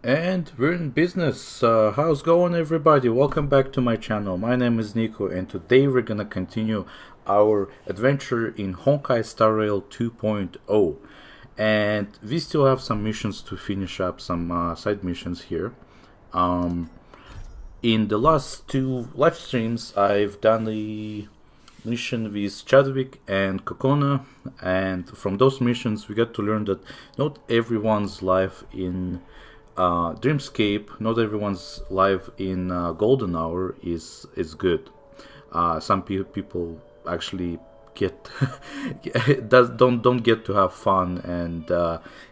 And we're in business. How's going, everybody? Welcome back to my channel. My name is Nico, and today we're gonna continue our adventure in Honkai Star Rail 2.0. And we still have some missions to finish up, some side missions here. Um, in the last two live streams, I've done the mission with Chadwick and Kokona, and from those missions, we got to learn that not everyone's life in Dreamscape, not everyone's life in Golden Hour is good. Some people actually get don't get to have fun and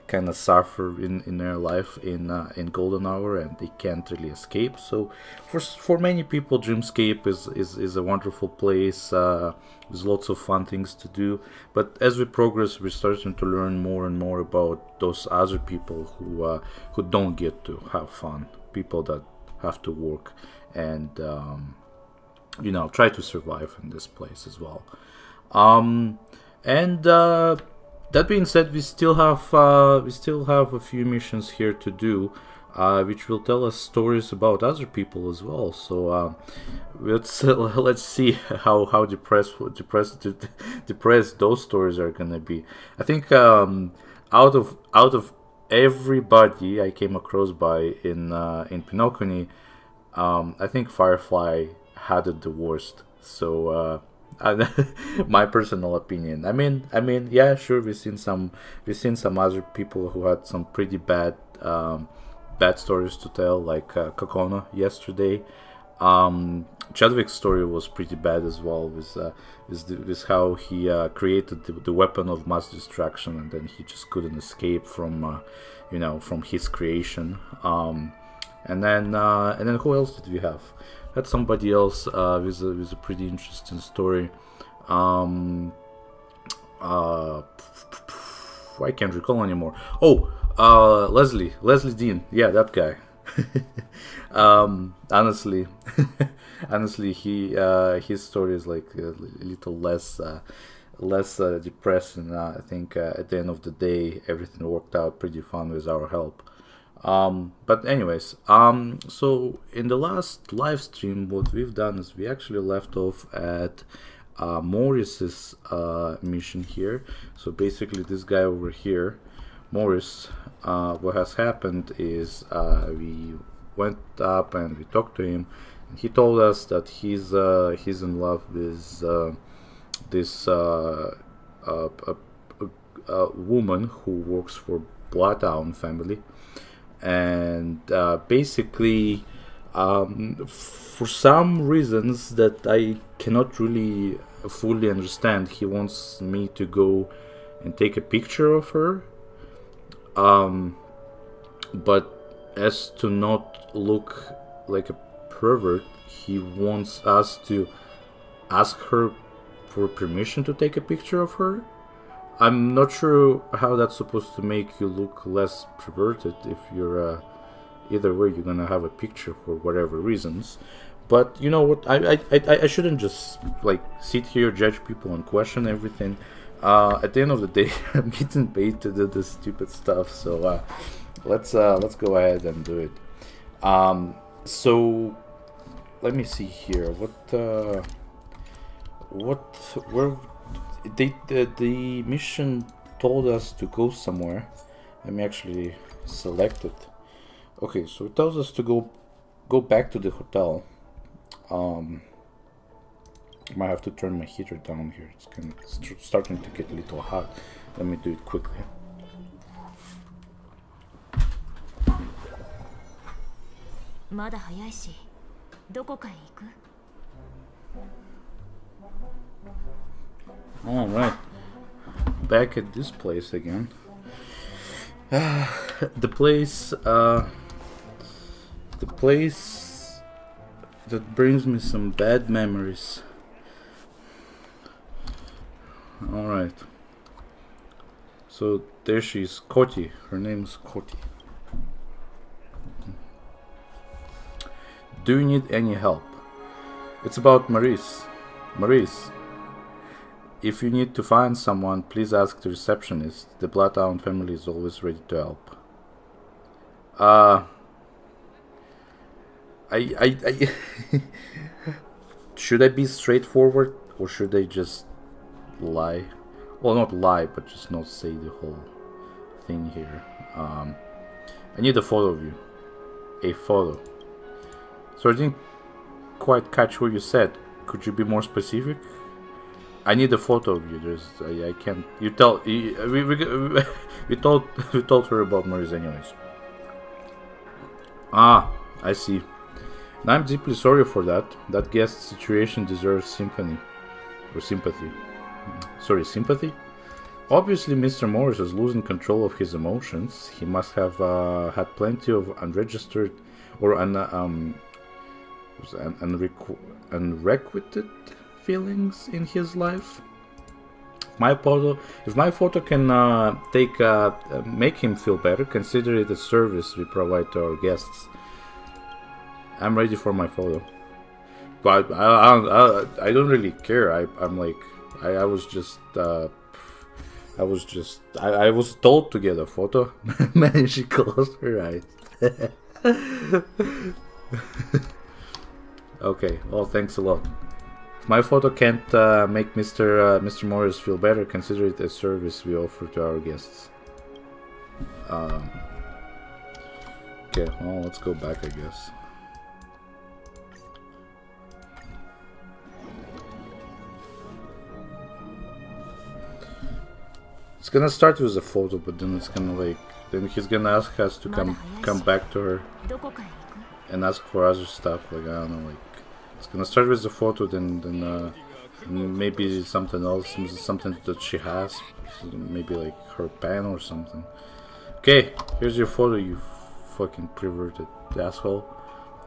kind of suffer in their life in Golden Hour, and they can't really escape. So for many people, Dreamscape is a wonderful place. There's lots of fun things to do, but as we progress, we're starting to learn more and more about those other people who don't get to have fun. People that have to work and try to survive in this place as well. And that being said, we still have a few missions here to do, which will tell us stories about other people as well. So let's see how depressed those stories are gonna be. I think out of everybody I came across by in Penacony, I think Firefly had it the worst. So. My personal opinion. I mean, yeah, sure. We've seen some other people who had some pretty bad stories to tell, like Kokona yesterday. Chadwick's story was pretty bad as well, with how he created the weapon of mass destruction, and then he just couldn't escape from from his creation. And then who else did we have? Had somebody else with a pretty interesting story. I can't recall anymore. Oh, Leslie Dean. Yeah, that guy. Honestly, he his story is like a little less depressing. I think at the end of the day, everything worked out pretty fun with our help. But anyways, so in the last live stream, what we've done is we actually left off at Morris's mission here. So basically, this guy over here, Morris, what has happened is we went up and we talked to him, and he told us that he's in love with this woman who works for Bloodhound family. And basically, for some reasons that I cannot really fully understand, he wants me to go and take a picture of her, but as to not look like a pervert, he wants us to ask her for permission to take a picture of her. I'm not sure how that's supposed to make you look less perverted if you're either way you're gonna have a picture for whatever reasons. But you know what? I shouldn't just like sit here, judge people, and question everything. At the end of the day, I'm getting paid to do this stupid stuff, so let's go ahead and do it. So let me see here. Where? The mission told us to go somewhere. Let me actually select it. Okay, so it tells us to go back to the hotel. I might have to turn my heater down here. It's kind of starting to get a little hot. Let me do it quickly. Alright, back at this place again. The place that brings me some bad memories. Alright, so there she is, Koti. Her name's Koti. Do you need any help? It's about Maurice. If you need to find someone, please ask the receptionist. The Bloodhound family is always ready to help. I should I be straightforward or should I just lie? Well, not lie, but just not say the whole thing here. I need a photo of you. A photo. So I didn't quite catch what you said. Could you be more specific? I need a photo of you. I can't. You tell. We told her about Maurice anyways. Ah, I see. And I'm deeply sorry for that. That guest situation deserves sympathy. Or sympathy. Sorry, sympathy? Obviously, Mr. Morris is losing control of his emotions. He must have had plenty of unregistered or unrequited feelings in his life. If my photo can make him feel better, consider it a service we provide to our guests. I'm ready for my photo, but I don't really care. I was told to get a photo. Man, she closed her eyes. Okay, well, thanks a lot. If my photo can't make Mr. Morris feel better, consider it a service we offer to our guests. Okay, well, let's go back, I guess. It's gonna start with a photo, but then it's gonna then he's gonna ask us to come back to her and ask for other stuff. I don't know, it's gonna start with a photo, then maybe something else, something that she has, maybe her pen or something. Okay, here's your photo, you fucking perverted asshole.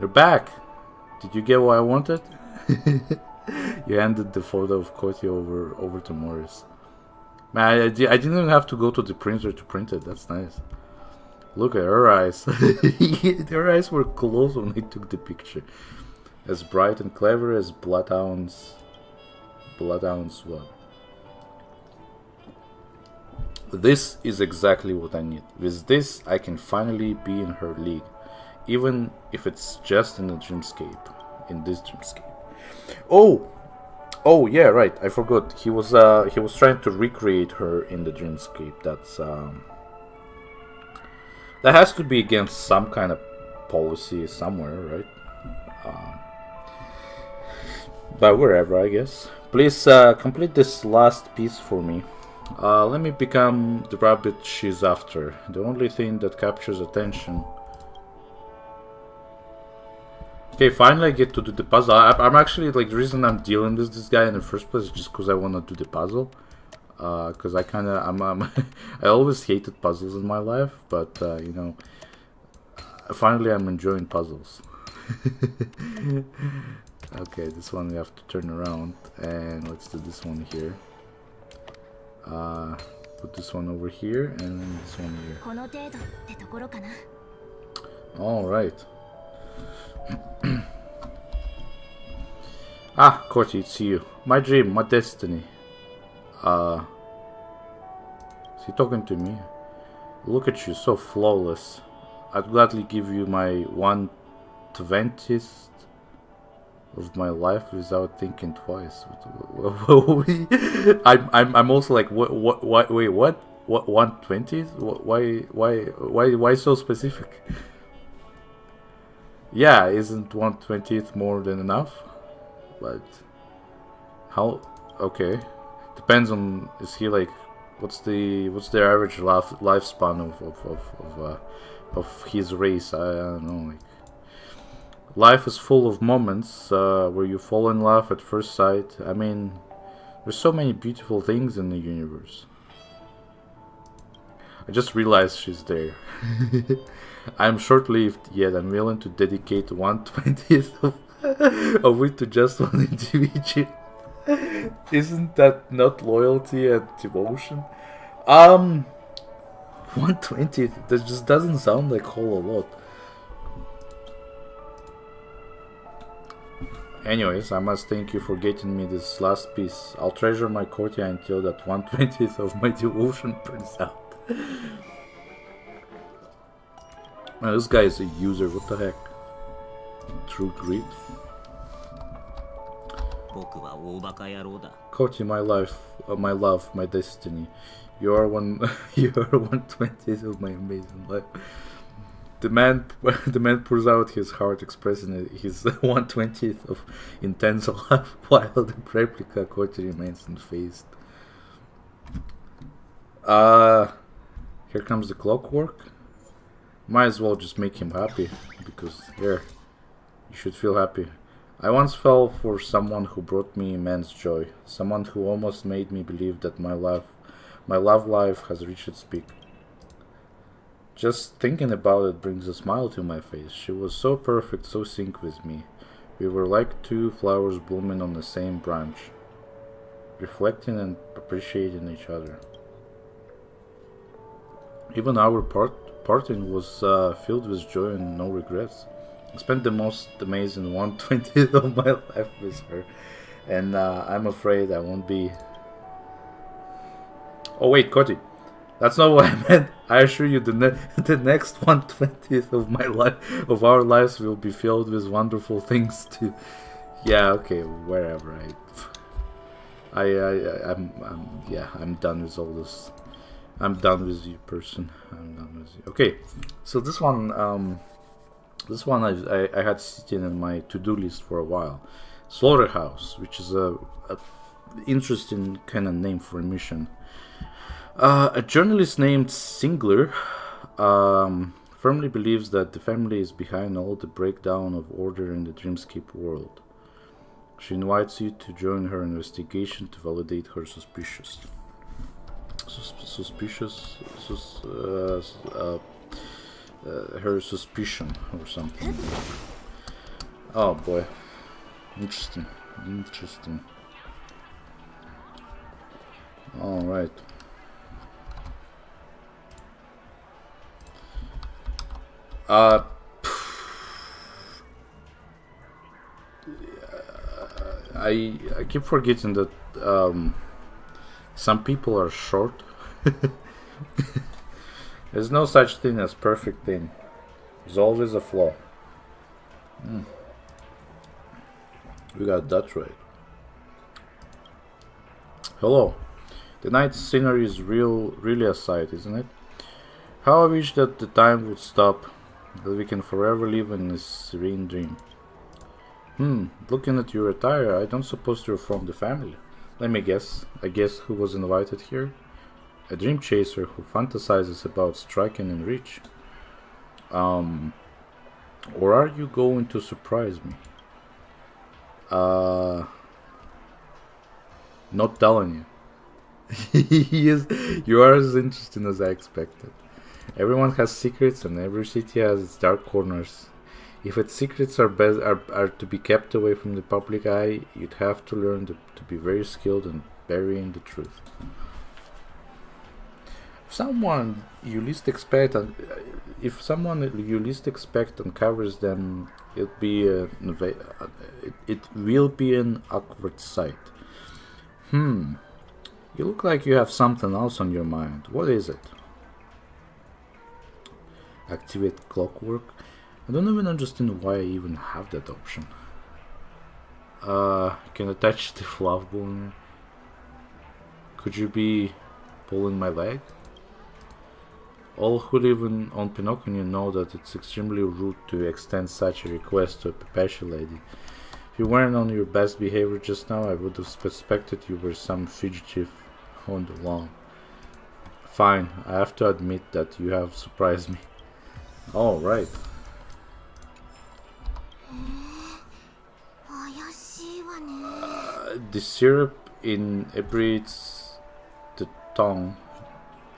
You're back. Did you get what I wanted? You handed the photo of Coty over to Morris. Man, I didn't even have to go to the printer to print it. That's nice. Look at her eyes. Her eyes were closed when I took the picture. As bright and clever as Bloodhound's what? This is exactly what I need. With this, I can finally be in her league, even if it's just in a dreamscape. In this dreamscape. Oh yeah, right. I forgot. He was trying to recreate her in the dreamscape. That's that has to be against some kind of policy somewhere, right? But wherever, I guess. Please complete this last piece for me. Let me become the rabbit she's after. The only thing that captures attention. Okay, finally I get to do the puzzle. I'm actually, the reason I'm dealing with this guy in the first place is just because I want to do the puzzle. Because I always hated puzzles in my life, but, finally I'm enjoying puzzles. Okay, this one we have to turn around, and let's do this one here. Put this one over here, and then this one here. Alright. Ah, Coty, it's you. My dream, my destiny. Is he talking to me? Look at you, so flawless. I'd gladly give you my 1/20th of my life without thinking twice. I'm also like, what? Wait, what? What 1/20th? Why so specific? Yeah, isn't 1/20th more than enough? But how? Okay, depends on, is he what's the average lifespan of his race? I don't know. Life is full of moments where you fall in love at first sight. I mean, there's so many beautiful things in the universe. I just realized she's there. I'm short-lived, yet I'm willing to dedicate 1/20th of it to just one individual. Isn't that not loyalty and devotion? 1/20th, that just doesn't sound like a whole lot. Anyways, I must thank you for getting me this last piece. I'll treasure my Coty until that 1/20th of my devotion burns out. Man, this guy is a user, what the heck? True greed. Koti, my life, my love, my destiny. You are one. You are 1/20th of my amazing life. The man pours out his heart, expressing his 1/20th of intense love, while the replica Koti remains unfazed. Here comes the clockwork. Might as well just make him happy, because here, you should feel happy. I once fell for someone who brought me immense joy, someone who almost made me believe that my love life has reached its peak. Just thinking about it brings a smile to my face. She was so perfect, so sync with me. We were like two flowers blooming on the same branch, reflecting and appreciating each other. Even our parting was filled with joy and no regrets. I spent the most amazing 1/20th of my life with her, and I'm afraid I won't be... Oh wait, Koti, that's not what I meant. I assure you, the next 1/20th of my life, of our lives, will be filled with wonderful things too. Yeah, okay, wherever. I'm done with all this. I'm done with you, person. I'm done with you. Okay, so this one I had sitting in my to-do list for a while. Slaughterhouse, which is a interesting kind of name for a mission. A journalist named Singler firmly believes that the family is behind all the breakdown of order in the dreamscape world. She invites you to join her investigation to validate her her suspicion or something. Oh boy, interesting. All right. I keep forgetting that some people are short. There's no such thing as perfect thing. There's always a flaw. We got that right. Hello. The night scenery is really a sight, isn't it? How I wish that the time would stop, that we can forever live in this serene dream. Looking at your attire, I don't suppose you're from the family. Let me guess. I guess who was invited here? A dream chaser who fantasizes about striking and reach. Or are you going to surprise me? Not telling you. You are as interesting as I expected. Everyone has secrets and every city has its dark corners. If its secrets are to be kept away from the public eye, you'd have to learn to be very skilled in burying the truth. If someone you least expect uncovers them, it will be an awkward sight. You look like you have something else on your mind. What is it? Activate clockwork. I don't even understand why I even have that option. Can attach the fluff balloon. Could you be pulling my leg? All who live on Penacony know that it's extremely rude to extend such a request to a Pepeshi lady. If you weren't on your best behavior just now, I would have suspected you were some fugitive on the lawn. Fine, I have to admit that you have surprised me. All right. The syrup inebriates the tongue,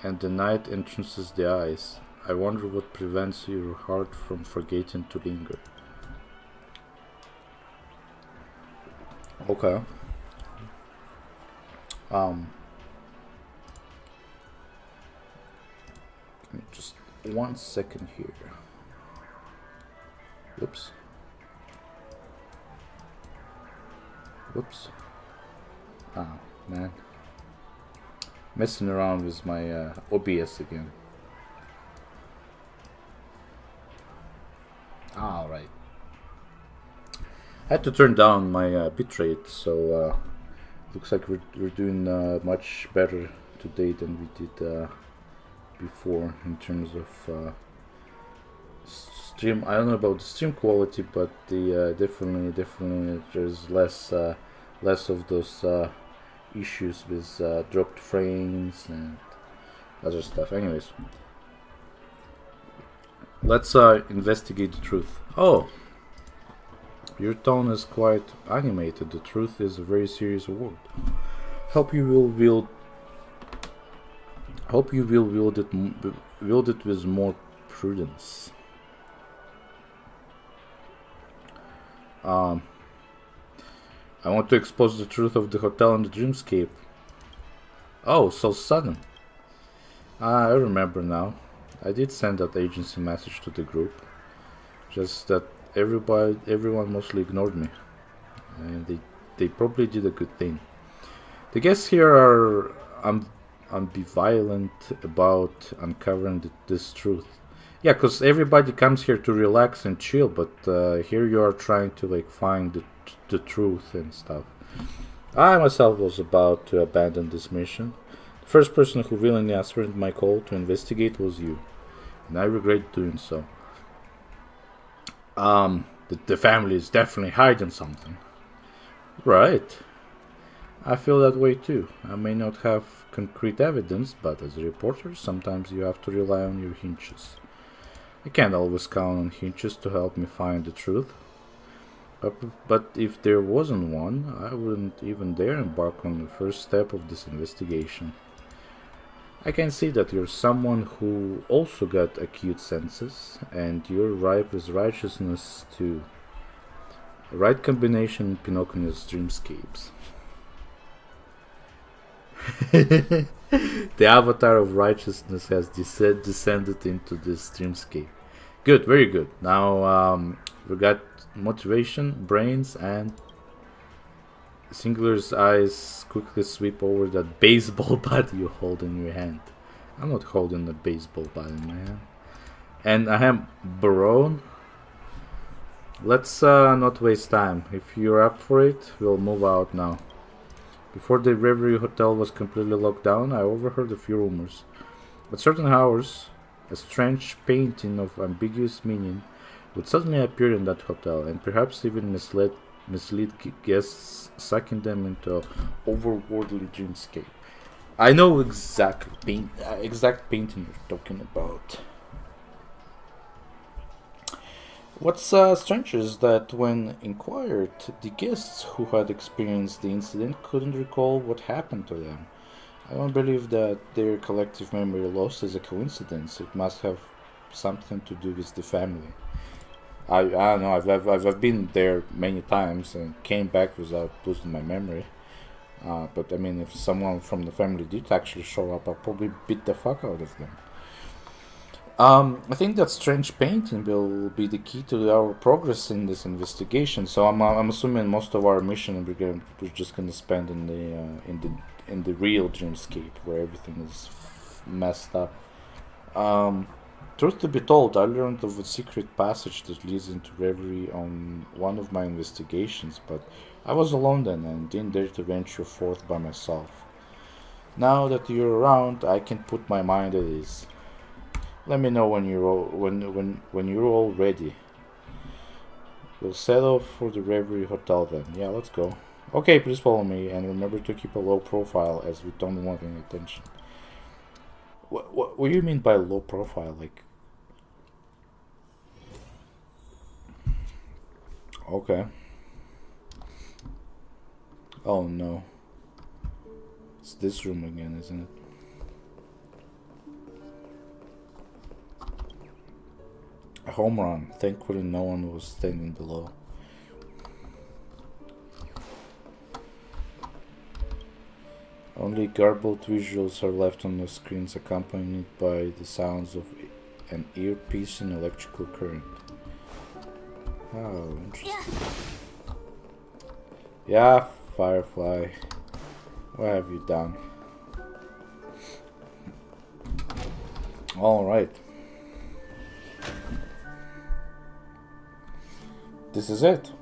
and the night entrances the eyes. I wonder what prevents your heart from forgetting to linger. Okay. Give me just 1 second here. Whoops. Ah, man. Messing around with my OBS again. Alright. I had to turn down my bitrate, so looks like we're doing much better today than we did before in terms of stream. I don't know about the stream quality, but the definitely there's less of those issues with dropped frames and other stuff. Anyways, let's investigate the truth. Oh, your tone is quite animated. The truth is a very serious word. Hope you will wield it with more prudence. I want to expose the truth of the hotel and the dreamscape. Oh, so sudden. I remember now. I did send that agency message to the group. Just that everyone mostly ignored me. And they probably did a good thing. The guests here are ambivalent about uncovering this truth. Yeah, because everybody comes here to relax and chill, but here you are trying to like find the truth and stuff. I myself was about to abandon this mission. The first person who willingly answered my call to investigate was you, and I regret doing so. The family is definitely hiding something. Right. I feel that way too. I may not have concrete evidence, but as a reporter, sometimes you have to rely on your hunches. I can't always count on hunches to help me find the truth. But if there wasn't one, I wouldn't even dare embark on the first step of this investigation. I can see that you're someone who also got acute senses, and you're ripe with righteousness too. The right combination in Penacony's dreamscapes. The avatar of righteousness has descended into this dreamscape. Good, very good. Now we got motivation, brains, and Singular's eyes quickly sweep over that baseball bat you hold in your hand. I'm not holding a baseball bat in my hand. And I am Baron. Let's not waste time. If you're up for it, we'll move out now. Before the Reverie Hotel was completely locked down, I overheard a few rumors. At certain hours, a strange painting of ambiguous meaning would suddenly appear in that hotel, and perhaps even mislead guests, sucking them into an overworldly dreamscape. I know exact painting you're talking about. What's strange is that when inquired, the guests who had experienced the incident couldn't recall what happened to them. I don't believe that their collective memory loss is a coincidence. It must have something to do with the family. I don't know. I've been there many times and came back without losing my memory. But I mean, if someone from the family did actually show up, I'll probably beat the fuck out of them. I think that strange painting will be the key to our progress in this investigation. So I'm assuming most of our mission we're just gonna spend in the real dreamscape where everything is messed up. Truth to be told, I learned of a secret passage that leads into Reverie on one of my investigations, but I was alone then and didn't dare to venture forth by myself. Now that you're around, I can put my mind at ease. Let me know when you're all ready. We'll set off for the Reverie Hotel then. Yeah, let's go. Okay, please follow me and remember to keep a low profile as we don't want any attention. What do you mean by low profile? Like, okay. Oh no. It's this room again, isn't it? A home run. Thankfully no one was standing below. Only garbled visuals are left on the screens, accompanied by the sounds of an ear-piercing electrical current. Oh, interesting. Yeah, Firefly. What have you done? Alright. This is it.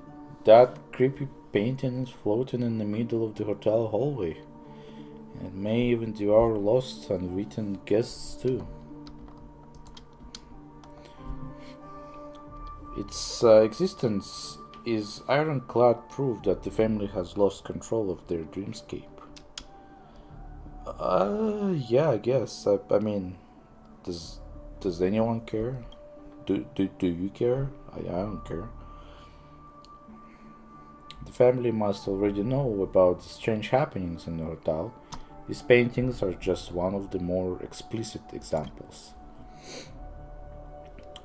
that creepy painting is floating in the middle of the hotel hallway. It may even devour lost and unwitting guests too. Its existence is ironclad proof that the family has lost control of their dreamscape. Yeah, I guess. I mean, does anyone care? Do you care? I don't care. The family must already know about the strange happenings in the hotel. These paintings are just one of the more explicit examples.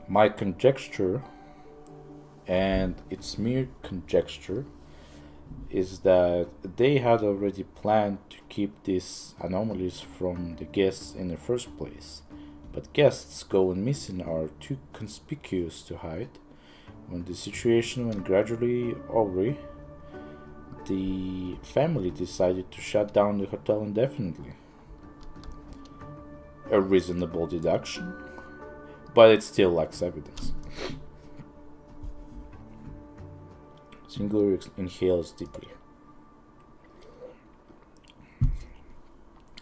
My conjecture, and it's mere conjecture, is that they had already planned to keep these anomalies from the guests in the first place. But guests going missing are too conspicuous to hide. When the situation went gradually awry, the family decided to shut down the hotel indefinitely. A reasonable deduction, but it still lacks evidence. Singular inhales deeply.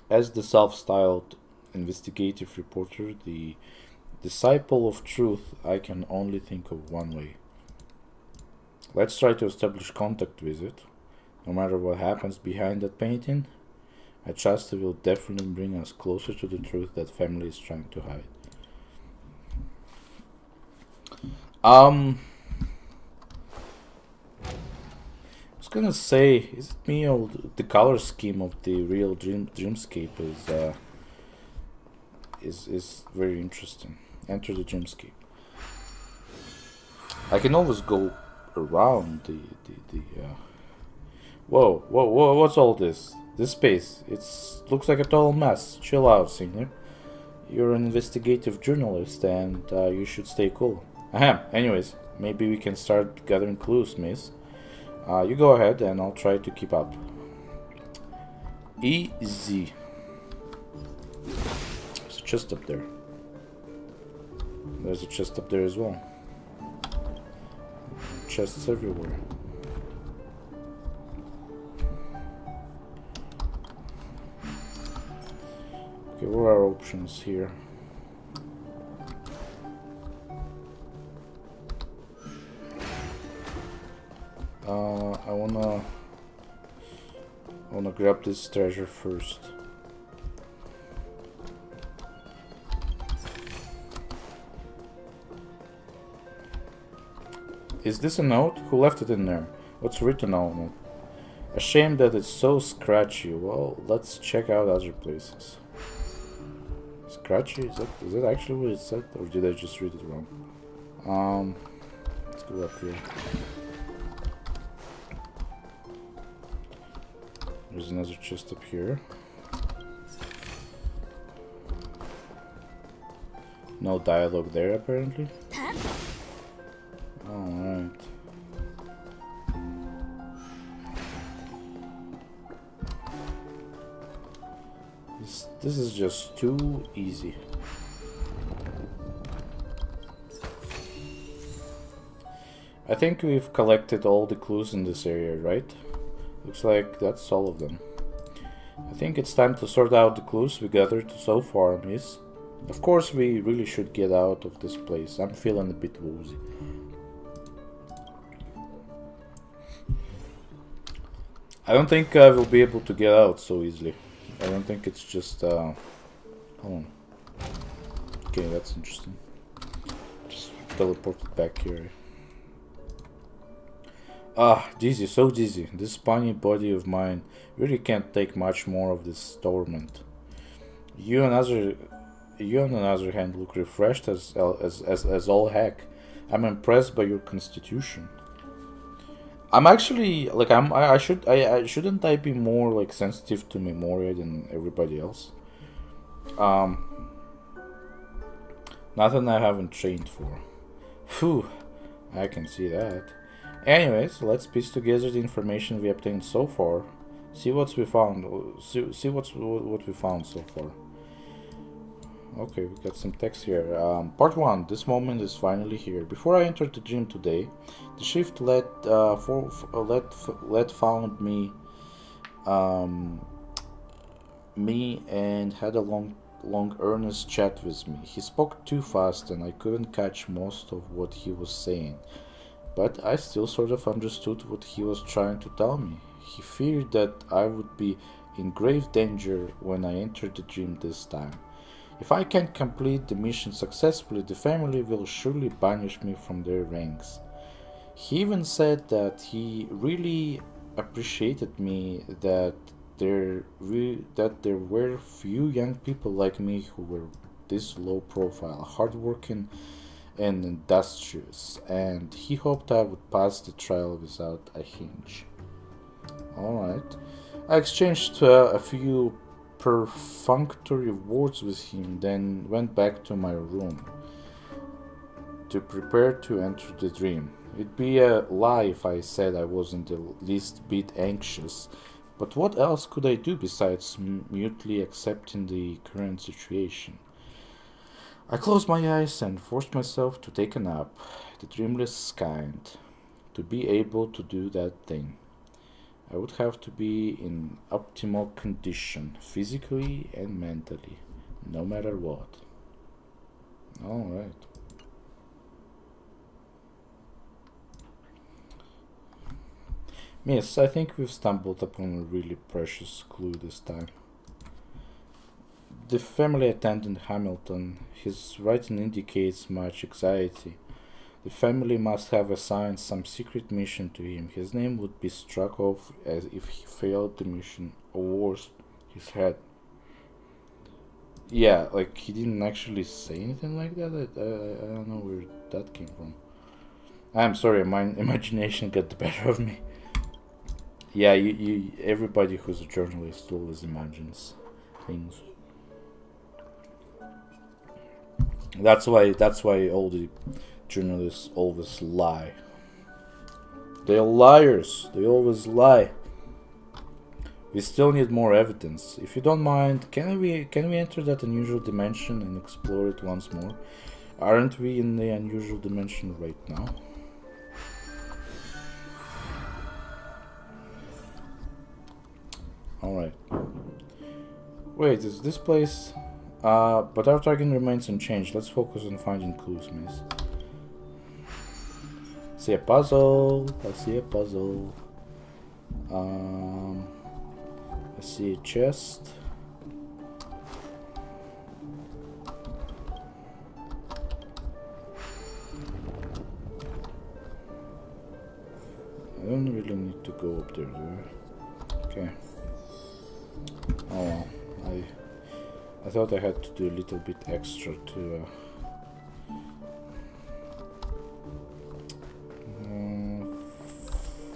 As the self-styled investigative reporter, the disciple of truth, I can only think of one way. Let's try to establish contact with it. No matter what happens behind that painting, I trust it will definitely bring us closer to the truth that family is trying to hide. I was gonna say, is it me or the color scheme of the real dreamscape is very interesting. Enter the dreamscape. I can always go around the Whoa, what's all this? This space, looks like a total mess. Chill out, senior. You're an investigative journalist and you should stay cool. Ahem, anyways, maybe we can start gathering clues, miss. You go ahead and I'll try to keep up. Easy. There's a chest up there. There's a chest up there as well. Chests everywhere. Okay, what are our options here? I wanna grab this treasure first. Is this a note? Who left it in there? What's written on it? A shame that it's so scratchy. Well, let's check out other places. Scratchy? Is that actually what it said? Or did I just read it wrong? Let's go up here. There's another chest up here. No dialogue there, apparently. Alright. This is just too easy. I think we've collected all the clues in this area, right? Looks like that's all of them. I think it's time to sort out the clues we gathered so far, miss. Of course, we really should get out of this place. I'm feeling a bit woozy. I don't think I will be able to get out so easily. I don't think it's just, hold on. Okay, that's interesting. Just teleported back here. Ah, dizzy, so dizzy. This spiny body of mine really can't take much more of this torment. You on the other hand look refreshed as all heck. I'm impressed by your constitution. I'm actually like shouldn't I be more like sensitive to memoria than everybody else? Nothing I haven't trained for. Phew, I can see that. Anyways, let's piece together the information we obtained so far. See what we found. See what we found so far. Okay, we got some text here. Part 1. This moment is finally here. Before I entered the gym today, the shift led found me and had a long earnest chat with me. He spoke too fast and I couldn't catch most of what he was saying, but I still sort of understood what he was trying to tell me. He feared that I would be in grave danger when I entered the gym this time. If I can't complete the mission successfully, the family will surely banish me from their ranks. He even said that he really appreciated me, that there were few young people like me who were this low profile, hardworking and industrious, and he hoped I would pass the trial without a hinge. Alright. I exchanged a few perfunctory words with him, then went back to my room to prepare to enter the dream. It'd be a lie if I said I wasn't the least bit anxious, but what else could I do besides mutely accepting the current situation? I closed my eyes and forced myself to take a nap, the dreamless kind. To be able to do that thing, I would have to be in optimal condition, physically and mentally, no matter what. Alright. Yes, I think we've stumbled upon a really precious clue this time. The family attendant Hamilton, his writing indicates much anxiety. The family must have assigned some secret mission to him. His name would be struck off as if he failed the mission, or worse, his head. Yeah, like he didn't actually say anything like that. I don't know where that came from. I'm sorry, my imagination got the better of me. Yeah, everybody who's a journalist always imagines things. That's why all the journalists always lie. They're liars. They always lie. We still need more evidence. If you don't mind, can we enter that unusual dimension and explore it once more? Aren't we in the unusual dimension right now? Alright. Wait, is this place... but our target remains unchanged. Let's focus on finding clues, miss. See a puzzle. I see a puzzle. I see a chest. I don't really need to go up there, do I? Okay. Oh well, I thought I had to do a little bit extra to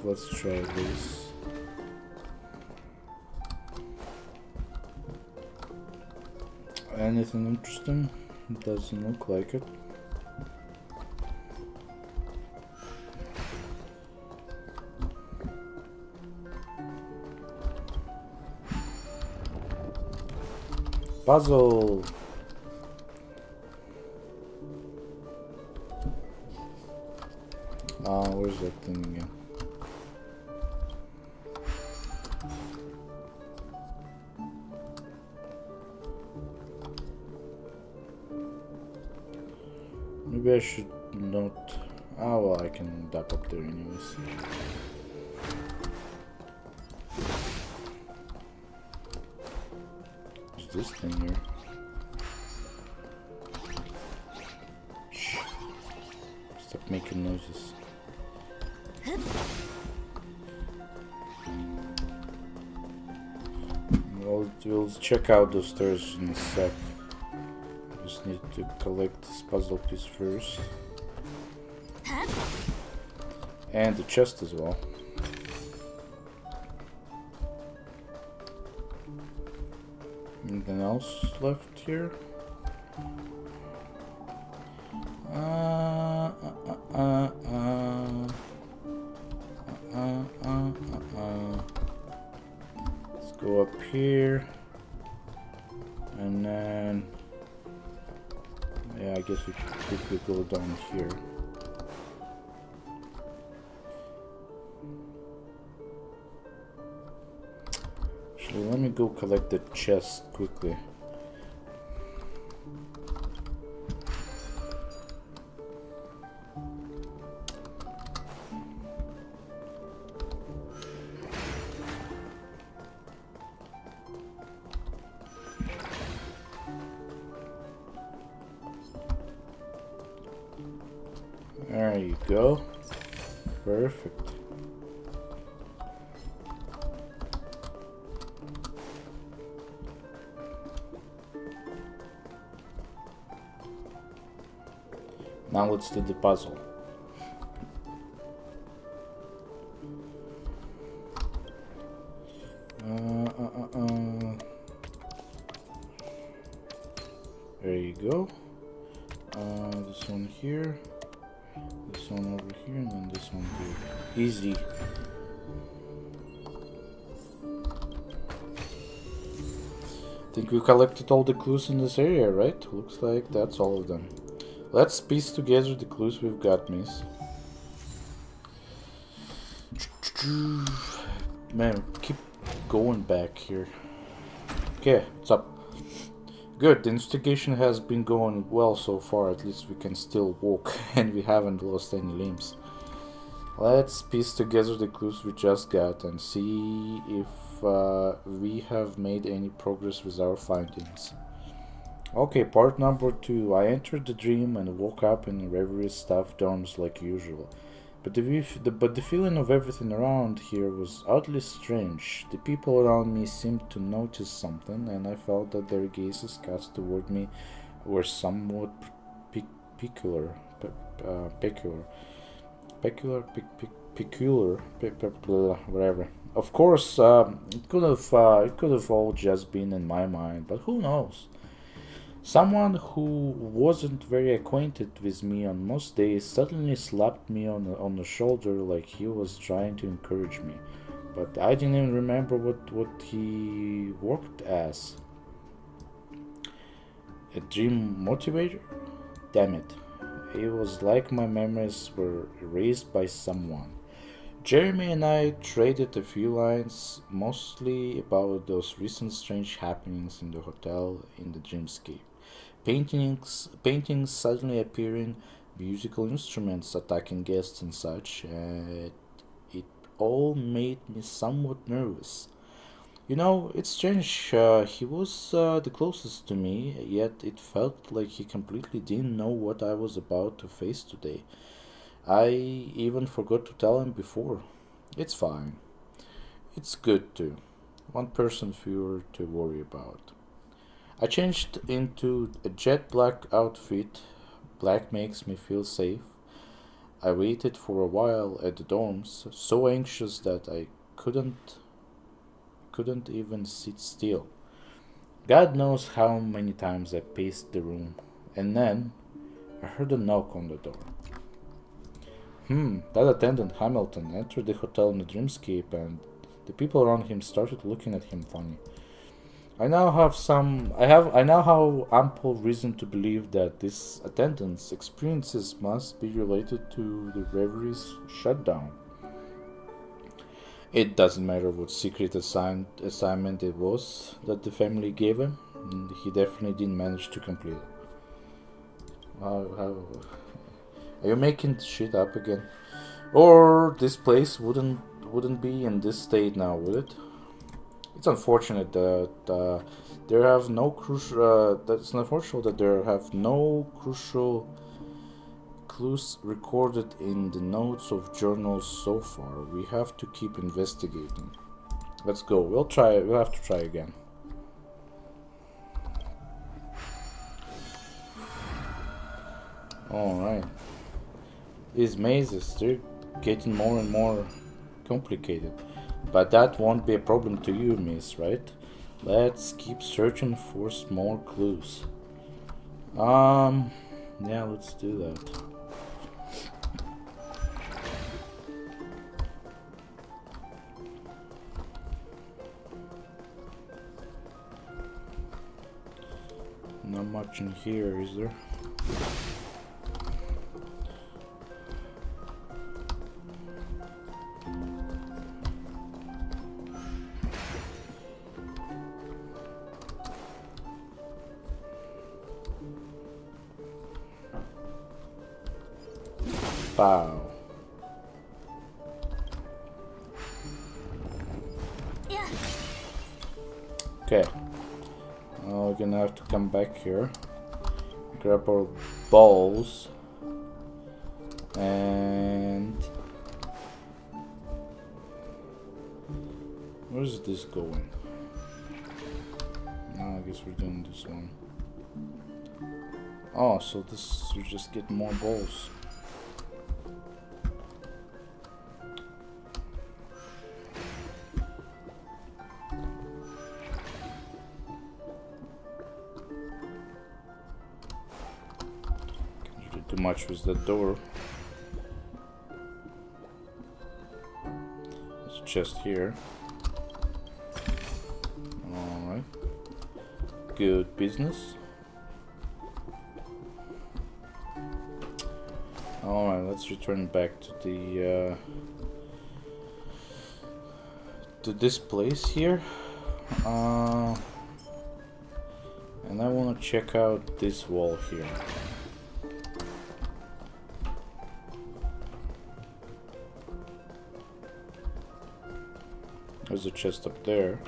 let's try this. Anything interesting? Doesn't look like it. Puzzle. Where's that thing again? Maybe I should not. Ah, well, I can dab up there anyways. What's this thing here? Shh. Stop making noises. We'll check out those stairs in a sec. Just need to collect this puzzle piece first. And the chest as well. Anything else left here? Let's go up here. And then Yeah, I guess we should quickly go down here. Actually, let me go collect the chest quickly. There you go. Perfect. Now let's do the puzzle. There you go. This one here. This one over here, and then this one here. Easy. Think we collected all the clues in this area, right? Looks like that's all of them. Let's piece together the clues we've got, miss. Man, keep going back here. Okay, what's up? Good, the investigation has been going well so far. At least we can still walk and we haven't lost any limbs. Let's piece together the clues we just got and see if we have made any progress with our findings. Okay, part number 2. I entered the dream and woke up in reverie stuffed dorms like usual. But the feeling of everything around here was oddly strange. The people around me seemed to notice something, and I felt that their gazes cast toward me were somewhat peculiar. Whatever. Of course, it could have all just been in my mind, but who knows? Someone who wasn't very acquainted with me on most days suddenly slapped me on the shoulder like he was trying to encourage me. But I didn't even remember what he worked as. A dream motivator? Damn it. It was like my memories were erased by someone. Jeremy and I traded a few lines, mostly about those recent strange happenings in the hotel in the dreamscape. Paintings suddenly appearing, musical instruments attacking guests and such, and it all made me somewhat nervous. You know, it's strange, he was the closest to me, yet it felt like he completely didn't know what I was about to face today. I even forgot to tell him before. It's fine. It's good too. One person fewer to worry about. I changed into a jet black outfit. Black makes me feel safe. I waited for a while at the dorms, so anxious that I couldn't even sit still. God knows how many times I paced the room, and then I heard a knock on the door. That attendant Hamilton entered the hotel in the dreamscape, and the people around him started looking at him funny. I now have ample reason to believe that this attendant's experiences must be related to the reverie's shutdown. It doesn't matter what secret assignment it was that the family gave him, he definitely didn't manage to complete it. Are you making shit up again? Or this place wouldn't be in this state now, would it? It's unfortunate that there have no crucial. That's unfortunate that there have no crucial clues recorded in the notes of journals so far. We have to keep investigating. Let's go. We'll try. We'll have to try again. All right. These mazes, they're getting more and more complicated. But that won't be a problem to you, miss, right? Let's keep searching for more clues. Yeah, let's do that. Not much in here, is there? Pow. Okay. Now we're gonna have to come back here, grab our balls, and where's this going? No, I guess we're doing this one. Oh, so this we just get more balls. Can't do too much with that door. There's a chest here. Alright. Good business. Alright, let's return back to the to this place here. And I want to check out this wall here. There's a chest up there.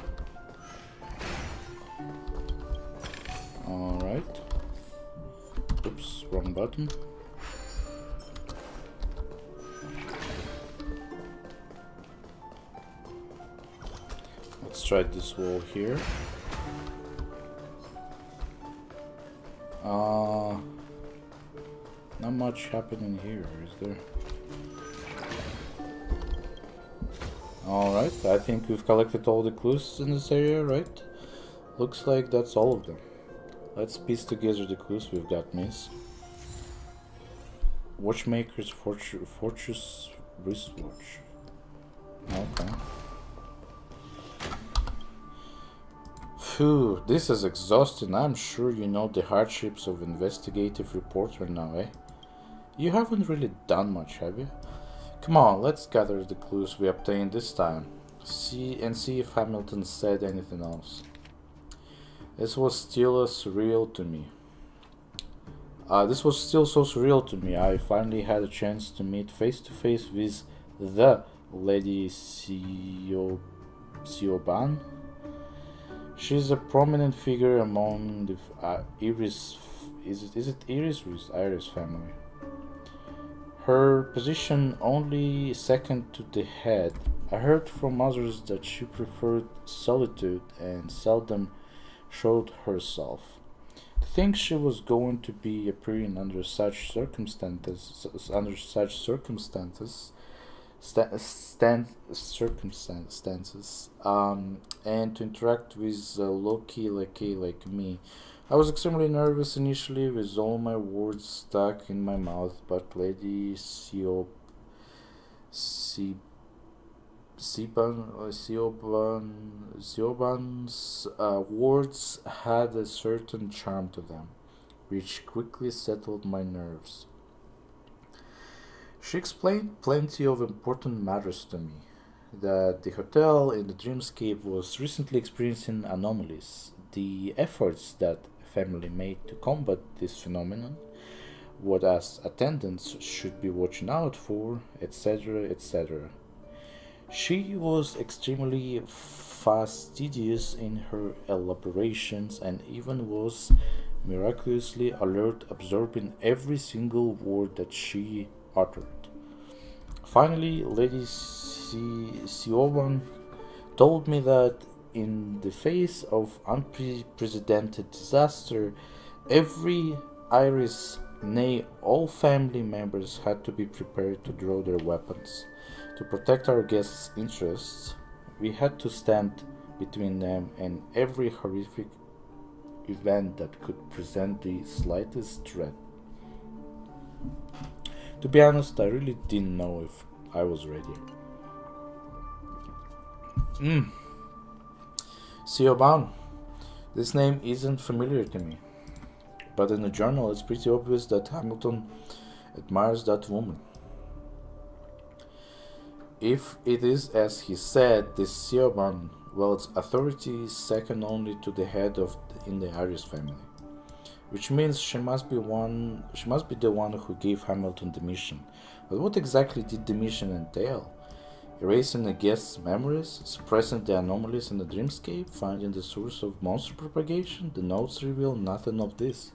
Alright. Oops, wrong button. Let's try this wall here. Not much happening here, is there? Alright, I think we've collected all the clues in this area, right? Looks like that's all of them. Let's piece together the clues we've got, miss. Watchmaker's Fortress wristwatch. Okay. Phew, this is exhausting. I'm sure you know the hardships of investigative reporter now, eh? You haven't really done much, have you? Come on, let's gather the clues we obtained this time. See if Hamilton said anything else. This was still so surreal to me. I finally had a chance to meet face to face with the Lady Sioban. She's a prominent figure among the Iris. Is it Iris or is Iris family? Her position only second to the head. I heard from others that she preferred solitude and seldom showed herself. To think she was going to be appearing under such circumstances, and to interact with Loki like me. I was extremely nervous initially with all my words stuck in my mouth, but Lady Sioban's words had a certain charm to them, which quickly settled my nerves. She explained plenty of important matters to me. That the hotel in the dreamscape was recently experiencing anomalies, the efforts that family made to combat this phenomenon, what as attendants should be watching out for, etc., etc. She was extremely fastidious in her elaborations and even was miraculously alert, absorbing every single word that she uttered. Finally, Lady Sioban told me that in the face of unprecedented disaster, every Iris, nay, all family members had to be prepared to draw their weapons. To protect our guests' interests, we had to stand between them and every horrific event that could present the slightest threat. To be honest, I really didn't know if I was ready. Sioban. This name isn't familiar to me, but in the journal it's pretty obvious that Hamilton admires that woman. If it is as he said, this Sioban wields authority second only to the head in the Iris family. which means she must be the one who gave Hamilton the mission. But what exactly did the mission entail? Erasing a guest's memories, suppressing the anomalies in the dreamscape, finding the source of monster propagation? The notes reveal nothing of this.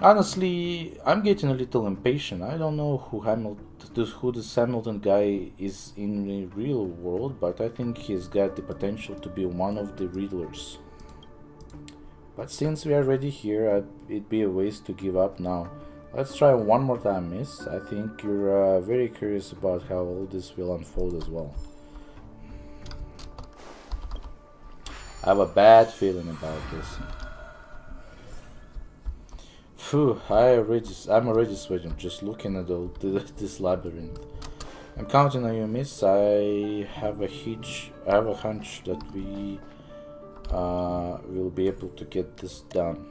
Honestly, I'm getting a little impatient. I don't know who this Hamilton guy is in the real world, but I think he's got the potential to be one of the Riddlers. But since we are already here, it'd be a waste to give up now. Let's try one more time, miss. I think you're very curious about how all this will unfold as well. I have a bad feeling about this. Phew, I'm already sweating just looking at this labyrinth. I'm counting on you, miss. I have a hunch that we will be able to get this done.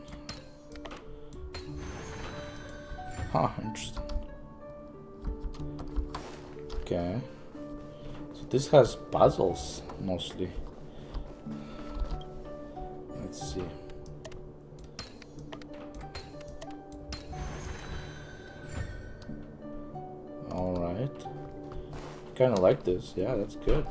Huh, interesting. Okay. So this has puzzles, mostly. Let's see. Alright. Kinda like this. Yeah, that's good.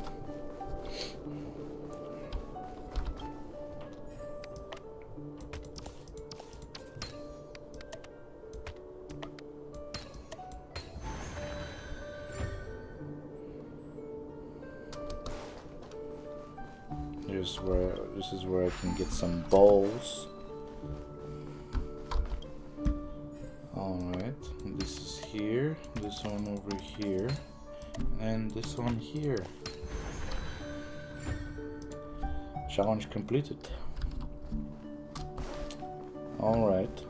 This is where I can get some balls. Alright, this is here, this one over here, and this one here. Challenge completed. Alright.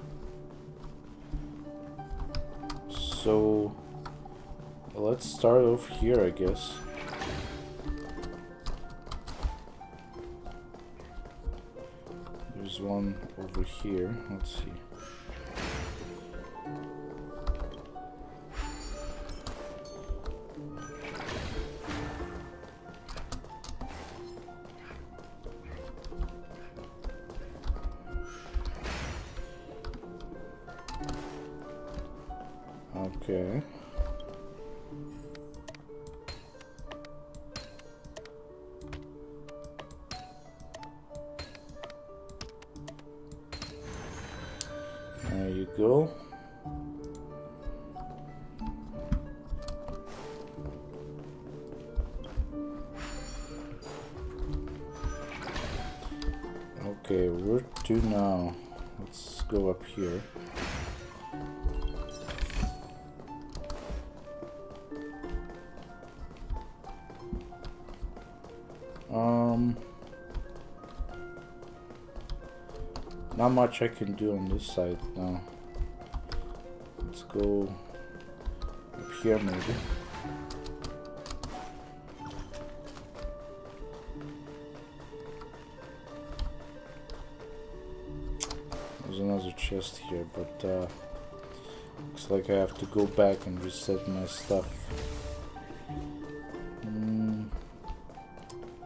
So let's start off here, I guess. There's one over here. Let's see. Okay. There you go. Okay, where to now? Let's go up here. Not much I can do on this side now. Let's go up here maybe. There's another chest here, but looks like I have to go back and reset my stuff.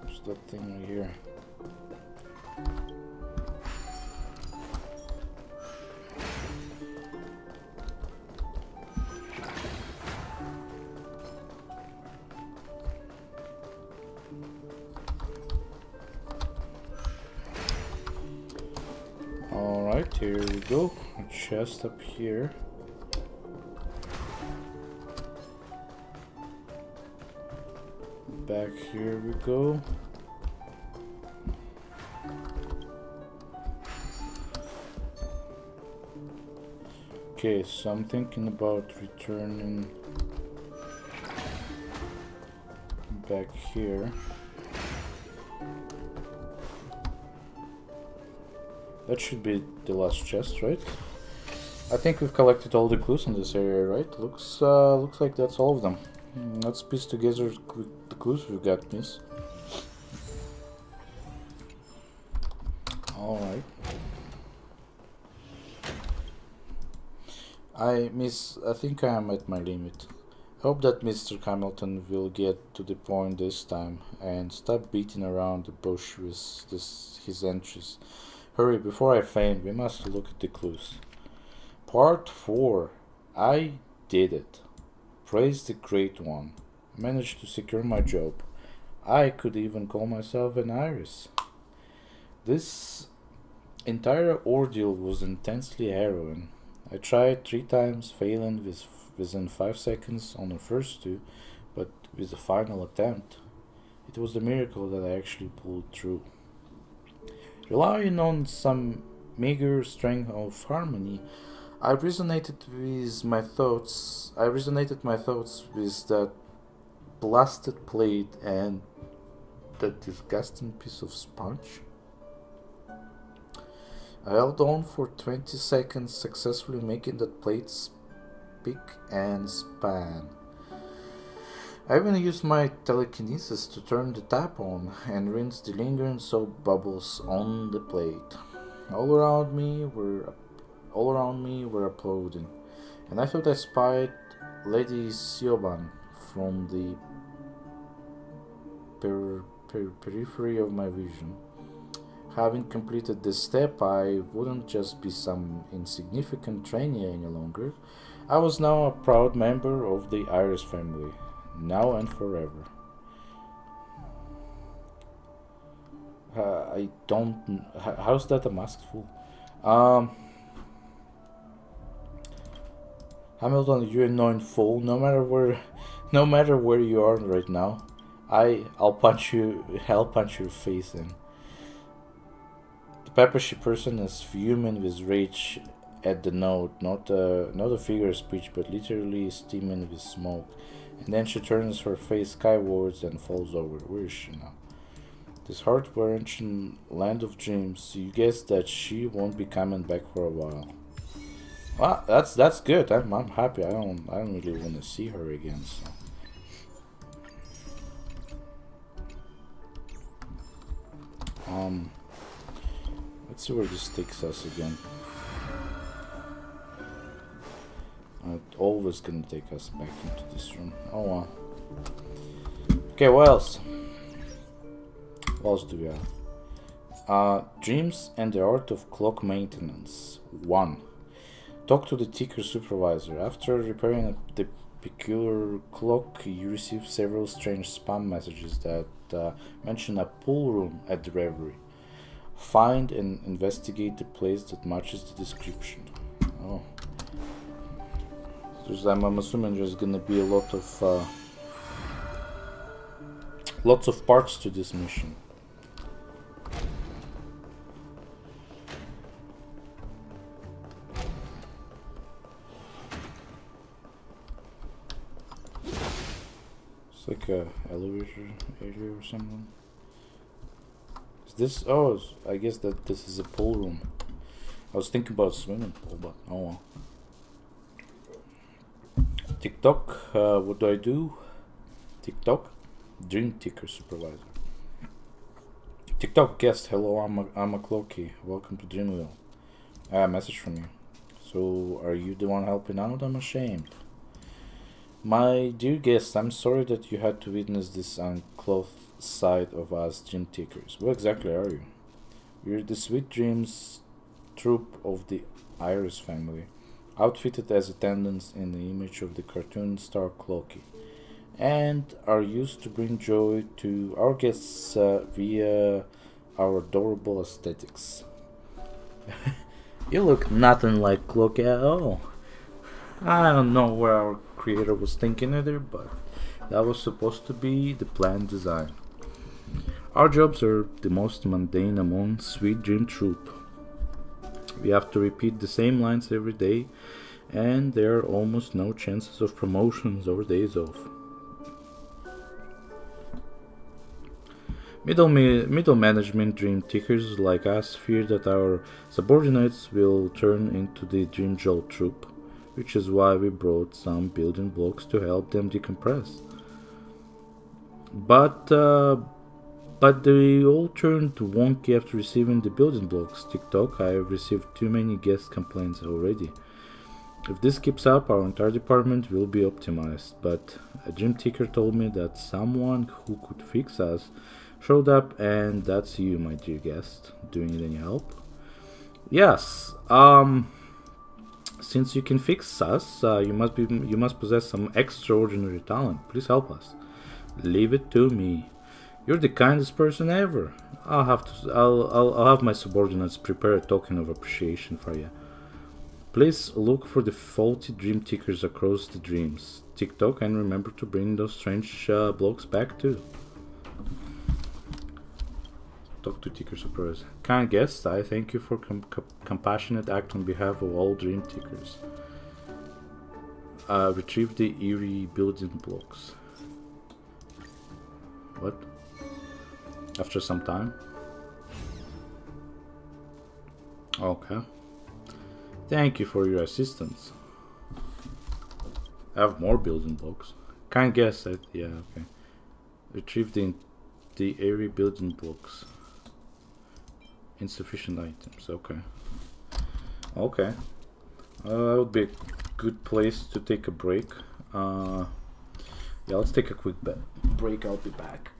What's that thing right here? Alright, here we go. A chest up here. Back here we go. Okay, so I'm thinking about returning back here. That should be the last chest, right? I think we've collected all the clues in this area, right? Looks like that's all of them. Let's piece together the clues we've got, miss. Alright. I think I am at my limit. Hope that Mr. Hamilton will get to the point this time and stop beating around the bush with his entries. Hurry, before I faint, we must look at the clues. Part 4. I did it. Praise the Great One. I managed to secure my job. I could even call myself an Iris. This entire ordeal was intensely harrowing. I tried 3 times, failing within 5 seconds on the first 2, but with the final attempt, it was a miracle that I actually pulled through. Relying on some meager string of harmony, I resonated my thoughts with that blasted plate and that disgusting piece of sponge. I held on for 20 seconds, successfully making that plate spick and span. I even used my telekinesis to turn the tap on and rinse the lingering soap bubbles on the plate. All around me were applauding, and I thought I spied Lady Sioban from the periphery of my vision. Having completed this step, I wouldn't just be some insignificant trainee any longer. I was now a proud member of the Iris family, now and forever. I don't. How's that a masked fool? Hamilton, you annoying fool. No matter where you are right now, I'll punch your face in. The papacy person is fuming with rage at the note, not a figure of speech, but literally steaming with smoke. And then she turns her face skywards and falls over. Where is she now? This heart-wrenching land of dreams. You guess that she won't be coming back for a while. Well, that's good. I'm happy. I don't really want to see her again. So. Let's see where this takes us again. It's always gonna take us back into this room. Oh well. Okay, what else? What else do we have? Dreams and the Art of Clock Maintenance. 1. Talk to the ticker supervisor. After repairing the peculiar clock, you receive several strange spam messages that mention a pool room at the Reverie. Find and investigate the place that matches the description. Oh. I'm assuming there's gonna be a lot of lots of parts to this mission. It's like a elevator area or something. Is this? Oh, I guess that this is a pool room. I was thinking about a swimming pool, but oh well. TikTok, what do I do? TikTok, Dream Ticker Supervisor. TikTok guest, hello, I'm a Cloaky. Welcome to Dreamville. Message from you. So, are you the one helping out? I'm ashamed. My dear guest, I'm sorry that you had to witness this unclothed side of us Dream Tickers. What exactly are you? We're the Sweet Dreams troupe of the Iris family, outfitted as attendants in the image of the cartoon star Cloaky, and are used to bring joy to our guests via our adorable aesthetics. You look nothing like Cloaky at all. I don't know what our creator was thinking either, but that was supposed to be the planned design. Our jobs are the most mundane among Sweet Dream Troop. We have to repeat the same lines every day, and there are almost no chances of promotions or days off. Middle management dream tickers like us fear that our subordinates will turn into the Dream Jolt troop, which is why we brought some building blocks to help them decompress. But they all turned wonky after receiving the building blocks. TikTok, I have received too many guest complaints already. If this keeps up, our entire department will be optimized. But a gym ticker told me that someone who could fix us showed up, and that's you, my dear guest. Do you need any help? Yes. Since you can fix us, you must possess some extraordinary talent. Please help us. Leave it to me. You're the kindest person ever. I'll have my subordinates prepare a token of appreciation for you. Please look for the faulty dream tickers across the dreams. TikTok, and remember to bring those strange blocks back too. Talk to ticker supervisor. Kind guest, I thank you for compassionate act on behalf of all dream tickers. Retrieve the eerie building blocks. What? After some time? Okay. Thank you for your assistance. I have more building blocks. Can't guess that. Yeah, okay. Retrieve the eerie building blocks. Insufficient items. Okay. Okay. That would be a good place to take a break. Yeah, let's take a quick break. I'll be back.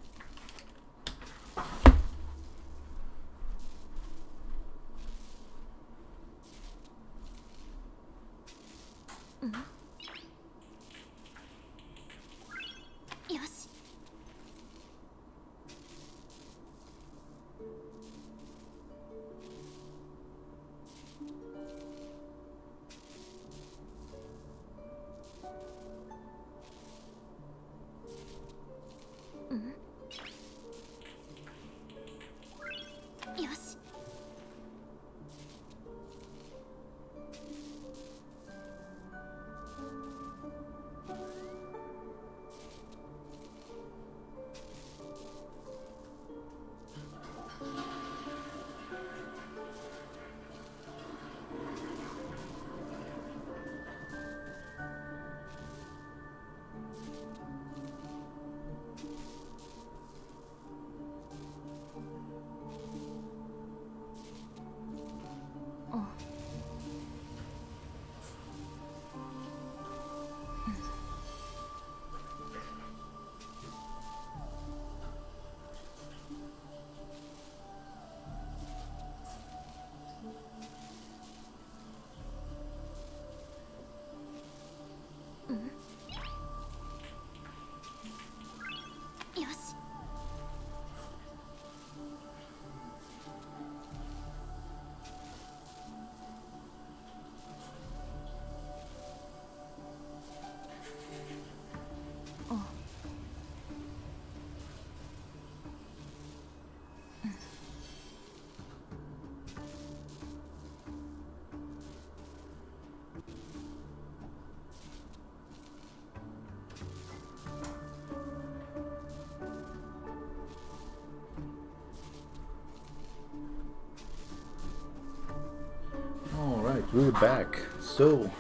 We're back. So,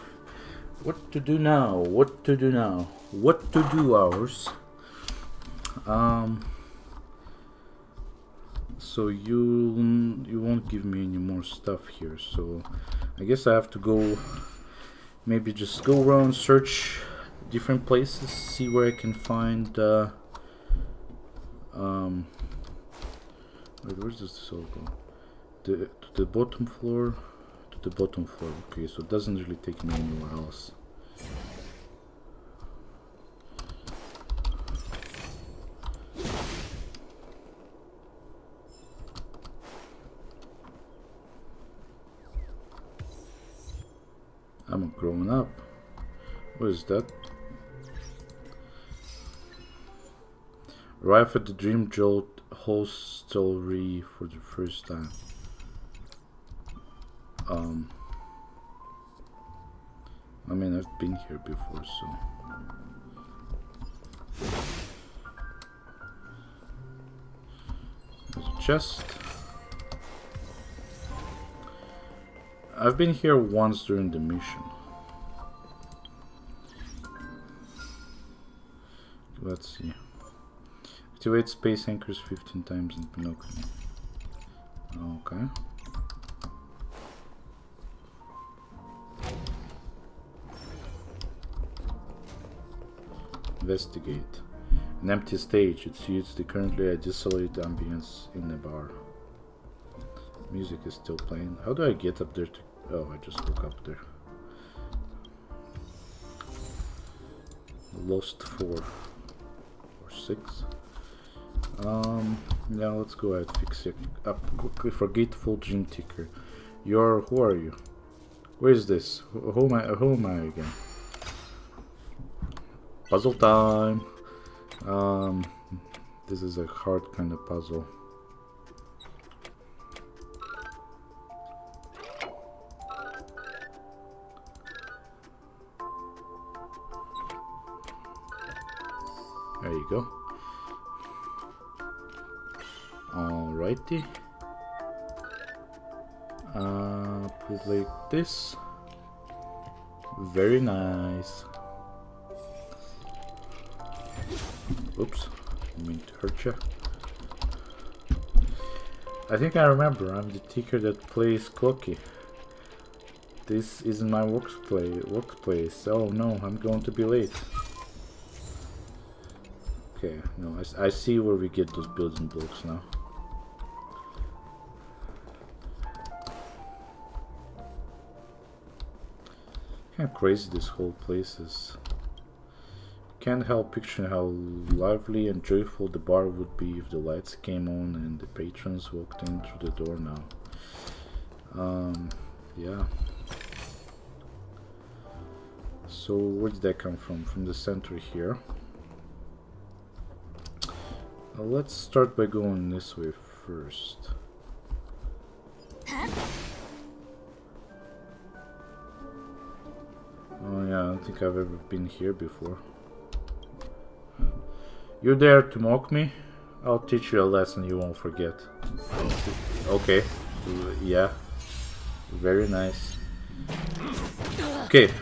what to do now? What to do now? What to do, ours? So you won't give me any more stuff here. So, I guess I have to go. Maybe just go around, search different places, see where I can find. Wait, where does this all go? To the bottom floor. The bottom floor. Okay, so it doesn't really take me anywhere else. I'm growing up. What is that? Arrive at the Dream Jolt hostelry for the first time. I mean, I've been here before, so. There's a chest. I've been here once during the mission. Let's see. Activate space anchors 15 times in Penacony. Okay. Investigate. An empty stage. It suits the currently a desolate ambience in the bar. Music is still playing. How do I get up there to... Oh, I just look up there. Lost 4 or 6. Now let's go ahead, fix it up quickly. Forgetful Gene Ticker. Who are you? Where is this? Who am I again? Puzzle time. This is a hard kind of puzzle. There you go. Alrighty. Put it like this. Very nice. Oops, I mean to hurt you. I think I remember. I'm the ticker that plays Clocky. This isn't my workplace. Oh no, I'm going to be late. Okay, no, I see where we get those building blocks now. Kind of crazy this whole place is. Can't help picturing how lively and joyful the bar would be if the lights came on and the patrons walked in through the door now. Yeah. So where did that come from? From the center here. Let's start by going this way first. Oh yeah, I don't think I've ever been here before. You dare to mock me? I'll teach you a lesson you won't forget. Okay, yeah, very nice. Okay,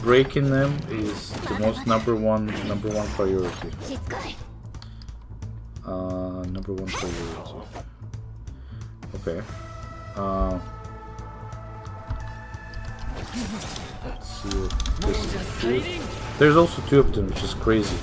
breaking them is the most number one priority. Number one priority. Okay. Let's see what this is. There's also 2 of them, which is crazy.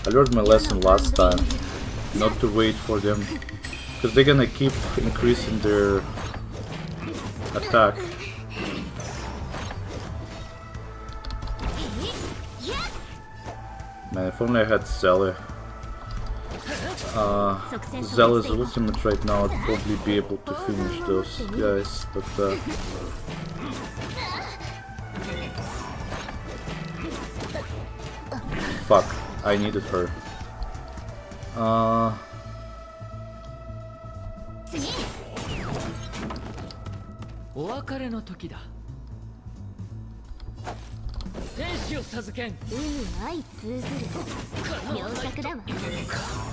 I learned my lesson last time, not to wait for them, because they're gonna keep increasing their attack. Man, if only I had Zella. Zella's ultimate right now, I'd probably be able to finish those guys, but fuck, I needed her.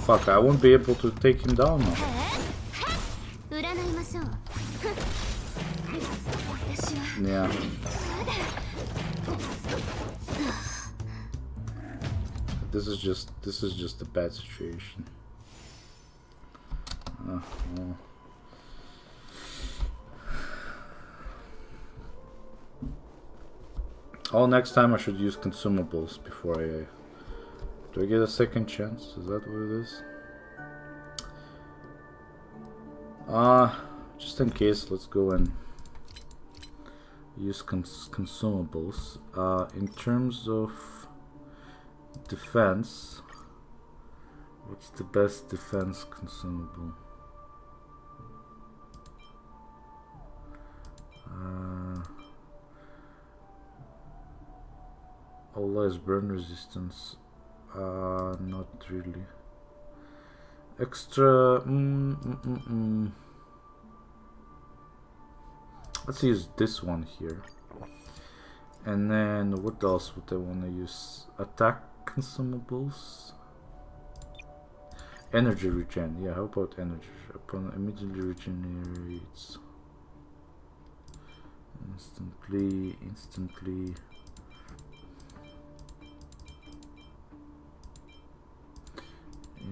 Fuck, I won't be able to take him down now. Yeah. This is just a bad situation. Well. Oh, next time I should use consumables before I... Do I get a second chance? Is that what it is? Just in case, let's go and use consumables. In terms of defense, what's the best defense consumable? Allah is burn resistance. Not really. Extra. Let's use this one here. And then what else would I want to use? Attack consumables. Energy regen. Yeah, how about energy? Upon immediately regenerates. Instantly.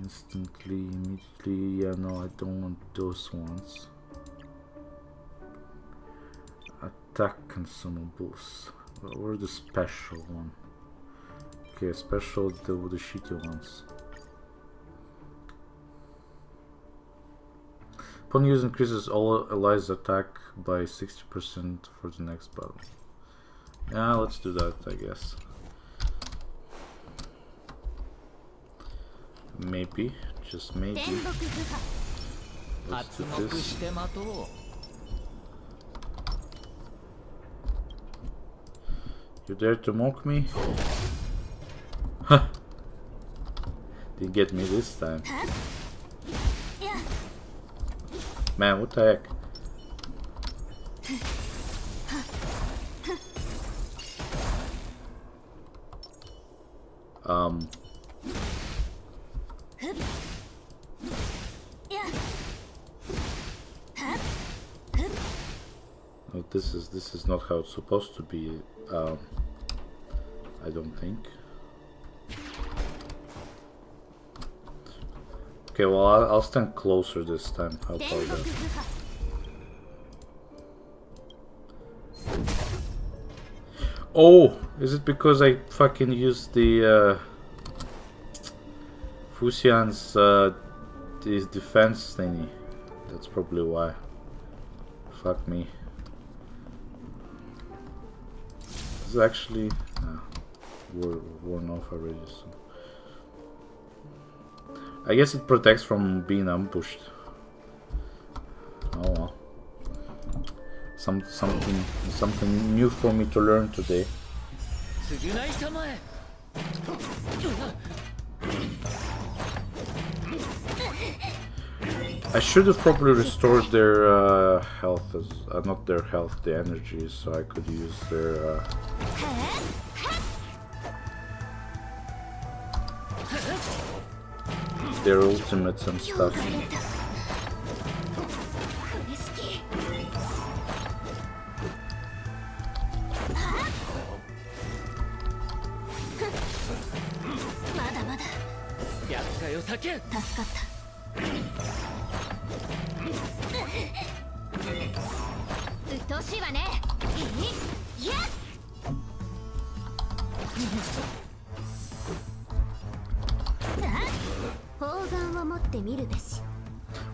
Instantly, immediately. Yeah, no, I don't want those ones. Attack consumables. Where's the special one? Okay, special with the shitty ones. Upon use increases all allies attack by 60% for the next battle. Yeah, let's do that, I guess. Maybe, just maybe. Let's do this. You dare to mock me? Huh! Didn't get me this time. Man, what the heck? Oh, this is not how it's supposed to be. I don't think. Okay, well, I'll stand closer this time. How about that? Oh, is it because I fucking used the Fuxian's this defense thingy? That's probably why. Fuck me. This is actually worn off already. So. I guess it protects from being ambushed. Oh well. Something new for me to learn today. I should have probably restored their health, as not their health, the energy, so I could use their ultimates and stuff.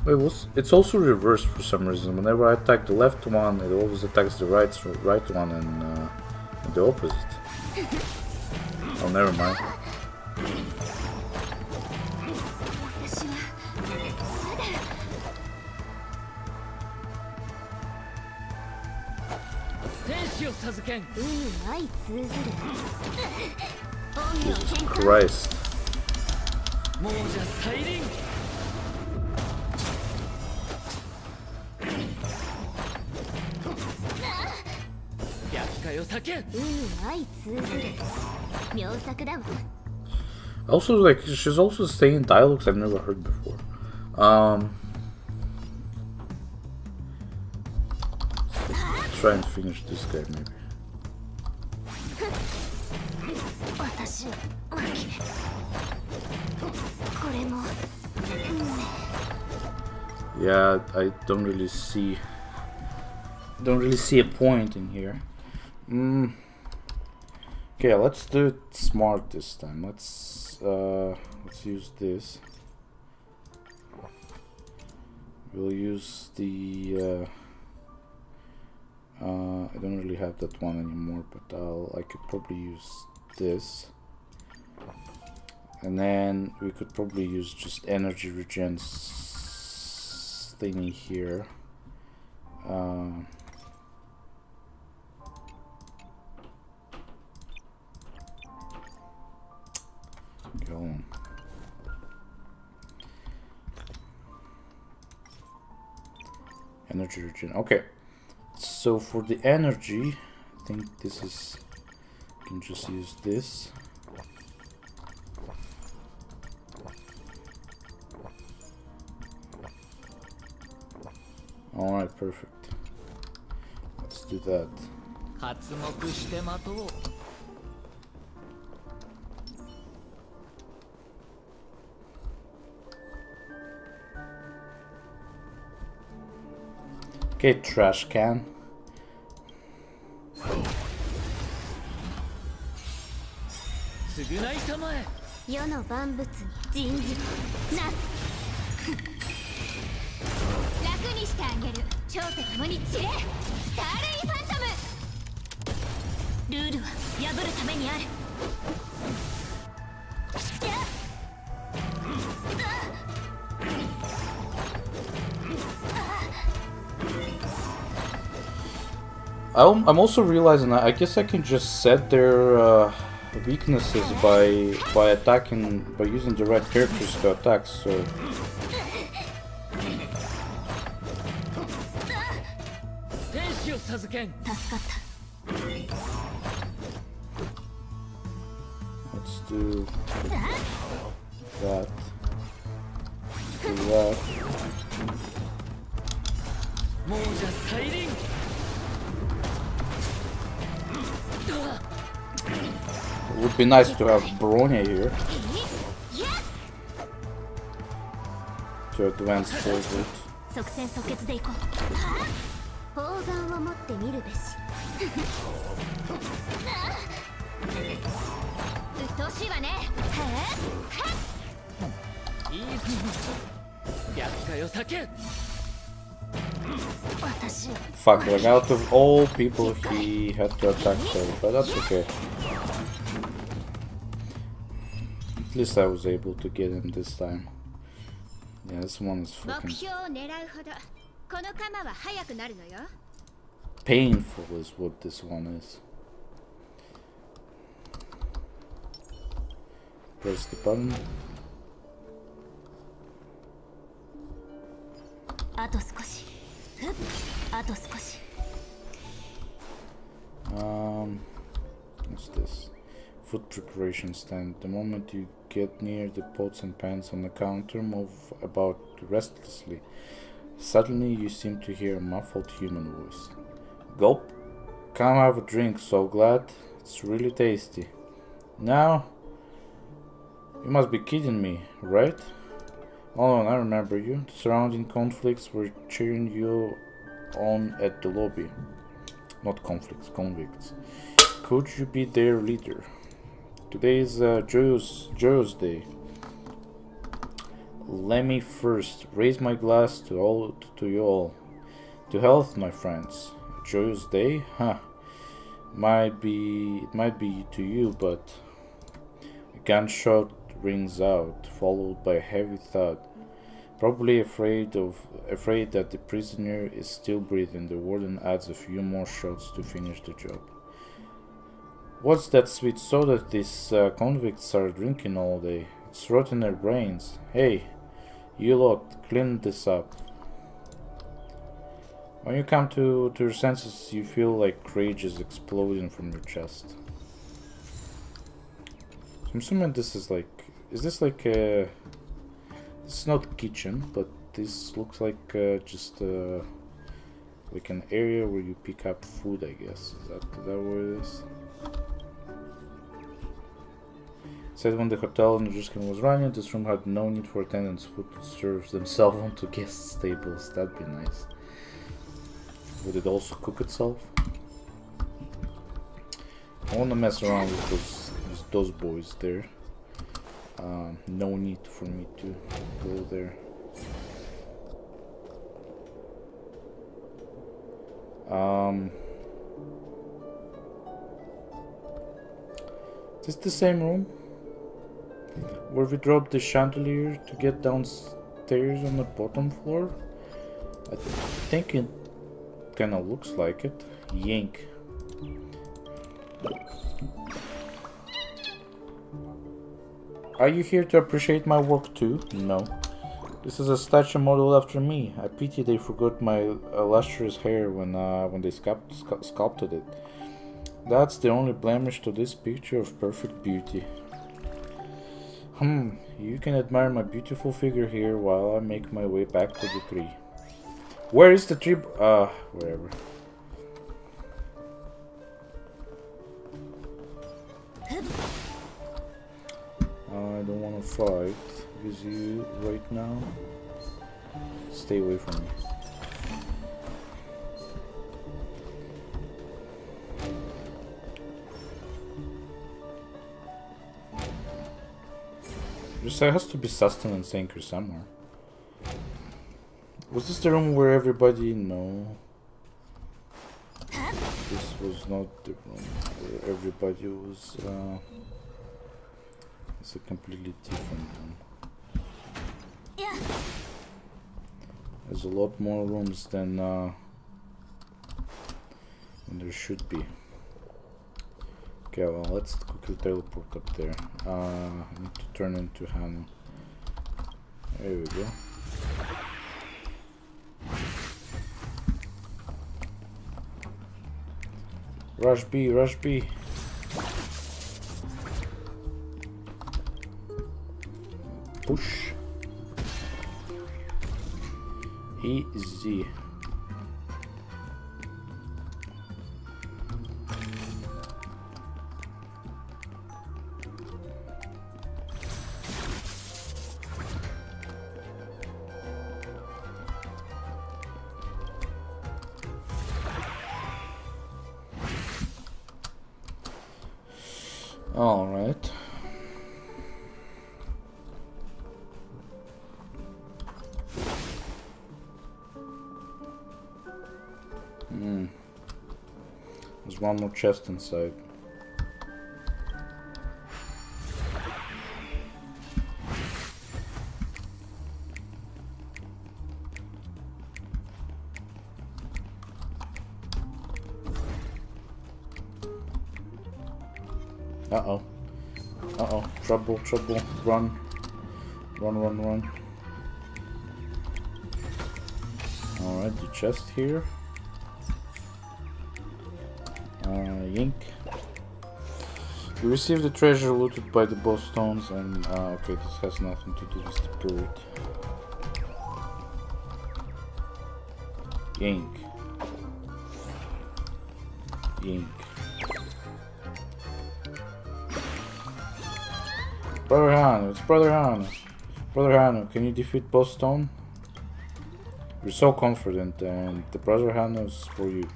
Wait, it's also reversed for some reason. Whenever I attack the left one, it always attacks the right one and the opposite. Oh, never mind. Jesus Christ. Also, like, she's also saying dialogues I've never heard before. Try and finish this guy, maybe. Yeah, I don't really see a point in here. Okay, let's do it smart this time. Let's use this. We'll use the I don't really have that one anymore, but I could probably use this. And then we could probably use just energy regen thingy here. Go on. Energy regen. Okay. So for the energy, I think this is. I can just use this. Alright, perfect. Let's do that. Okay, trash can. I'm also realizing that I guess I can just set their weaknesses by attacking, by using the right characters to attack. So let's do that. Let's do that. It would be nice to have Bronya here to advance forward. Fuck, like out of all people he had to attack her, but that's okay. At least I was able to get him this time. Yeah, this one is fucking painful is what this one is. Press the button. What's this? Food preparation stand. The moment you get near the pots and pans on the counter, move about restlessly. Suddenly you seem to hear a muffled human voice. Gulp. Come have a drink, so glad. It's really tasty. Now, you must be kidding me, right? Oh, I remember you. The surrounding conflicts were cheering you on at the lobby. Not conflicts, convicts. Could you be their leader? Today is Joe's Day. Let me first raise my glass to you all. To health, my friends. Joe's Day? Huh. It might be to you, but a gunshot rings out, followed by a heavy thud. Probably afraid that the prisoner is still breathing, the warden adds a few more shots to finish the job. What's that sweet soda these convicts are drinking all day? It's rotting their brains. Hey, you lot, clean this up. When you come to your senses, you feel like rage is exploding from your chest. So I'm assuming this is like... Is this like a... It's not kitchen, but this looks like just like an area where you pick up food, I guess. Is that what it is? Said when the hotel in Juskin was running, this room had no need for attendants. Food serves themselves onto guest tables. That'd be nice. Would it also cook itself? I wanna mess around with those boys there. No need for me to go there. Is this the same room where we dropped the chandelier to get downstairs on the bottom floor? I think it kind of looks like it. Yank. Are you here to appreciate my work too? No. This is a statue modeled after me. I pity they forgot my lustrous hair when they sculpted it. That's the only blemish to this picture of perfect beauty. You can admire my beautiful figure here while I make my way back to the tree. Where is the tree? Wherever. I don't want to fight with you right now. Stay away from me. There has to be sustenance anchor somewhere. Was this the room where everybody... No. This was not the room where everybody was... It's a completely different room. There's a lot more rooms than there should be. Okay, well, let's quickly teleport up there. I need to turn into Hanu. There we go. Rush B, rush B. Push. Easy. All right. There's one more chest inside. Uh-oh. Uh-oh. Trouble, trouble. Run. Run, run, run. Alright, the chest here. Yink. You receive the treasure looted by the boss stones and... okay, this has nothing to do with the pirate. Yink. Yink. Brother Hanu, it's Brother Hanu. Brother Hanu, can you defeat Boss Stone? You're so confident, and the Brother Hanu's for you.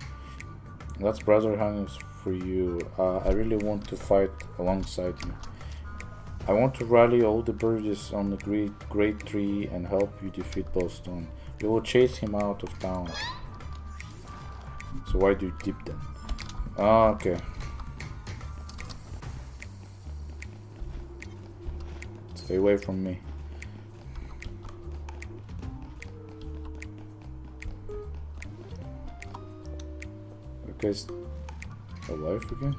That's Brother Hanu's for you. I really want to fight alongside you. I want to rally all the birdies on the great tree and help you defeat Boss Stone. We will chase him out of town. So why do you dip then? Okay. Stay away from me. Okay, it's alive again.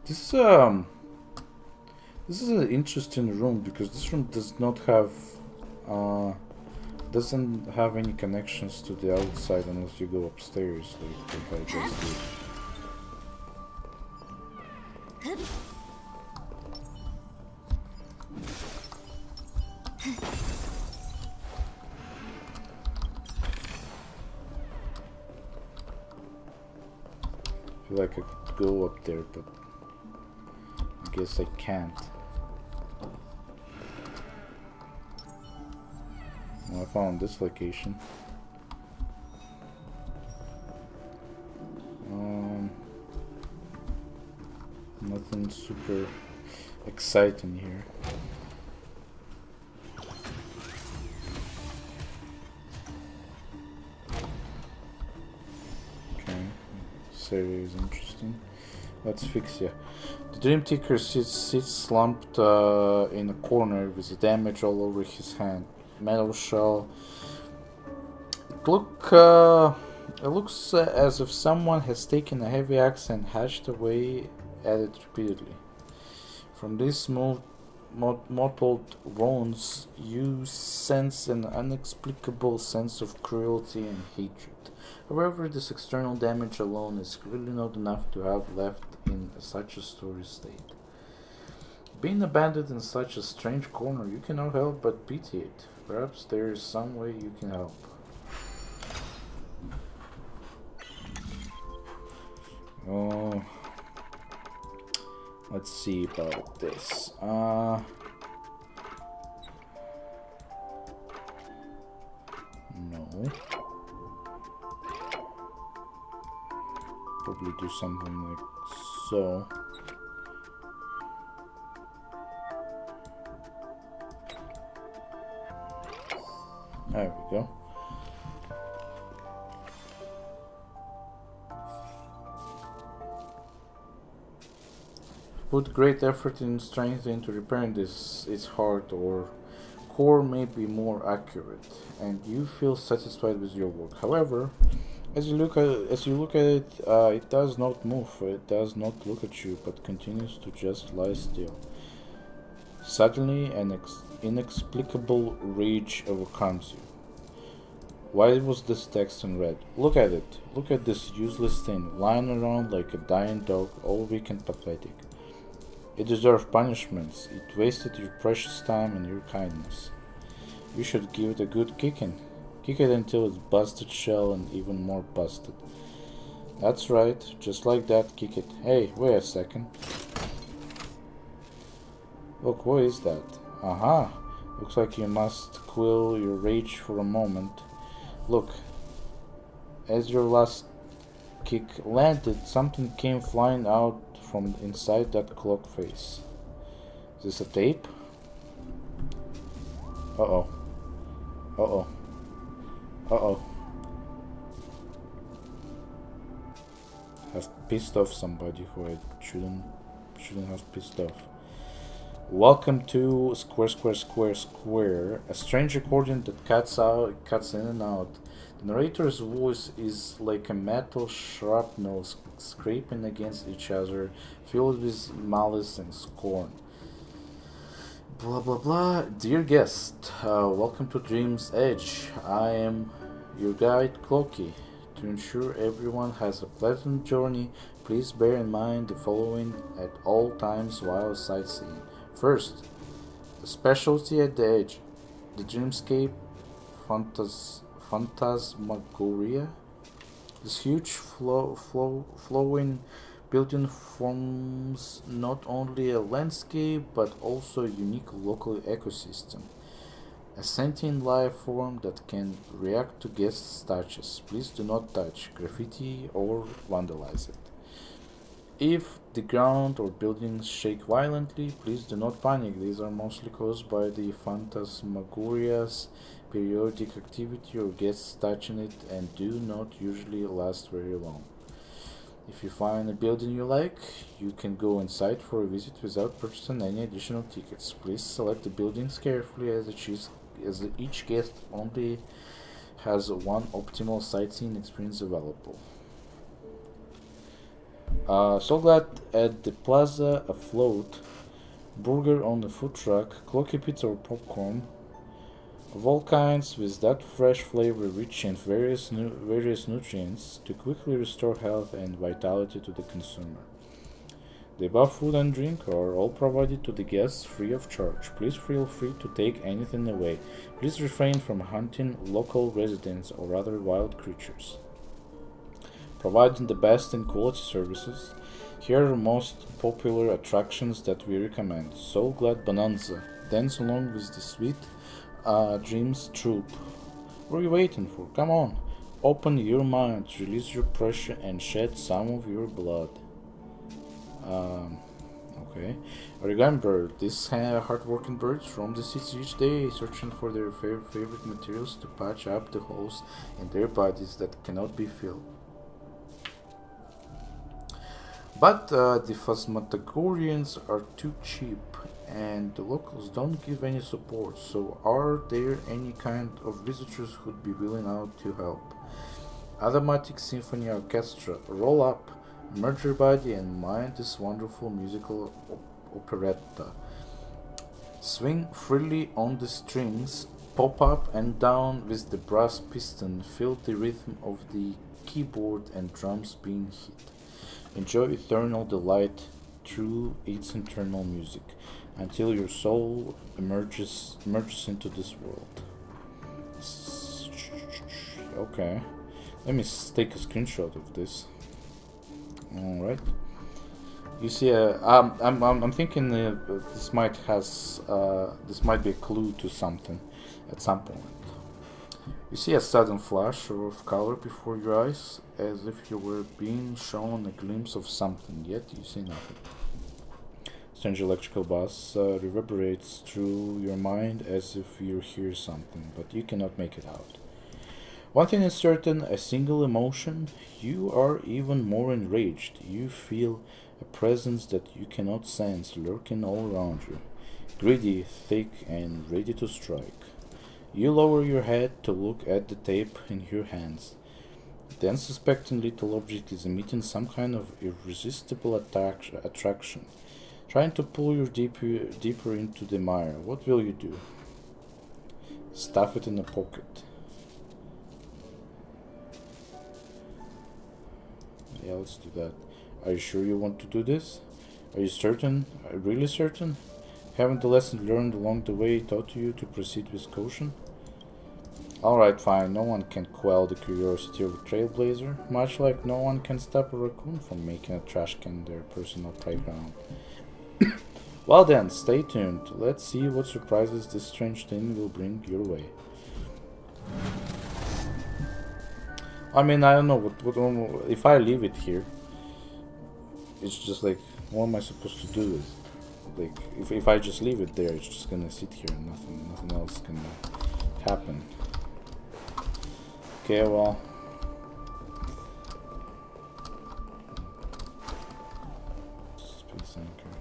This is an interesting room because this room does not have doesn't have any connections to the outside unless you go upstairs like I just did. I feel like I could go up there, but I guess I can't. Well, I found this location. Nothing super exciting here. Okay, this area is interesting. Let's fix you. The Dream Taker sits slumped in a corner with damage all over his hand. Metal shell. It looks as if someone has taken a heavy axe and hashed away at it repeatedly. From these mottled wounds, you sense an inexplicable sense of cruelty and hatred. However, this external damage alone is really not enough to have left in such a sorry state. Being abandoned in such a strange corner, you cannot help but pity it. Perhaps there is some way you can help. Oh, let's see about this. No. probably do something like so. There we go. Put great effort and strength into repairing this. Its heart or core may be more accurate, and you feel satisfied with your work. However, as you look at it, it does not move. It does not look at you, but continues to just lie still. Suddenly, an inexplicable rage overcomes you. Why was this text in red? Look at it. Look at this useless thing, lying around like a dying dog, all weak and pathetic. It deserved punishments. It wasted your precious time and your kindness. You should give it a good kicking. Kick it until it's busted shell and even more busted. That's right, just like that, kick it. Hey, wait a second. Look, what is that? Aha! Looks like you must quell your rage for a moment. Look, as your last kick landed, something came flying out from inside that clock face. Is this a tape? Uh-oh. Uh-oh. Uh-oh. I've pissed off somebody who I shouldn't have pissed off. Welcome to Square, a strange recording that cuts in and out. The narrator's voice is like a metal shrapnel scraping against each other, filled with malice and scorn. Blah blah blah. Dear guest, welcome to Dream's Edge. I am your guide, Cloaky. To ensure everyone has a pleasant journey, please bear in mind the following at all times while sightseeing. First, the specialty at the edge, the dreamscape phantasmagoria. This huge flowing building forms not only a landscape but also a unique local ecosystem. A sentient life form that can react to guests' touches. Please do not touch, graffiti, or vandalize it. If the ground or buildings shake violently, please do not panic. These are mostly caused by the phantasmagoria's periodic activity or guests touching it and do not usually last very long. If you find a building you like, you can go inside for a visit without purchasing any additional tickets. Please select the buildings carefully as each guest only has one optimal sightseeing experience available. So glad at the plaza afloat, burger on the food truck, cloaky pizza or popcorn, of all kinds with that fresh flavor rich in various nutrients to quickly restore health and vitality to the consumer. The above food and drink are all provided to the guests free of charge. Please feel free to take anything away. Please refrain from hunting local residents or other wild creatures. Providing the best in quality services, here are most popular attractions that we recommend. So Glad Bonanza. Dance along with the sweet Dreams Troop. What are you waiting for? Come on. Open your mind, release your pressure and shed some of your blood. Okay. Remember, these hard-working birds roam the city each day, searching for their favorite materials to patch up the holes in their bodies that cannot be filled. But the Phasmatogorians are too cheap, and the locals don't give any support, so are there any kind of visitors who'd be willing out to help? Automatic Symphony Orchestra, roll up, merge your body and mind this wonderful musical operetta. Swing freely on the strings, pop up and down with the brass piston, feel the rhythm of the keyboard and drums being hit. Enjoy eternal delight through its internal music, until your soul emerges into this world. Okay, let me take a screenshot of this. All right. You see, I'm thinking this might be a clue to something at some point. You see a sudden flash of color before your eyes, as if you were being shown a glimpse of something, yet you see nothing. Strange electrical buzz reverberates through your mind as if you hear something, but you cannot make it out. One thing is certain, a single emotion, you are even more enraged. You feel a presence that you cannot sense lurking all around you, greedy, thick, and ready to strike. You lower your head to look at the tape in your hands. The unsuspecting little object is emitting some kind of irresistible attraction, trying to pull you deeper into the mire. What will you do? Stuff it in a pocket. Yeah, let's do that. Are you sure you want to do this? Are you certain? Are you really certain? Haven't the lessons learned along the way taught you to proceed with caution? Alright, fine. No one can quell the curiosity of a trailblazer, much like no one can stop a raccoon from making a trash can their personal playground. Well then, stay tuned. Let's see what surprises this strange thing will bring your way. I mean, I don't know what if I leave it here. It's just like, what am I supposed to do with it? Like, if I just leave it there, it's just gonna sit here and nothing else can happen. Okay, well. Space anchor.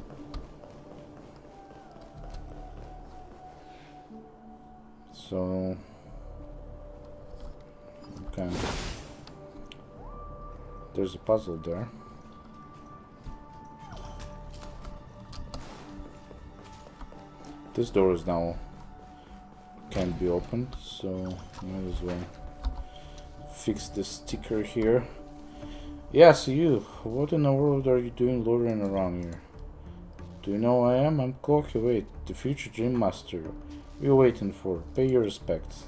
So. Okay. There's a puzzle there. This door is now can't be opened, so might as well fix this sticker here. Yes, you. What in the world are you doing loitering around here? Do you know who I am? I'm Cloaky Wait, the future Dream Master. What are you waiting for? Pay your respects.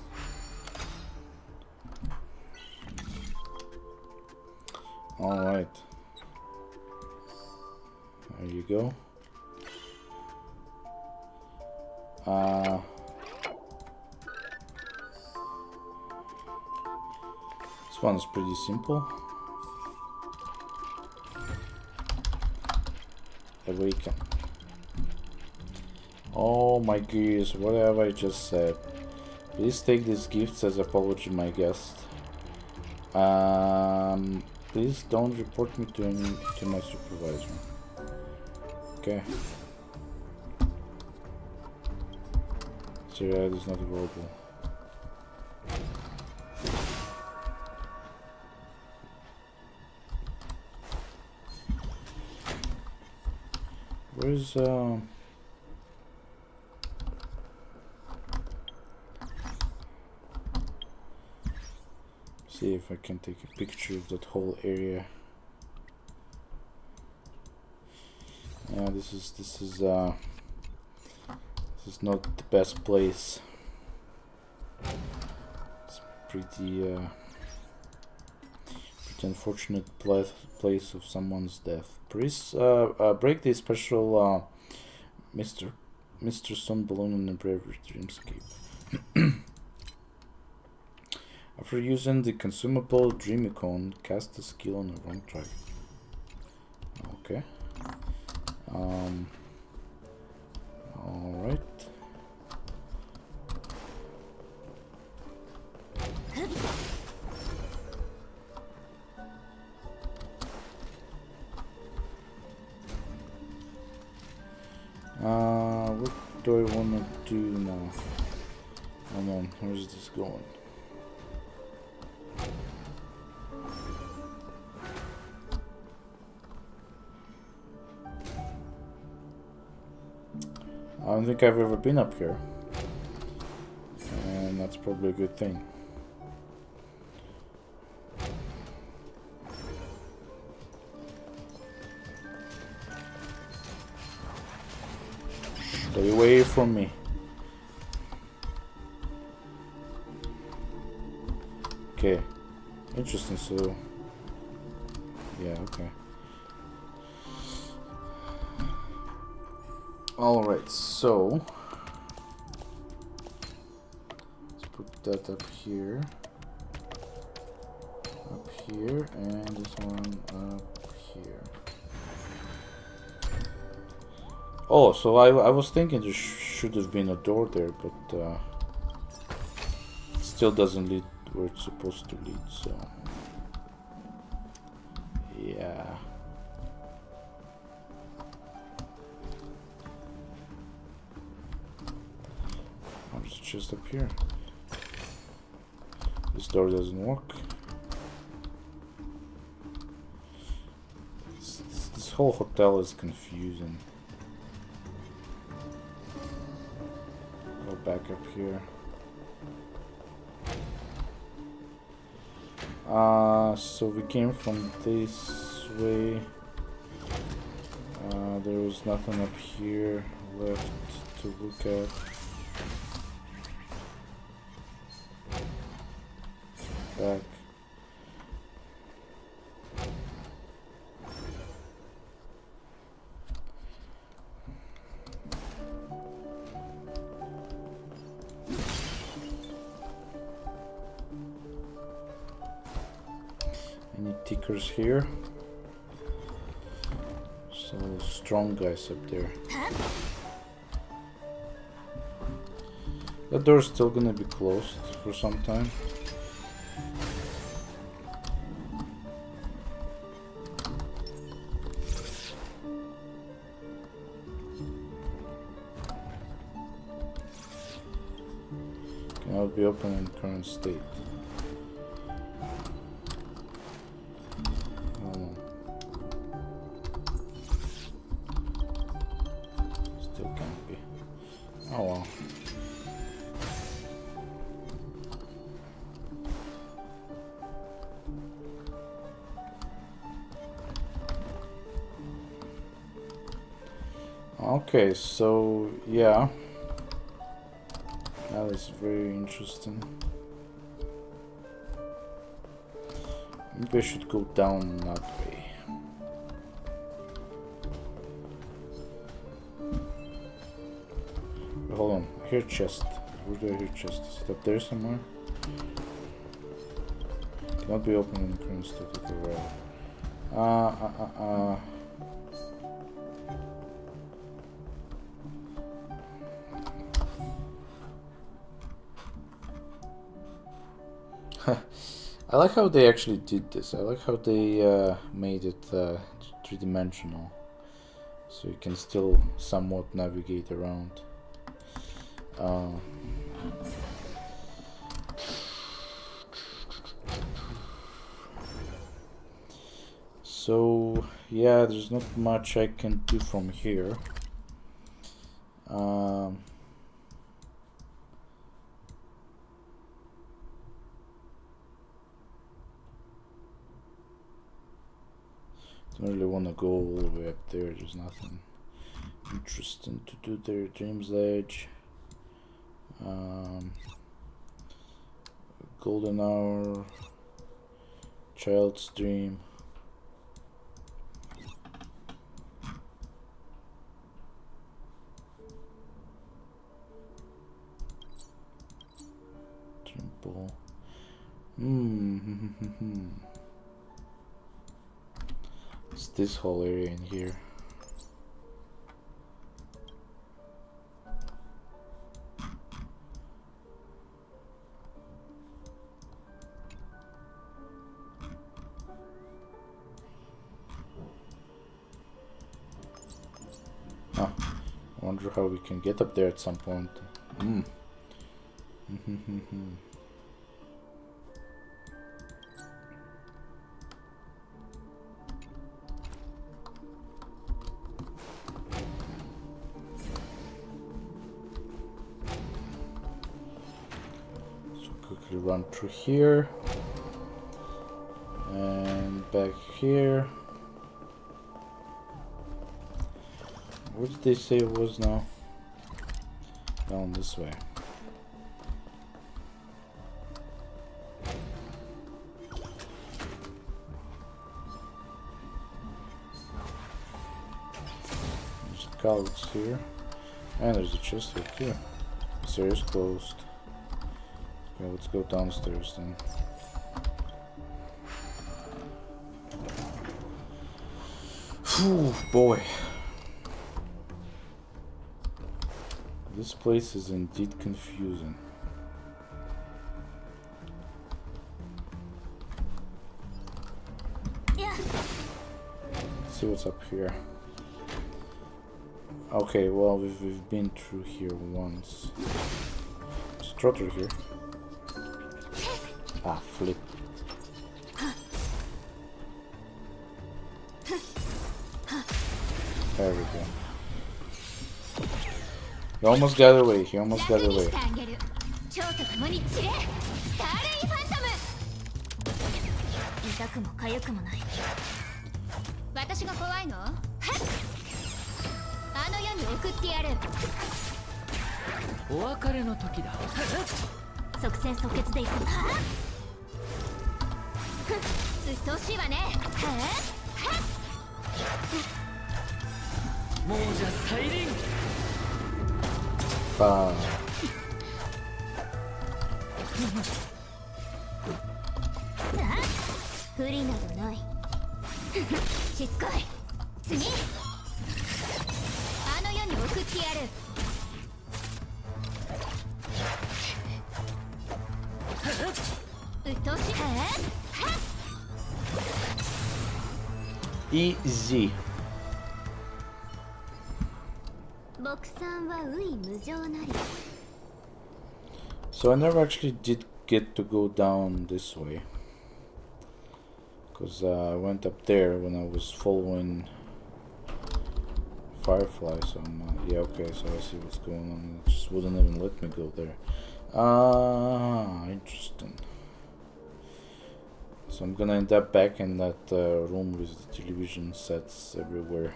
Alright. There you go. This one's pretty simple. Awaken. Oh my goodness, what have I just said? Please take these gifts as apology, my guest. Please don't report me to my supervisor. Okay. Serial is not available. Where's see if I can take a picture of that whole area. Yeah, this is not the best place. It's pretty unfortunate place of someone's death. Please break the special Mr. Sun Balloon in the Bravery Dreamscape. After using the consumable Dreamicon, cast the skill on the wrong track. Okay. Alright. What do I wanna do now? Come on, where's this going? I don't think I've ever been up here, and that's probably a good thing. Stay away from me. Okay, interesting. So, yeah, okay. Alright, so let's put that up here, and this one up here. Oh, so I was thinking there should have been a door there, but it still doesn't lead where it's supposed to lead, so yeah. It's just up here. This door doesn't work. This whole hotel is confusing. Go back up here. So we came from this way. There was nothing up here left to look at. Back. Any tickers here? So strong guys up there. That door's still gonna be closed for some time. Cannot be open in current state. Still can't be. Oh well. Okay, so yeah, that is very interesting. Maybe I should go down that way. Wait, hold on, I hear chest. Where do I hear chest? Is it up there somewhere? Cannot be open in the current state of the world. I like how they actually did this. I like how they made it three-dimensional, so you can still somewhat navigate around. So yeah, there's not much I can do from here. Don't really want to go all the way up there. There's nothing interesting to do there. Dream's Edge, Golden Hour, Child's Dream. Temple. It's this whole area in here. I wonder how we can get up there at some point. Run through here and back here. What did they say it was now? Down this way. There's cows here, and there's a chest here too. This area's closed. Okay, let's go downstairs then. Phew, boy. This place is indeed confusing. Let's see what's up here. Okay, well, we've been through here once. There's a trotter here. Ah, flip. There we go. He almost got away, he almost got away. Bah. Easy. So I never actually did get to go down this way, because I went up there when I was following Firefly. So yeah, okay, so I see what's going on. It just wouldn't even let me go there. Interesting. So I'm gonna end up back in that room with the television sets everywhere.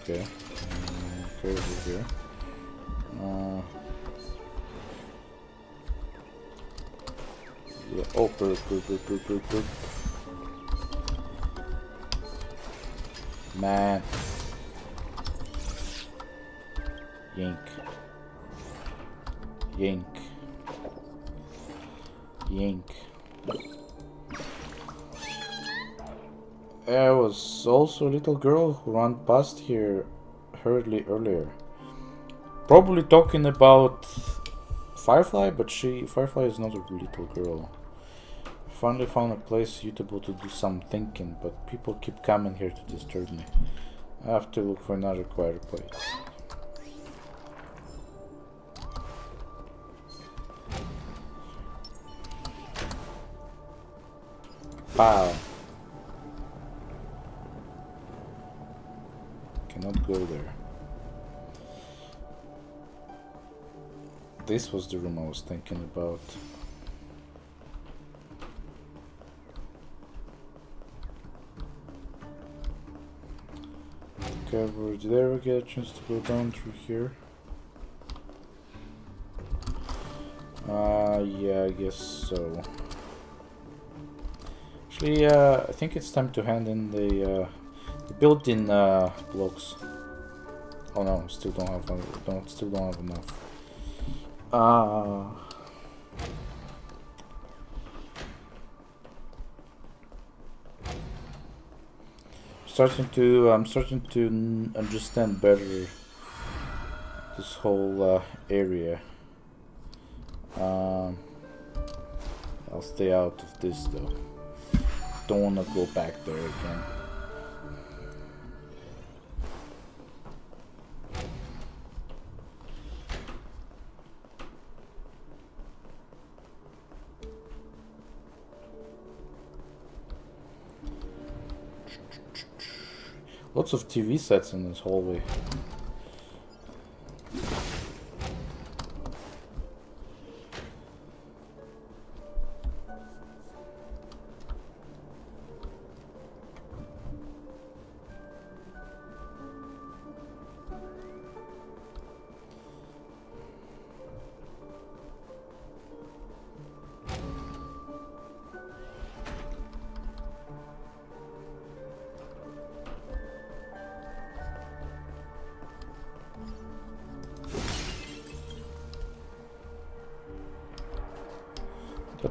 Okay, okay, over here. Yeah, oh, perp. Man. Yank. There was also a little girl who ran past here hurriedly earlier. Probably talking about Firefly, but Firefly is not a little girl. Finally found a place suitable to do some thinking, but people keep coming here to disturb me. I have to look for another quieter place. Pow. Cannot go there. This was the room I was thinking about. Okay, did I ever get a chance to go down through here? Yeah, I guess so. Actually, I think it's time to hand in the built-in blocks. Oh no, still don't have enough. I'm starting to understand better this whole area. I'll stay out of this though. Don't want to go back there again. Lots of TV sets in this hallway.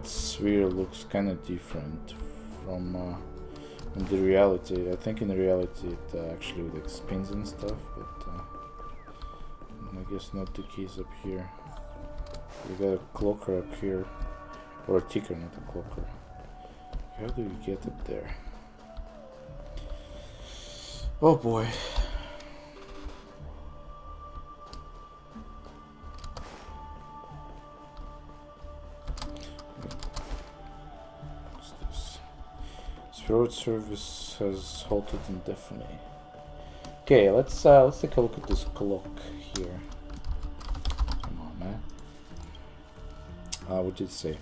that sphere looks kind of different from the reality. I think in the reality it actually like spins and stuff, but I guess not the case up here. We got a clocker up here, or a ticker, not a clocker. How do you get up there? Oh boy. What's this? Road service has halted indefinitely. Okay, let's take a look at this clock here. Come on, man. What did it say?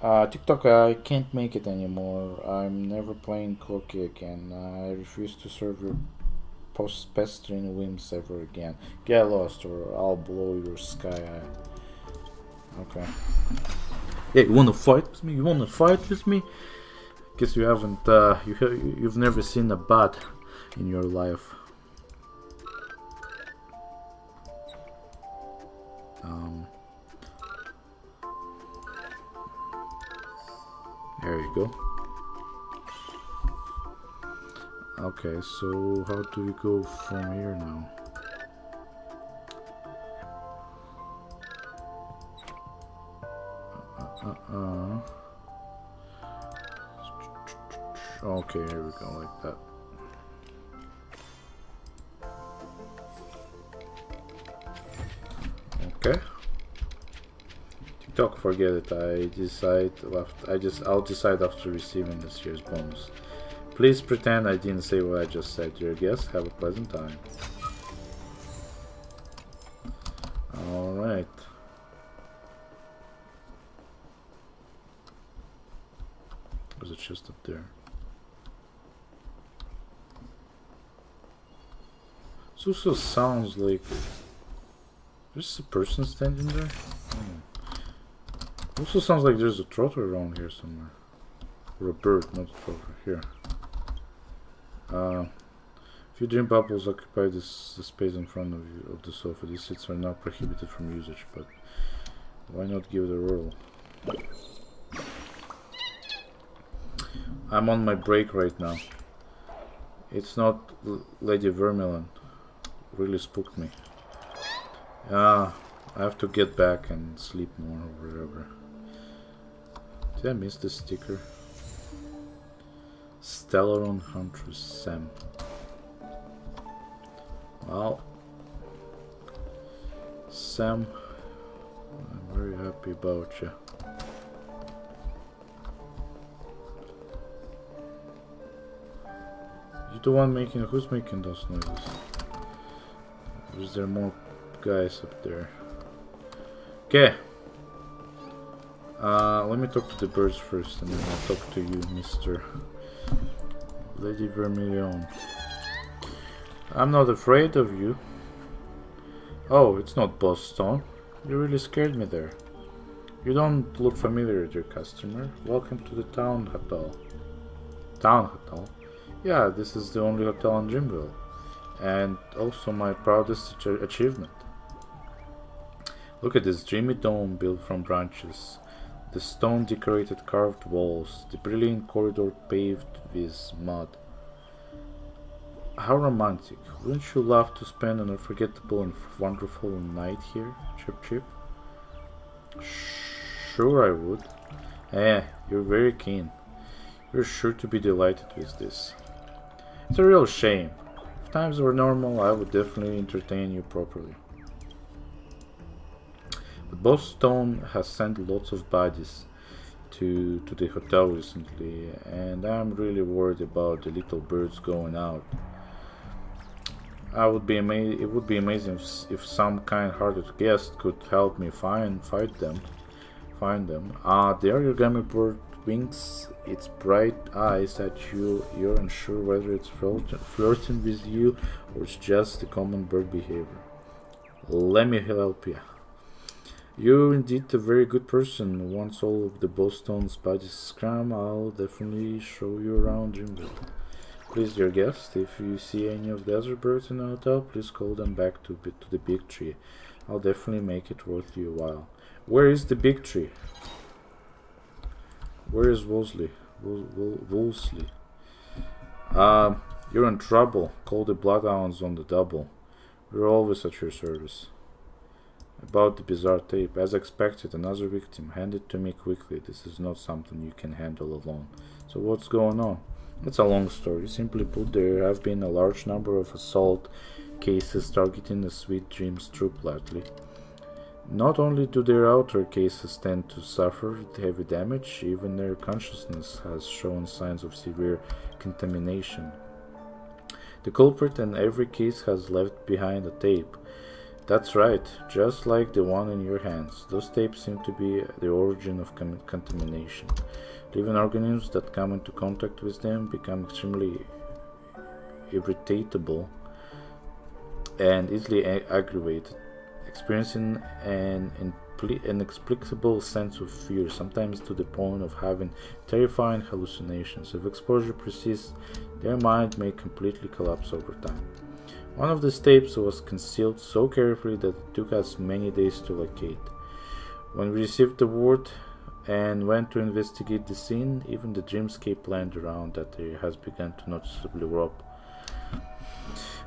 TikTok, I can't make it anymore. I'm never playing Clocky again. I refuse to serve your pestering whims ever again. Get lost or I'll blow your sky eye. Okay. Yeah, you wanna fight with me? You wanna fight with me? Guess you haven't. You've never seen a bat in your life. There you go. Okay, so how do we go from here now? Okay, here we go, like that. Okay. TikTok, forget it. I'll decide after receiving this year's bonus. Please pretend I didn't say what I just said. Dear guests, have a pleasant time. Alright. There's a chest up there. This also sounds like there's a person standing there. Also sounds like there's a trotter around here somewhere. Or a bird, not a trotter. Here. Few dream bubbles occupy the space in front of you of the sofa. These seats are now prohibited from usage, but why not give it a whirl? I'm on my break right now. It's not Lady Vermilion. Really spooked me. I have to get back and sleep more or whatever. Did I miss the sticker? Stellaron Huntress Sam. Well, Sam, I'm very happy about you. You the one making? Who's making those noises? Is there more guys up there? Okay. Let me talk to the birds first, and then I'll talk to you, Mr. Lady Vermilion. I'm not afraid of you. Oh, it's not Boss Stone. You really scared me there. You don't look familiar, dear customer. Welcome to the Town Hotel. Town Hotel? Yeah, this is the only hotel in Dreamville. And also my proudest achievement. Look at this dreamy dome built from branches. The stone decorated carved walls. The brilliant corridor paved with mud. How romantic. Wouldn't you love to spend an unforgettable and wonderful night here, Chip Chip? Sure I would. You're very keen. You're sure to be delighted with this. It's a real shame. If times were normal, I would definitely entertain you properly. But Boss Stone has sent lots of bodies to the hotel recently, and I'm really worried about the little birds going out. It would be amazing if some kind-hearted guest could help me find them. The origami bird winks its bright eyes at you. You're unsure whether it's flirting with you or it's just the common bird behavior. Let me help you. You're indeed a very good person. Once all of the Bostone's bodies scram, I'll definitely show you around Dreamville. Please, dear guest, if you see any of the other birds in the hotel, please call them back to the big tree. I'll definitely make it worth your while. Where is the big tree? Where is Wolseley? Wolseley. You're in trouble. Call the Bloodhounds on the double. We're always at your service. About the bizarre tape. As expected, another victim. Hand it to me quickly. This is not something you can handle alone. So what's going on? It's a long story. Simply put, there have been a large number of assault cases targeting the Sweet Dreams troop lately. Not only do their outer cases tend to suffer heavy damage, even their consciousness has shown signs of severe contamination. The culprit in every case has left behind a tape. That's right, just like the one in your hands. Those tapes seem to be the origin of contamination. Living organisms that come into contact with them become extremely irritable and easily aggravated, experiencing an inexplicable sense of fear, sometimes to the point of having terrifying hallucinations. If exposure persists, their mind may completely collapse over time. One of these tapes was concealed so carefully that it took us many days to locate. When we received the word and went to investigate the scene, even the dreamscape land around that area has begun to noticeably warp.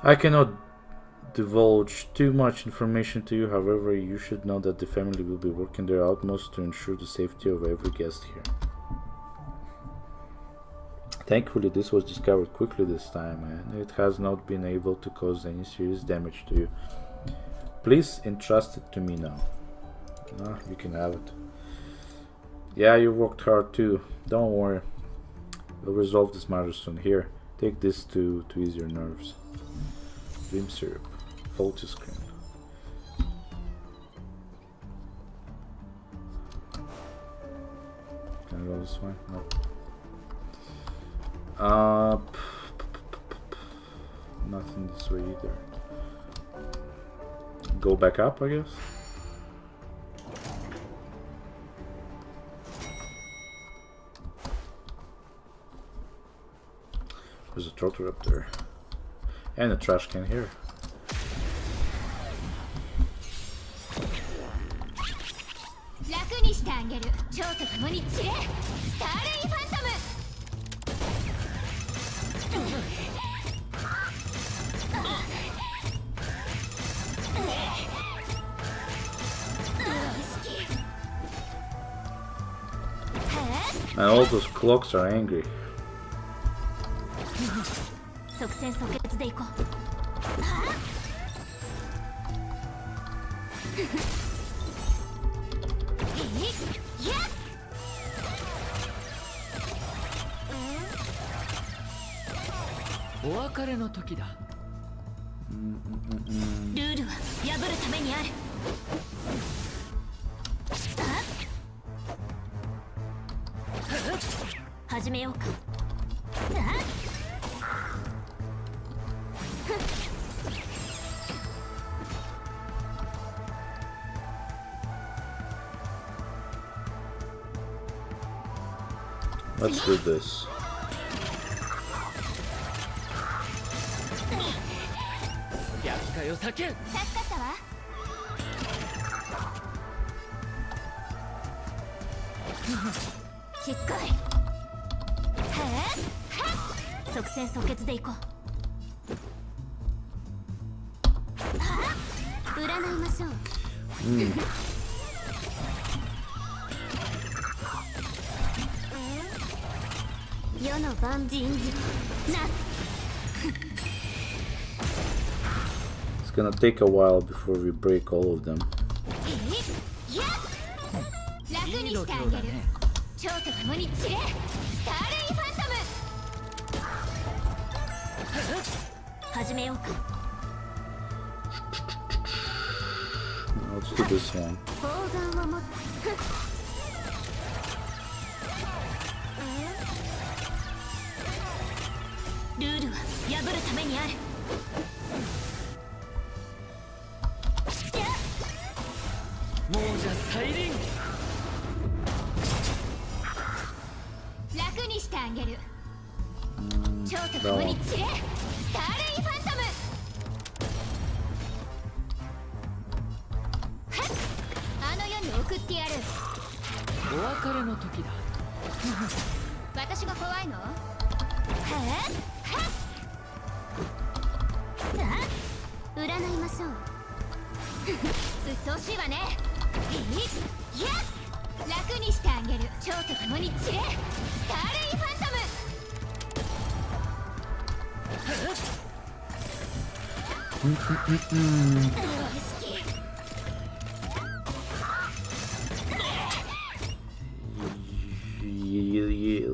I cannot divulge too much information to you, however, you should know that the family will be working their utmost to ensure the safety of every guest here. Thankfully, this was discovered quickly this time, and it has not been able to cause any serious damage to you. Please entrust it to me now. You can have it. Yeah, you worked hard too. Don't worry. We'll resolve this matter soon. Here, take this to ease your nerves. Dream syrup. Faulty screen. Can I go this way? No. Nothing this way either. Go back up, I guess. There's a trotter up there. And a trash can here. And all those clocks are angry. Let's do this. It's gonna take a while before we break all of them. Let's do this one. 私が怖いの？占いましょう。鬱陶しいわね。楽にしてあげる。蝶と共に散れ。スターレイファントム。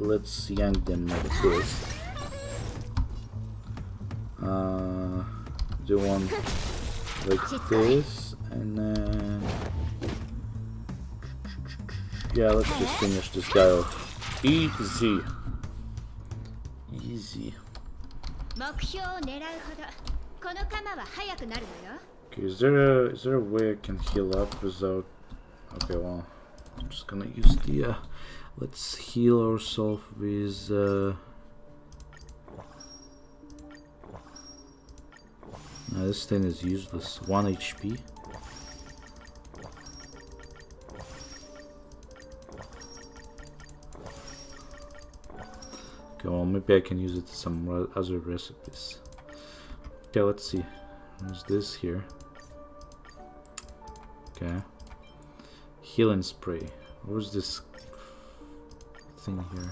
Let's yank them like this. Do one like this, and then yeah, let's just finish this guy off. Easy. Easy. Okay, is there a way I can heal up without? Okay, well, I'm just gonna use the. Let's heal ourselves with. No, this thing is useless. 1 HP. Okay, well, maybe I can use it to some other recipes. Okay, let's see. There's this here. Okay. Healing spray. Where's this thing here?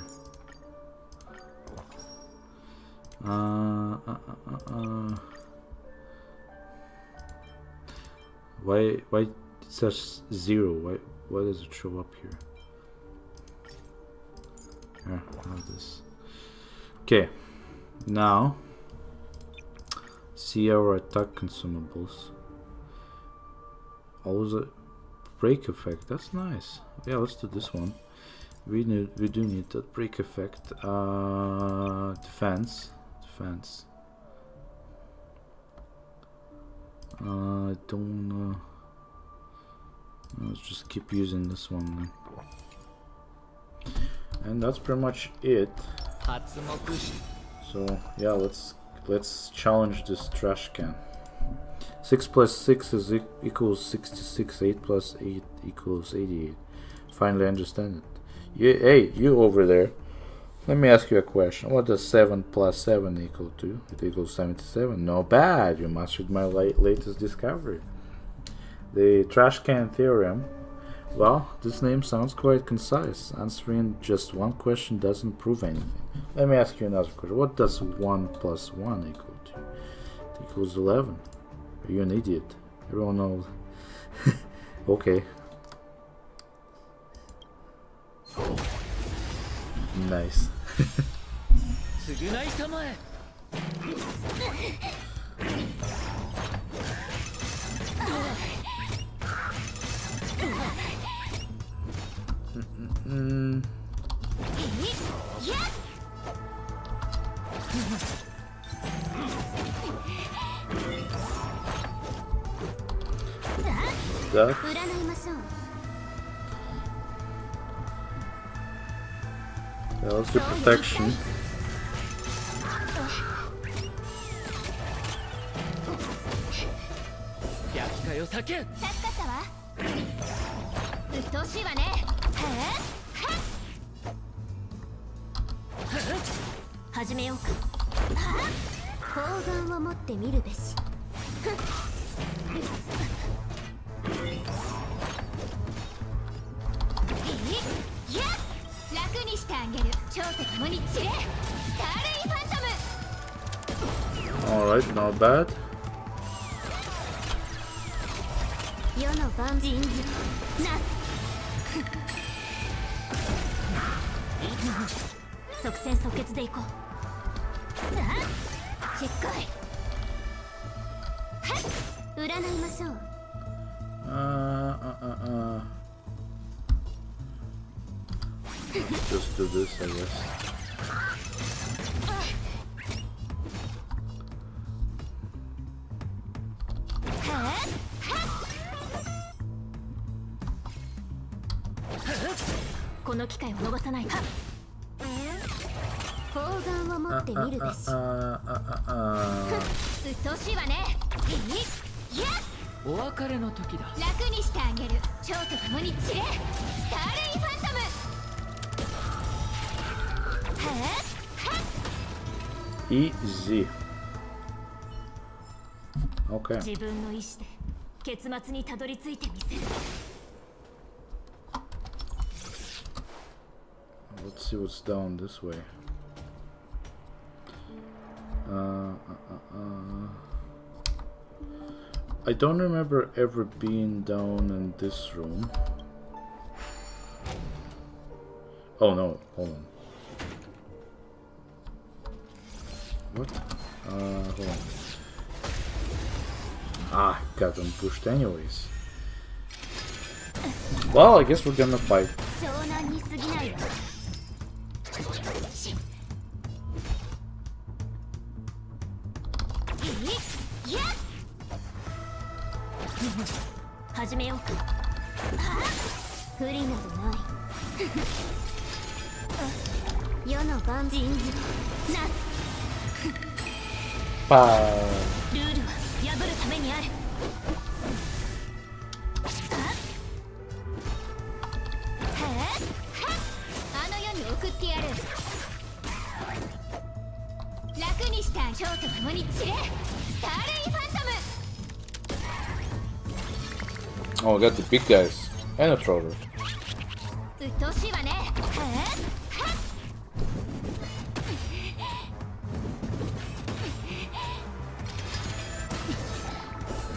Why it says 0? Why does it show up here? Here, I have this. Okay, now see our attack consumables. Always a break effect. That's nice. Yeah, let's do this one. We do need that break effect. Defense. I don't know. Let's just keep using this one then. And that's pretty much it. So yeah, let's challenge this trash can. 6 plus 6 is equals 66. 8 plus 8 equals 88. Finally understand it. Hey, you over there. Let me ask you a question. What does 7 plus 7 equal to? It equals 77. No bad. You mastered my latest discovery. The trash can theorem. Well, this name sounds quite concise. Answering just one question doesn't prove anything. Let me ask you another question. What does 1 plus 1 equal to? It equals 11. Are you an idiot? Everyone knows. Okay. Nice. That. That was the protection. Alright, not bad. Just do this, I guess. Easy. Okay. Let's see what's down this way. I don't remember ever being down in this room. Oh no, hold on. What? Hold on. Ah, got ambushed anyways. Well, I guess we're gonna fight. 始めようか。不利などない。世の万人事なパー。ルールは破るためにある。あの世に送ってやる。楽にした蝶と共に散れ。スターレインファントム。 Oh, we got the big guys and a troller. うっとうしいわね。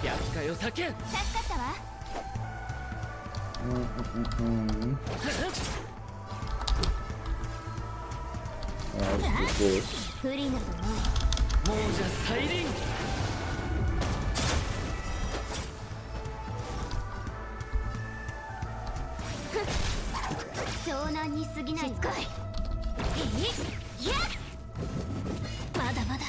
焼き火を避け。助かったわ。Let's do this. 不利などない。もうじゃ再臨。湘南に過ぎない。しつこい。いや。まだまだ。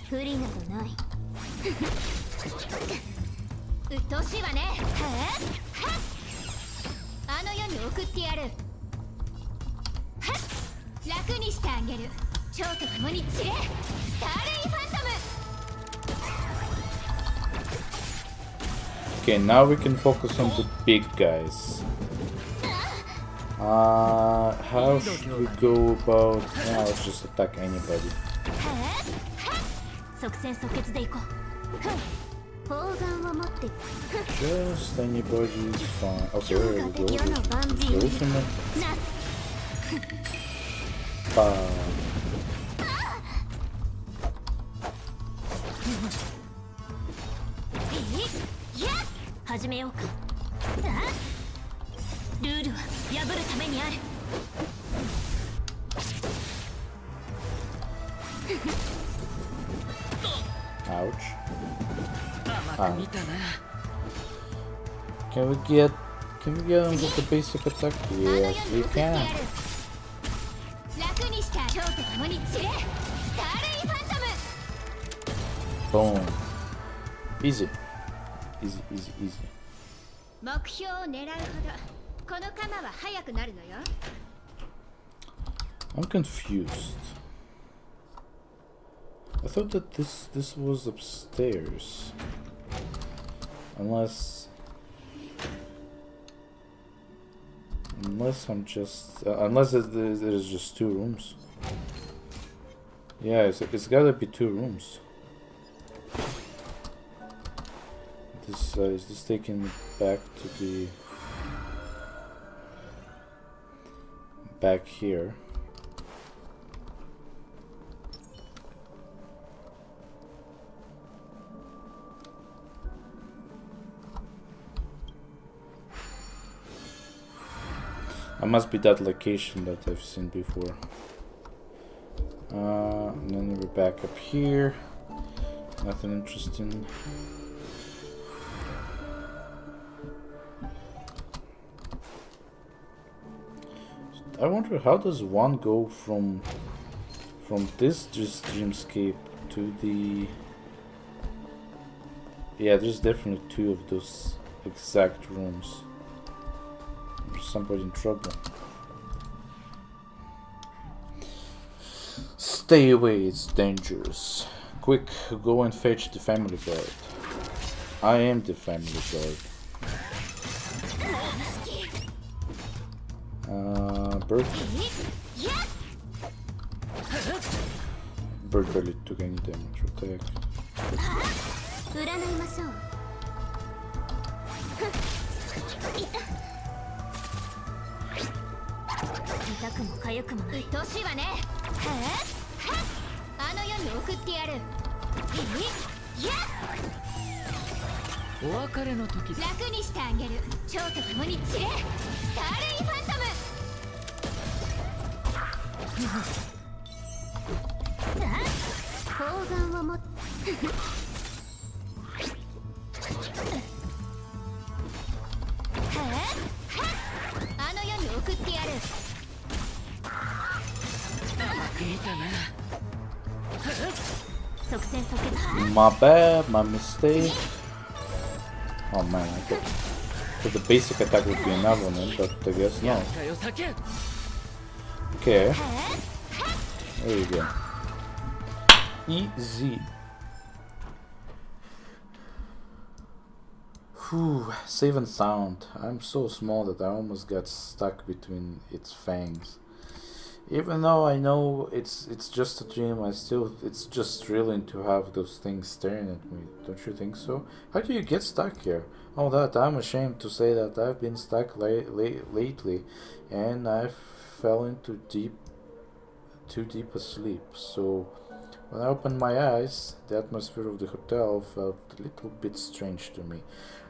不利などない。うっとうしいわね。あの世に送ってやる。楽にしてあげる。蝶と共に散れ。スターレインファントム。 Okay, now we can focus on the big guys. How should we go about? Yeah, let's just attack anybody. 即戦即決でいこう。砲丸を持って。 Just anybody is fine. Okay, there we go. Ultimate. Bam. 始めようか。ルールは破るためにある。Ouch. 甘く見たな。Can we get him with the basic attack? Yes, we can. 楽にした蝶と共に散れ。スターレインファントム。 Boom. Easy. Easy, easy, easy. 目標を狙うほどこの鎌は速くなるのよ。 I'm confused. I thought that this was upstairs. Unless I'm just unless there's just two rooms. Yeah, it's gotta be two rooms. Is this taking me back to the back here? That must be that location that I've seen before. And then we're back up here. Nothing interesting. I wonder, how does one go from this just dreamscape to the... Yeah, there's definitely two of those exact rooms. There's somebody in trouble. Stay away, it's dangerous. Quick, go and fetch the family guard. I am the family guard. Bird. Bird barely took any damage. Attack. 占いましょう。痛くも痒くもない。鬱陶しいわね。あの世に送ってやる。お別れの時だ。楽にしてあげる。蝶と共に散れ。スターレイファントム。砲丸を持って。あの世に送ってやる。見たな。即戦即決。 My bad, my mistake. Oh man, I thought the basic attack would be another one, but I guess no. 厄介を避け。Okay. There you go. Easy. Whew, safe and sound. I'm so small that I almost got stuck between its fangs. Even though I know it's just a dream, it's just thrilling to have those things staring at me. Don't you think so? How do you get stuck here? Oh, that I'm ashamed to say that I've been stuck lately, and I fell into too deep a sleep. So when I opened my eyes, the atmosphere of the hotel felt a little bit strange to me.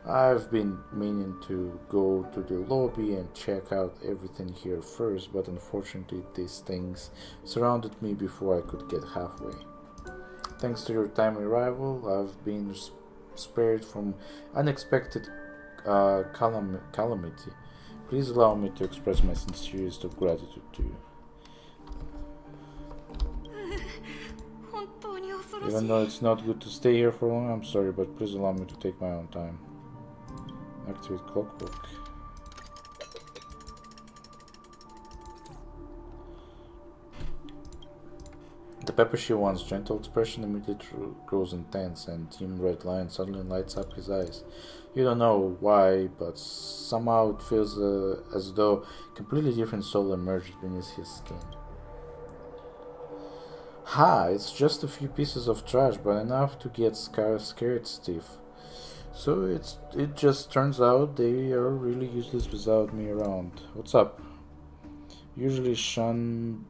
I've been meaning to go to the lobby and check out everything here first, but unfortunately these things surrounded me before I could get halfway. Thanks to your timely arrival, I've been spared from unexpected calamity. Please allow me to express my sincerest of gratitude to you. Even though it's not good to stay here for long, I'm sorry, but please allow me to take my own time. Activate clockwork. The pepper she wants gentle expression immediately grows intense, and dim red line suddenly lights up his eyes. You don't know why, but somehow it feels as though a completely different soul emerged beneath his skin. Ha! It's just a few pieces of trash, but enough to get scared stiff. So it just turns out they are really useless without me around. What's up? Usually shun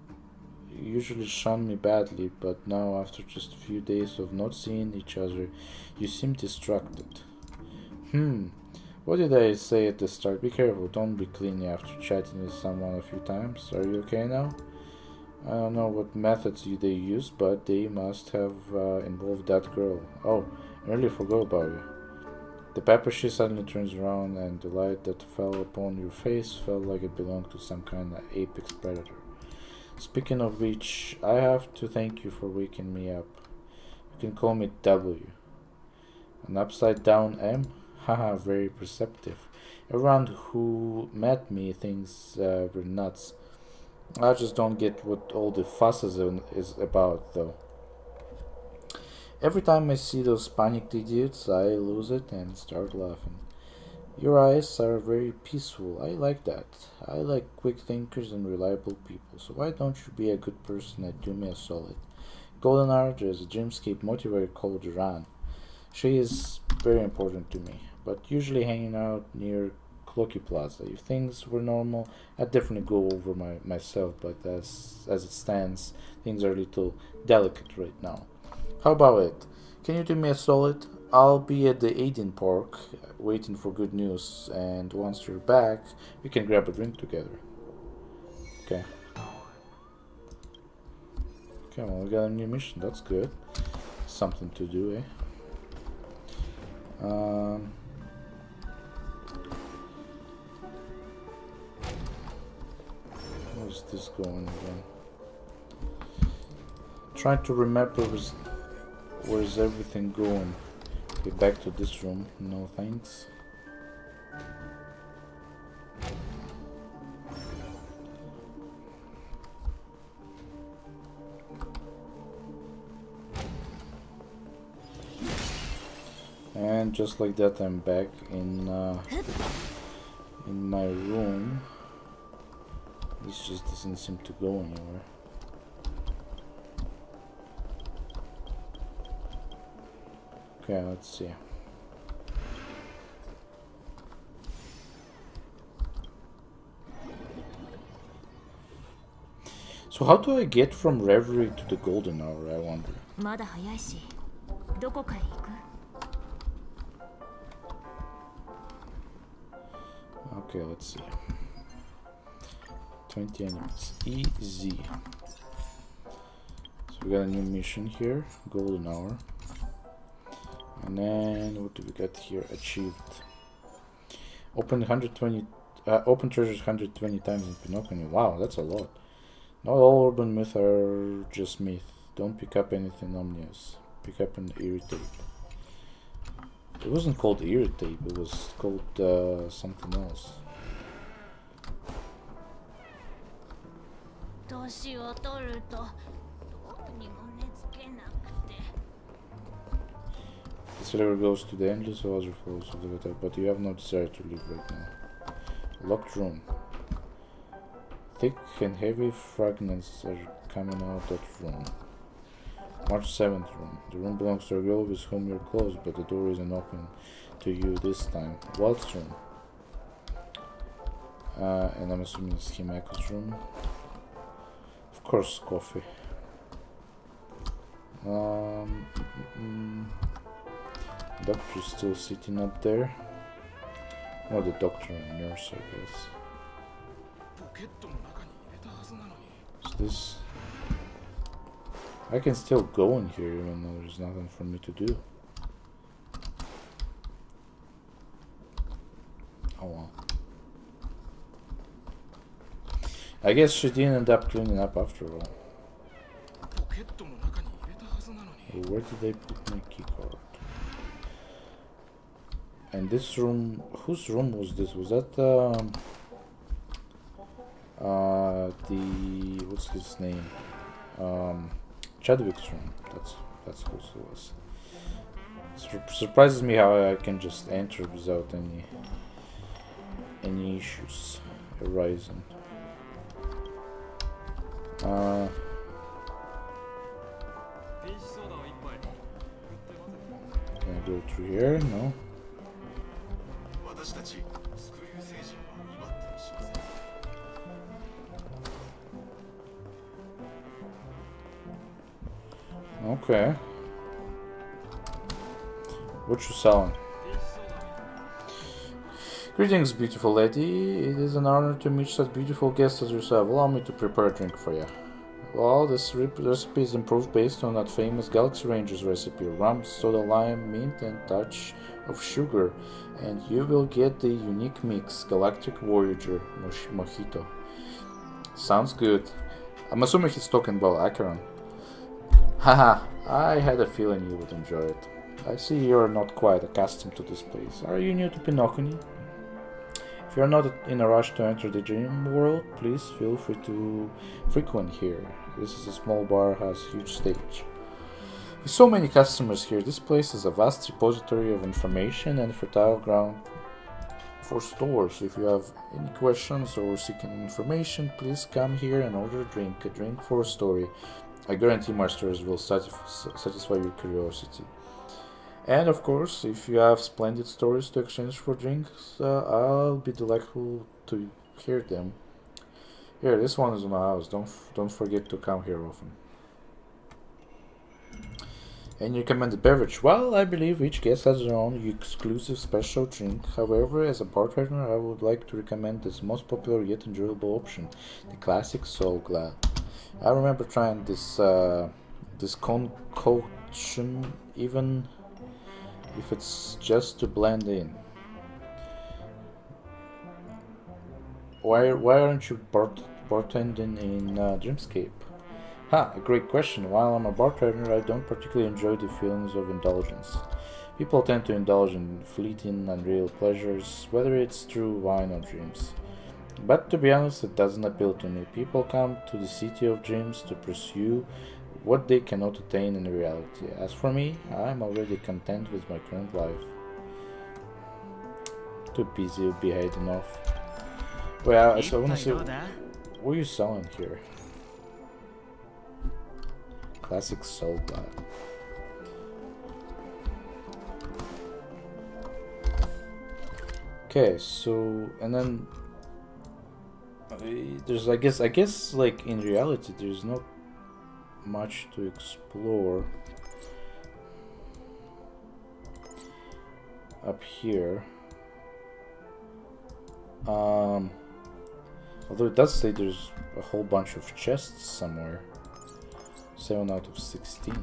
me badly, but now after just a few days of not seeing each other, you seem distracted. What did I say at the start? Be careful, don't be clingy after chatting with someone a few times. Are you okay now? I don't know what methods they used, but they must have involved that girl. Oh, I nearly forgot about you. The pepper she suddenly turns around, and the light that fell upon your face felt like it belonged to some kind of apex predator. Speaking of which, I have to thank you for waking me up. You can call me W. An upside down M? Haha, very perceptive. Everyone who met me thinks we're nuts. I just don't get what all the fuss is about, though. Every time I see those panicked idiots, I lose it and start laughing. Your eyes are very peaceful. I like that. I like quick thinkers and reliable people, so why don't you be a good person and do me a solid? Golden Archer is a dreamscape motivator called Duran. She is very important to me, but usually hanging out near Cloaky Plaza. If things were normal, I'd definitely go over myself, but as it stands, things are a little delicate right now. How about it? Can you do me a solid? I'll be at the Aiden Park waiting for good news, and once you're back, we can grab a drink together. Okay. Okay, well, we got a new mission. That's good. Something to do, eh? Where's this going again? Trying to remember where's everything going. Okay, back to this room. No thanks. And just like that, I'm back in my room. This just doesn't seem to go anywhere. Okay, let's see. So how do I get from Reverie to the Golden Hour, I wonder? まだ早いし、どこかへ行く? Okay, let's see. 20 enemies. Easy. So we got a new mission here, Golden Hour. And then what do we got here? Achieved. Open treasures 120 times in Penacony. Wow, that's a lot. Not all urban myths are just myth. Don't pick up anything ominous. Pick up an irritate. It wasn't called irritate, it was called something else. 年を取るとどうにも寝つけなくて。 This river goes to the endless waterfalls of the water, but you have no desire to leave right now. Locked room. Thick and heavy fragments are coming out of that room. March 7th room. The room belongs to a girl with whom you're close, but the door isn't open to you this time. Walt's room. And I'm assuming it's Himeko's room. Of course, coffee. Doctor's still sitting up there. Oh, the doctor and nurse, I guess. Is this... I can still go in here even though there's nothing for me to do. Oh well. I guess she didn't end up cleaning up after all. Where did they put my keycard? And this room, whose room was this? Was that the what's his name? Chadwick's room. That's who it was. Surprises me how I can just enter without any issues arising. Can I go through here? No. Okay. What you selling? Greetings, beautiful lady. It is an honor to meet such beautiful guests as yourself. Allow me to prepare a drink for you. Well, this recipe is improved based on that famous Galaxy Rangers recipe. Rum, soda, lime, mint, and touch of sugar. And you will get the unique mix, Galactic Voyager Mojito. Sounds good. I'm assuming he's talking about Acheron. Haha, I had a feeling you would enjoy it. I see you're not quite accustomed to this place. Are you new to Penacony? If you're not in a rush to enter the dream world, please feel free to frequent here. This is a small bar, has a huge stage. With so many customers here, this place is a vast repository of information and fertile ground for stores. If you have any questions or seeking information, please come here and order a drink for a story. I guarantee my stores will satisfy your curiosity. And of course, if you have splendid stories to exchange for drinks, I'll be delightful to hear them. Here, this one is my house. Don't forget to come here often. Any recommended beverage? Well, I believe each guest has their own exclusive special drink. However, as a bartender, I would like to recommend this most popular yet enjoyable option, the classic Soul Glad. I remember trying this concoction, even if it's just to blend in. Why aren't you bartending in Dreamscape? A great question. While I'm a bartender, I don't particularly enjoy the feelings of indulgence. People tend to indulge in fleeting, unreal pleasures, whether it's through wine or dreams. But to be honest, it doesn't appeal to me. People come to the city of dreams to pursue what they cannot attain in reality. As for me, I am already content with my current life. Too busy with behaving off. Well, so I wanna see, what are you selling here? Classic soul glad. Okay, so and then there's I guess like in reality there's not much to explore up here. Although it does say there's a whole bunch of chests somewhere. 7 out of 16.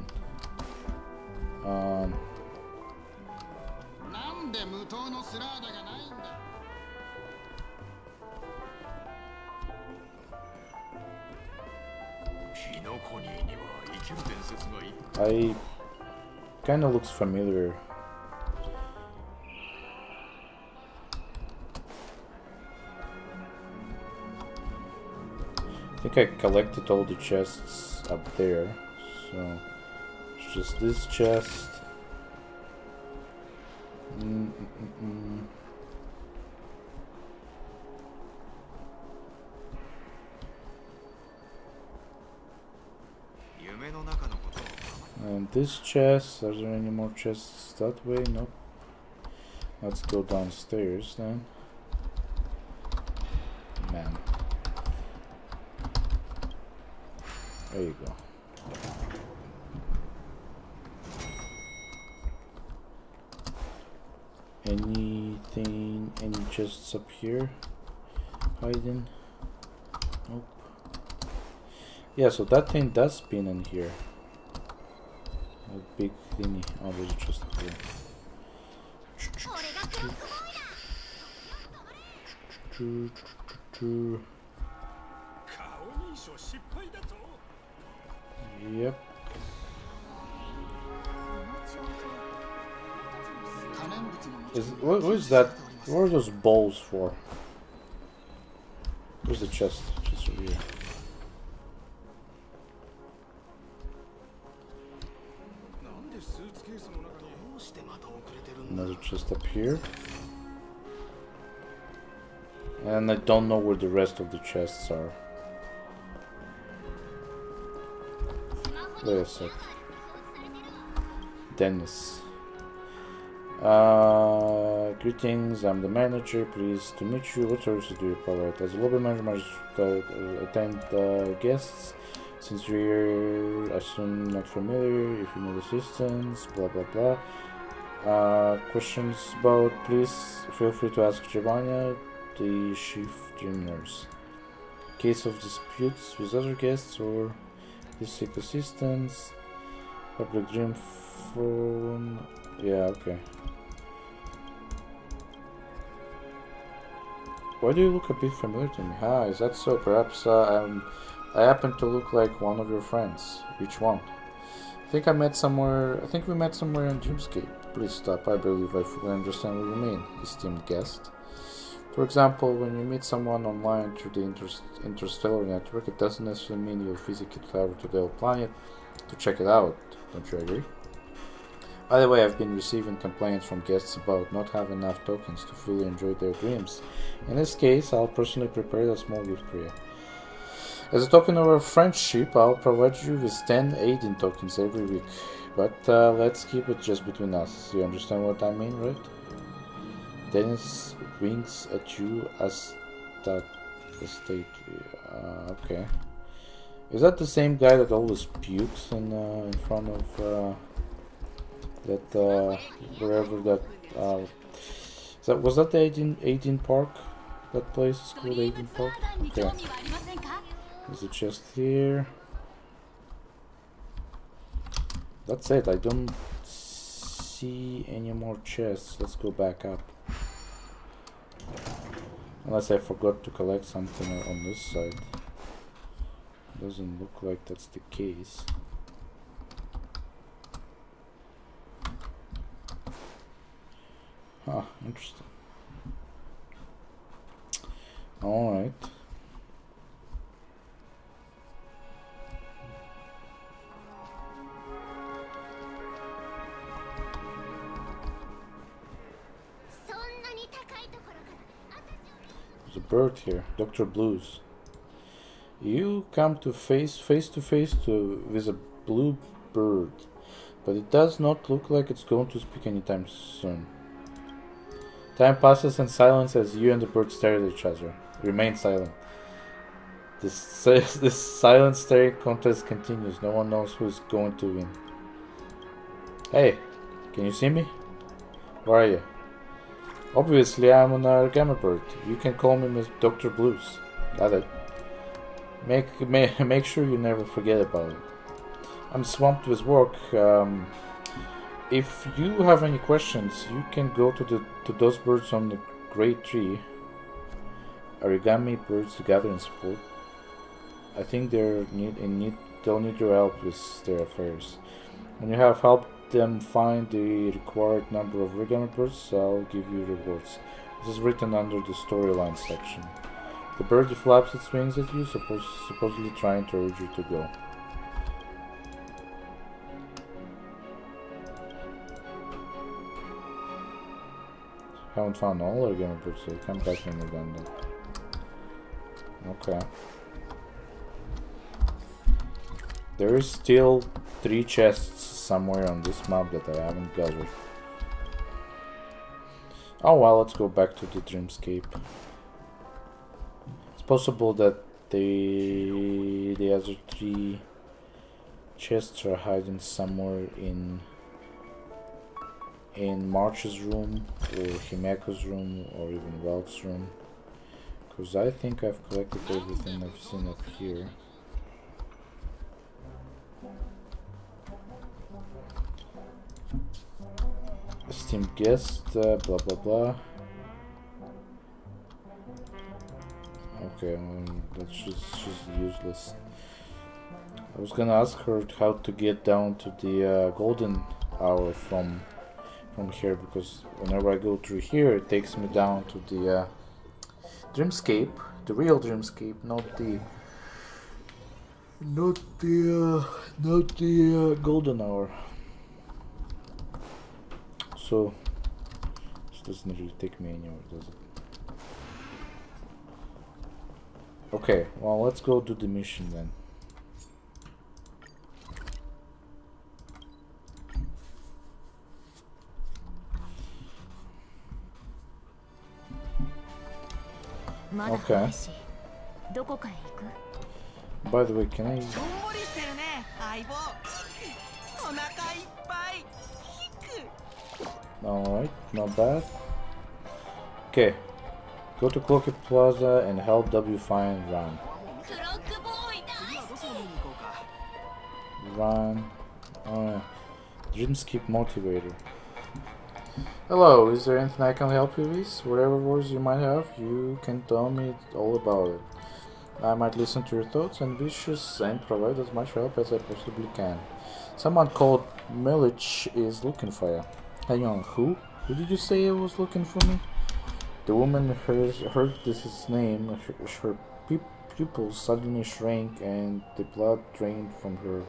I kinda looks familiar. I think I collected all the chests up there, so it's just this chest. And this chest, are there any more chests that way? Nope. Let's go downstairs then. Man. There you go. Anything, any chests up here? Hiding? Nope. Yeah, so that thing does spin in here. That big thingy. Oh, there's just up here. Yep. What is that? What are those balls for? Where's the chest? Just over here. Another chest up here. And I don't know where the rest of the chests are. Wait a sec. Dennis. Greetings, I'm the manager. Pleased to meet you. What services do you provide? As a lobby manager, must attend guests. Since we're assume not familiar, if you need assistance, blah blah blah. Questions about, please feel free to ask Giovanna, the chief gym nurse. Case of disputes with other guests or seek assistance. Public gym phone. Yeah, okay. Why do you look a bit familiar to me? Ah, is that so? Perhaps I happen to look like one of your friends. Which one? I think we met somewhere in Dreamscape. Please stop. I believe I fully understand what you mean, esteemed guest. For example, when you meet someone online through the interstellar network, it doesn't necessarily mean you'll physically travel to the planet to check it out. Don't you agree? By the way, I've been receiving complaints from guests about not having enough tokens to fully enjoy their dreams. In this case, I'll personally prepare a small gift for you. As a token of our friendship, I'll provide you with 10 aid-in tokens every week. But let's keep it just between us. You understand what I mean, right? Dennis winks at you as that estate. Okay. Is that the same guy that always pukes in front of that wherever that was that the 18 Park? That place is called 18 Park. Okay. There's a chest here. That's it. I don't see any more chests. Let's go back up. Unless I forgot to collect something on this side. Doesn't look like that's the case. Huh, interesting. Alright. There's a bird here. Dr. Blues. You come to face to face with a blue bird, but it does not look like it's going to speak anytime soon. Time passes in silence as you and the bird stare at each other. Remain silent. This silent staring contest continues. No one knows who's going to win. Hey, can you see me? Where are you? Obviously, I'm an origami bird. You can call me Miss Dr. Blues. Got it. Make sure you never forget about it. I'm swamped with work. If you have any questions, you can go to those birds on the great tree. Origami birds gather in support. I think they'll need your help with their affairs. When you have helped them find the required number of origami birds, I'll give you rewards. This is written under the storyline section. The bird flaps its wings at you, supposedly trying to urge you to go. Haven't found all origami birds, so come back when you're done then. Okay. There is still 3 chests somewhere on this map that I haven't gathered. Oh well, let's go back to the dreamscape. It's possible that the other 3 chests are hiding somewhere in March's room, or Himeko's room, or even Valk's room. Because I think I've collected everything I've seen up here. Esteemed guest, blah blah blah. Okay, that's just useless. I was gonna ask her how to get down to the golden hour from here, because whenever I go through here, it takes me down to the dreamscape, the real dreamscape, not the golden hour. So this doesn't really take me anywhere, does it? Okay, well, let's go do the mission then. Okay. By the way, can I... Alright, not bad. Okay. Go to Cloaky Plaza and help W find Ran. Dreamscape Motivator. Hello, is there anything I can help you with? Whatever words you might have, you can tell me all about it. I might listen to your thoughts and wishes and provide as much help as I possibly can. Someone called Milich is looking for you. Hang on, who? Who did you say was looking for me? The woman heard this name, her pupils suddenly shrank and the blood drained from her.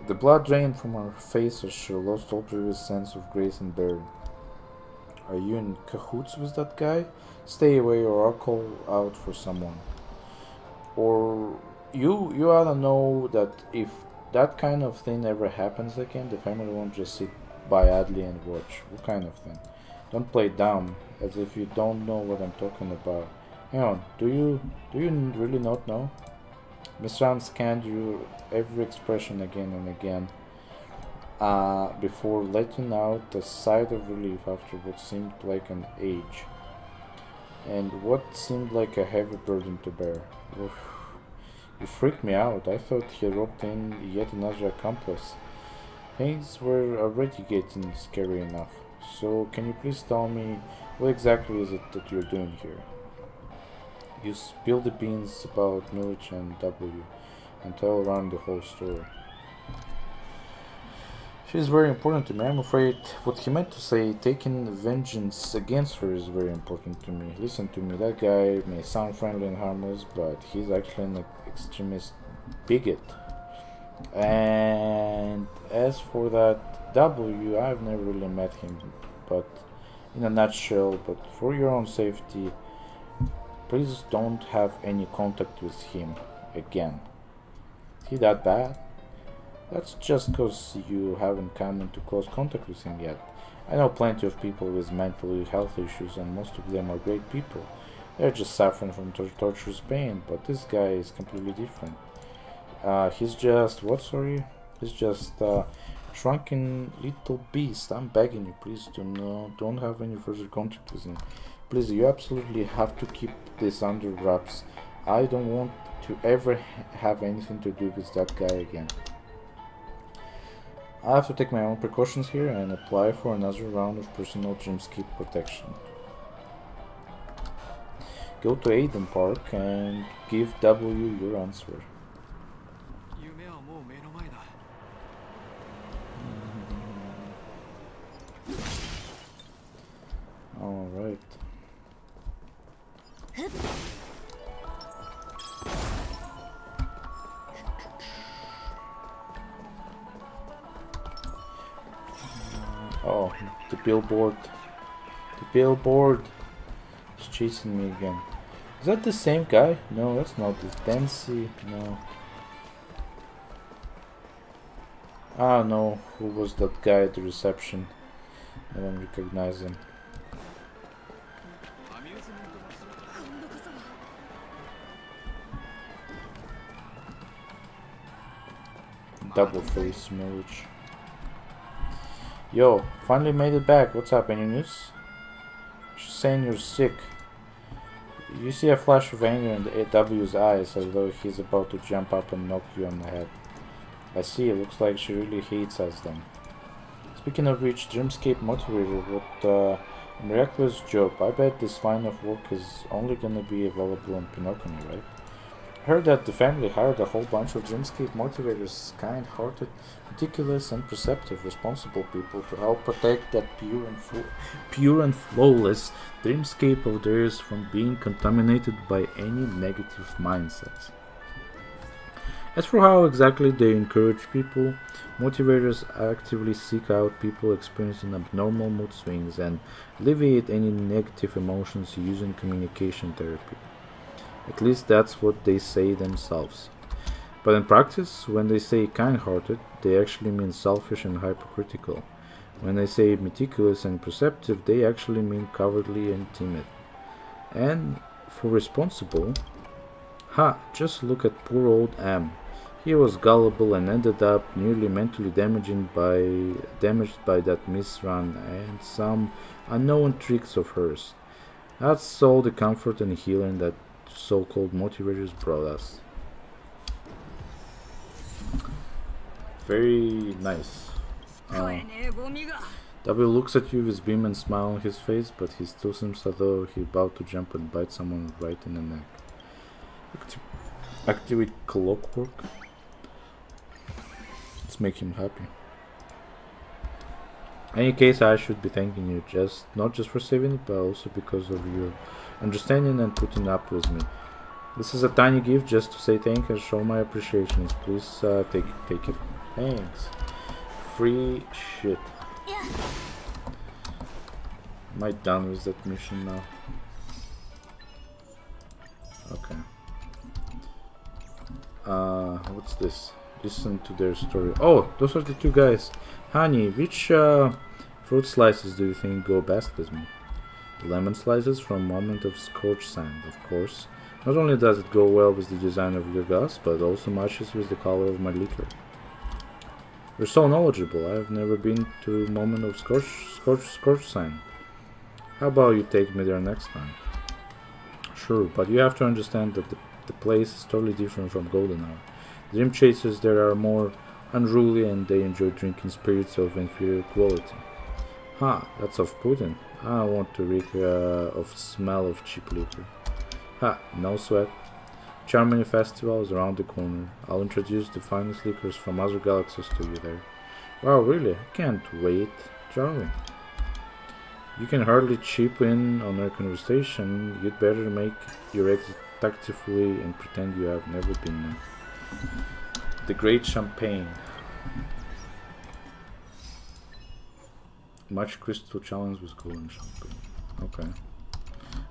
The blood drained from her face as she lost all previous sense of grace and bearing. Are you in cahoots with that guy? Stay away or I'll call out for someone. Or you ought to know that if that kind of thing ever happens again, the family won't just sit by idly and watch. What kind of thing? Don't play dumb, as if you don't know what I'm talking about. Hang on, do you really not know? Miss Ram scanned your every expression again and again, before letting out a sigh of relief after what seemed like an age, and what seemed like a heavy burden to bear. Oof. You freaked me out. I thought he roped in yet another accomplice. Things were already getting scary enough. So, can you please tell me what exactly is it that you're doing here? You spill the beans about Milich and W, and tell around the whole story. She's very important to me. I'm afraid what he meant to say, taking vengeance against her, is very important to me. Listen to me, that guy may sound friendly and harmless, but he's actually an extremist bigot. And as for that W, I've never really met him, but in a nutshell, but for your own safety, Please don't have any contact with him again. Is he that bad? That's just cause you haven't come into close contact with him yet. I know plenty of people with mental health issues, and most of them are great people. They're just suffering from torturous pain, but this guy is completely different. He's just, what, sorry? He's just a shrunken little beast. I'm begging you, please don't have any further contact with him. Please, you absolutely have to keep this under wraps. I don't want to ever have anything to do with that guy again. I have to take my own precautions here and apply for another round of personal dreamscape protection. Go to Aiden Park and give W your answer. Alright. Oh, the billboard. The billboard is chasing me again. Is that the same guy? No, that's not this Dancy. No. Ah, no. Who was that guy at the reception? I don't recognize him. Double face marriage. Yo, finally made it back. What's up? Any news? She's saying you're sick. You see a flash of anger in the W's eyes, as though he's about to jump up and knock you on the head. I see. It looks like she really hates us then. Speaking of which, Dreamscape Motivator, what a miraculous job. I bet this line of work is only gonna be available on Penacony, right? I heard that the family hired a whole bunch of Dreamscape Motivators, kind-hearted, meticulous and perceptive, responsible people to help protect that pure and flawless dreamscape of theirs from being contaminated by any negative mindsets. As for how exactly they encourage people, motivators actively seek out people experiencing abnormal mood swings and alleviate any negative emotions using communication therapy. At least that's what they say themselves. But in practice, when they say kind-hearted, they actually mean selfish and hypocritical. When they say meticulous and perceptive, they actually mean cowardly and timid. And for responsible, just look at poor old Am. He was gullible and ended up nearly mentally damaged by that misrun and some unknown tricks of hers. That's all the comfort and healing that so-called motivators brought us. Very nice. W looks at you with beam and smile on his face, but he still seems as though he's about to jump and bite someone right in the neck. Activate clockwork. Let's make him happy. In any case, I should be thanking you, not just for saving it, but also because of your understanding and putting up with me. This is a tiny gift just to say thank you and show my appreciation. Please take it. Thanks. Free shit. Am I done with that mission now? Okay. What's this? Listen to their story. Oh, those are the two guys. Honey, which fruit slices do you think go best with me? The lemon slices from Moment of Scorched Sand, of course. Not only does it go well with the design of your glass, but also matches with the color of my liquor. You're so knowledgeable. I've never been to Moment of Scorched Sand. How about you take me there next time? Sure, but you have to understand that the place is totally different from Golden Hour. Dream chasers there are more unruly and they enjoy drinking spirits of inferior quality. That's off-putting. I want to reek of smell of cheap liquor. No sweat. Charmony Festival is around the corner. I'll introduce the finest liquors from other galaxies to you there. Wow, really? I can't wait. Charlie. You can hardly chip in on our conversation. You'd better make your exit tactfully and pretend you have never been there. The Great Champagne. Much crystal challenge with golden champagne. Okay.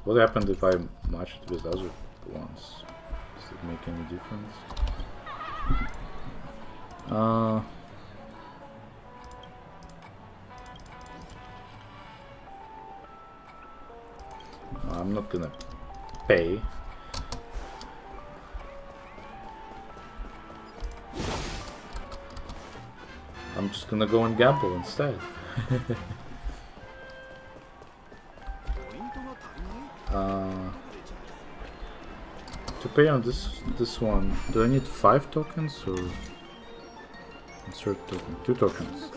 What happened if I match it with other ones? Does it make any difference? I'm not gonna pay. I'm just gonna go and gamble instead. To pay on this one, do I need 5 tokens or insert token? 2 tokens.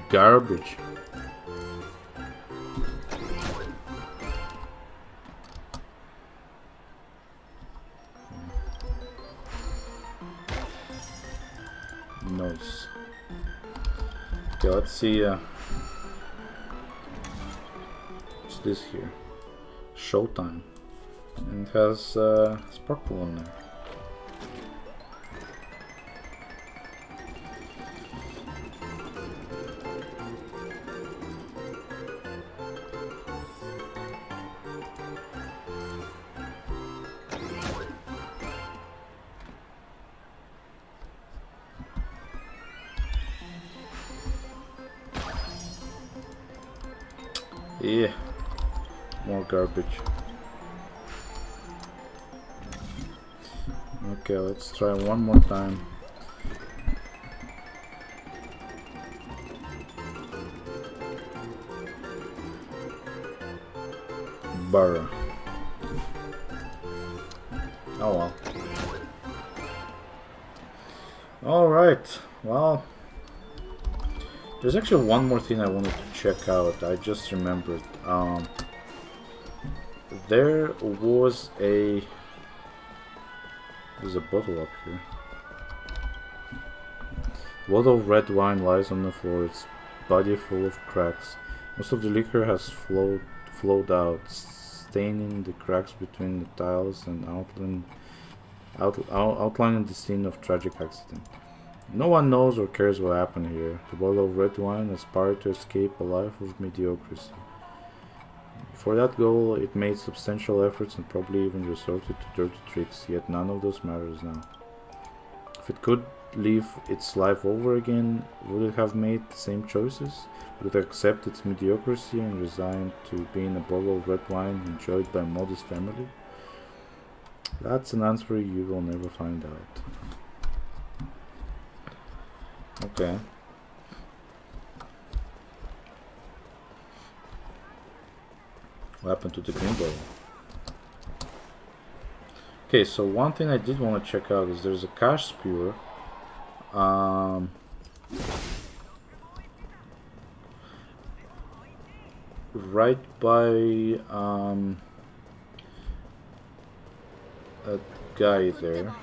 Garbage. Nice. Okay, let's see. What's this here? Showtime. And it has sparkle on there. Yeah, more garbage. Okay, let's try one more time. Burr. Oh well. Alright, well. There's actually one more thing I wanted to check out. I just remembered. There was a... There's a bottle up here. A bottle of red wine lies on the floor, its body full of cracks. Most of the liquor has flowed out, staining the cracks between the tiles and outlining the scene of tragic accident. No one knows or cares what happened here. The bottle of red wine aspired to escape a life of mediocrity. For that goal, it made substantial efforts and probably even resorted to dirty tricks, yet none of those matters now. If it could live its life over again, would it have made the same choices? Would it accept its mediocrity and resign to being a bottle of red wine enjoyed by a modest family? That's an answer you will never find out. Okay. What happened to the green bottle? Okay, so one thing I did want to check out is there's a cash spewer. Right by a guy there.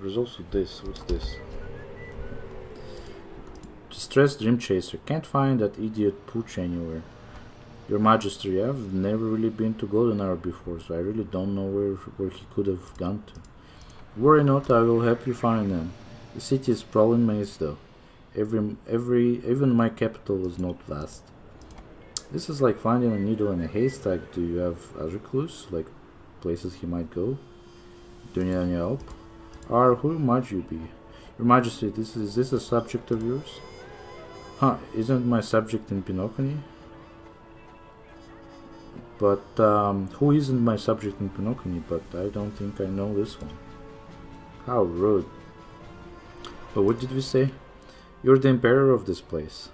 There's also this. What's this? Distressed Dream Chaser. Can't find that idiot Pooch anywhere. Your Majesty, I've never really been to Golden Hour before, so I really don't know where he could have gone to. Worry not, I will help you find him. The city is sprawling maze though. Even my capital was not vast. This is like finding a needle in a haystack. Do you have other clues, like places he might go? Do you need any help? Or who might you be? Your Majesty, is this a subject of yours? Huh, isn't my subject in Penacony? But, who isn't my subject in Penacony? But I don't think I know this one. How rude. But what did we say? You're the Emperor of this place.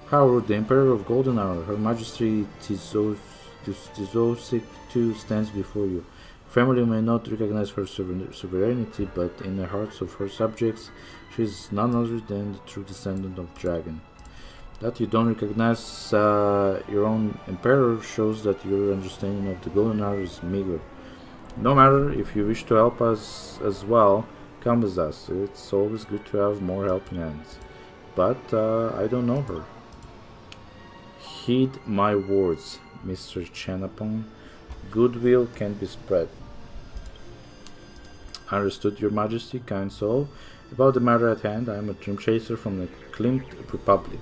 How rude, the Emperor of Golden Hour. Her Majesty Tizosik too stands before you. Family may not recognize her sovereignty, but in the hearts of her subjects, she is none other than the true descendant of dragon. That you don't recognize your own emperor shows that your understanding of the Golden Hour is meager. No matter, if you wish to help us as well, come with us. It's always good to have more helping hands. But I don't know her. Heed my words, Mr. Chenapong. Goodwill can be spread. Understood, Your Majesty, kind soul. About the matter at hand, I am a dream chaser from the Klimt Republic.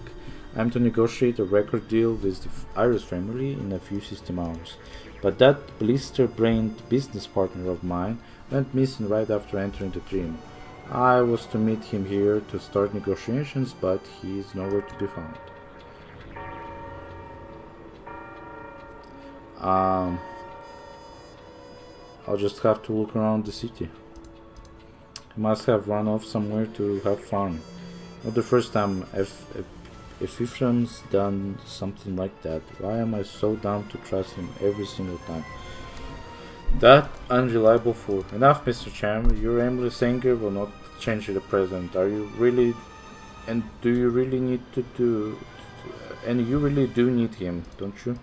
I am to negotiate a record deal with the Iris family in a few system hours. But that blister-brained business partner of mine went missing right after entering the dream. I was to meet him here to start negotiations, but he is nowhere to be found. I'll just have to look around the city. He must have run off somewhere to have fun. Not the first time if Ephraim's done something like that. Why am I so down to trust him every single time? That unreliable fool. Enough, Mr. Cham. Your aimless anger will not change the present. Are you really... And do you really need to do... And you really do need him, don't you?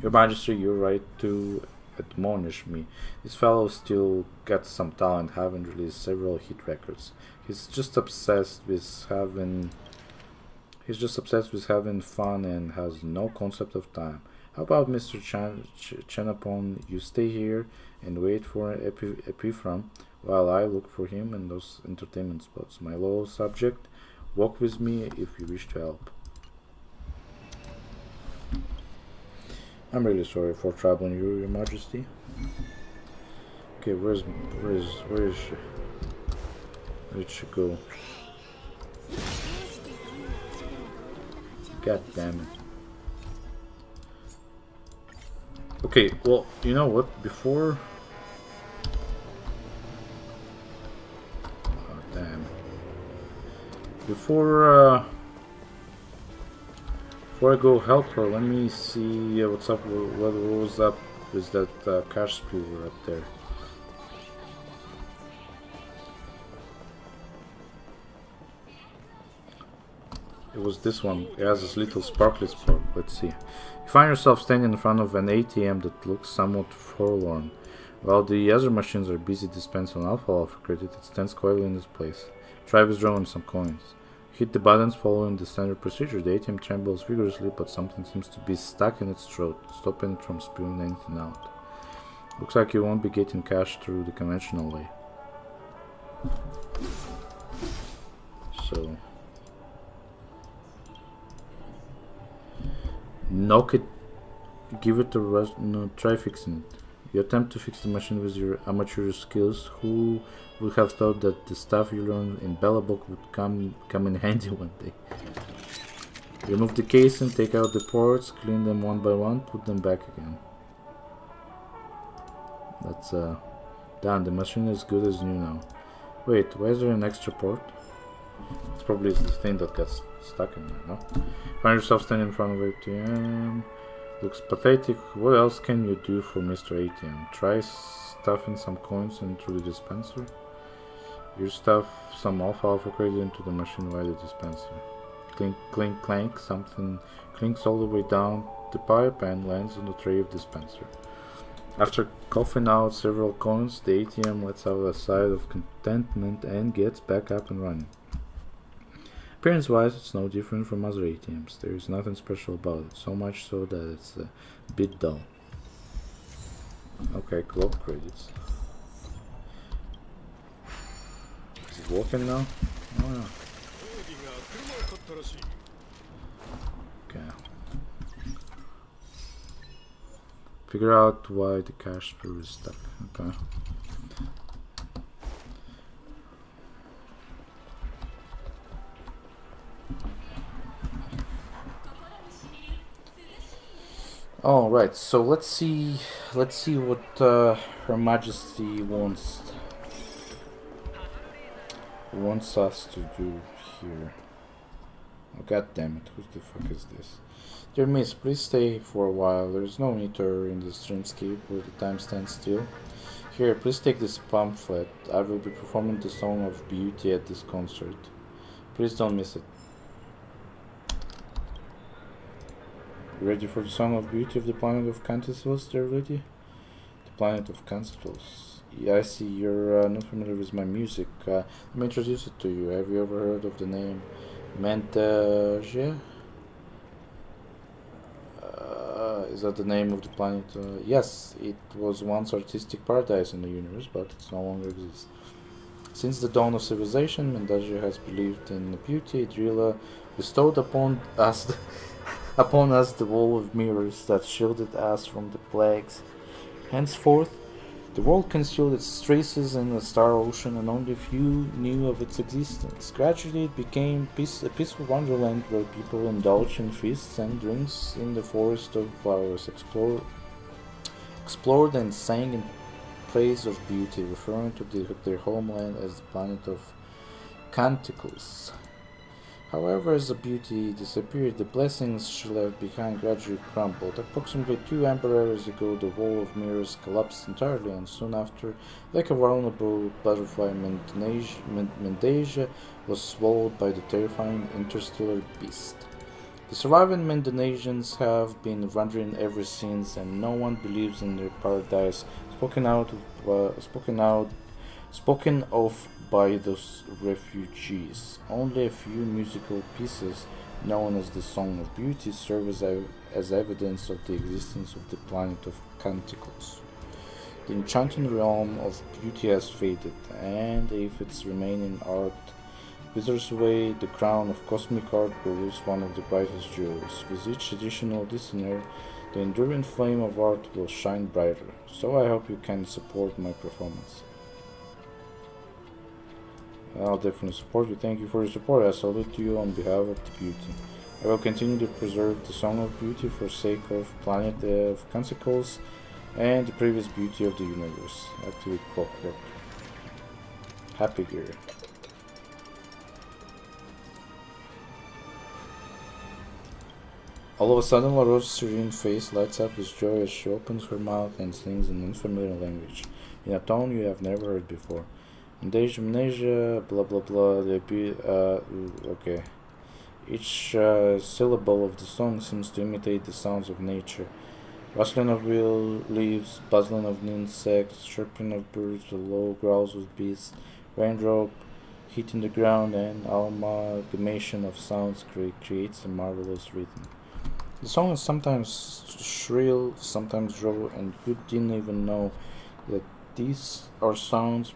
Your Majesty, you're right to admonish me. This fellow still got some talent, having released several hit records. He's just obsessed with having fun and has no concept of time. How about Mr. Chenapon? You stay here and wait for Epiphram while I look for him in those entertainment spots. My loyal subject, walk with me if you wish to help. I'm really sorry for troubling you, Your Majesty. Okay, where is she? Where did she go? God damn it. Okay, well, you know what? Before... Oh, damn. Before I go help her, let me see what's up. What was up with that cash spewer up there? It was this one. It has this little sparkly spark. Let's see. You find yourself standing in front of an ATM that looks somewhat forlorn. While the other machines are busy dispensing alpha credit, it stands quietly in its place. Try withdrawing some coins. Hit the buttons following the standard procedure. The ATM trembles vigorously, but something seems to be stuck in its throat, stopping it from spewing anything out. Looks like you won't be getting cash through the conventional way. So... knock it, give it a rest, no, try fixing it. You attempt to fix the machine with your amateur skills. Who would have thought that the stuff you learned in Bellabok would come in handy one day? Remove the casing, take out the ports, clean them one by one, put them back again. That's done. The machine is good as new now. Wait, why is there an extra port? It's probably the thing that got stuck in there, no? Find yourself standing in front of ATM. Looks pathetic. What else can you do for Mr. ATM? Try stuffing some coins into the dispenser. You stuff some alpha credit into the machine via the dispenser. Clink, clink, clank. Something clinks all the way down the pipe and lands on the tray of dispenser. After coughing out several coins, the ATM lets out a sigh of contentment and gets back up and running. Appearance-wise, it's no different from other ATMs. There is nothing special about it, so much so that it's a bit dull. Okay, club credits. Is it working now? Oh yeah. Okay. Figure out why the cash spewer is stuck. Okay. All right, so let's see what Her Majesty wants us to do here. Oh, God damn it! Who the fuck is this? Dear Miss, please stay for a while. There is no meter in the streamscape where the time stands still. Here, please take this pamphlet. I will be performing the Song of Beauty at this concert. Please don't miss it. Ready for the Song of Beauty of the planet of Canticles, dear lady? The planet of Canticles. Yeah, I see you're not familiar with my music. Let me introduce it to you. Have you ever heard of the name Mentage? Is that the name of the planet? Yes, it was once artistic paradise in the universe, but it no longer exists. Since the dawn of civilization, Mendagia has believed in the beauty Adrila bestowed upon us, upon us the wall of mirrors that shielded us from the plagues. Henceforth, the world concealed its traces in the star ocean, and only few knew of its existence. Gradually, it became a peaceful wonderland where people indulged in feasts and drinks in the forest of flowers, explored and sang in praise of beauty, referring to their homeland as the planet of Canticles. However, as the beauty disappeared, the blessings she left behind gradually crumbled. Approximately 2 ember ago, the wall of mirrors collapsed entirely, and soon after, like a vulnerable butterfly, Mendasia was swallowed by the terrifying interstellar beast. The surviving Mendonesians have been wandering ever since, and no one believes in their paradise spoken of by those refugees. Only a few musical pieces, known as the Song of Beauty, serve as evidence of the existence of the planet of Canticles. The enchanting realm of beauty has faded, and if its remaining art withers away, the crown of cosmic art will lose one of the brightest jewels. With each additional listener, the enduring flame of art will shine brighter. So I hope you can support my performance. I'll definitely support you. Thank you for your support. I salute you on behalf of the beauty. I will continue to preserve the Song of Beauty for sake of planet of Canticles and the previous beauty of the universe. Activate clockwork. Happy gear. All of a sudden, Larose's serene face lights up with joy as she opens her mouth and sings in unfamiliar language, in a tone you have never heard before. Amnesia, blah blah blah, okay. Each syllable of the song seems to imitate the sounds of nature. Rustling of real leaves, buzzing of insects, chirping of birds, the low growls of beasts, raindrop hitting the ground, and amalgamation of sounds creates a marvelous rhythm. The song is sometimes shrill, sometimes raw, and you didn't even know that these are sounds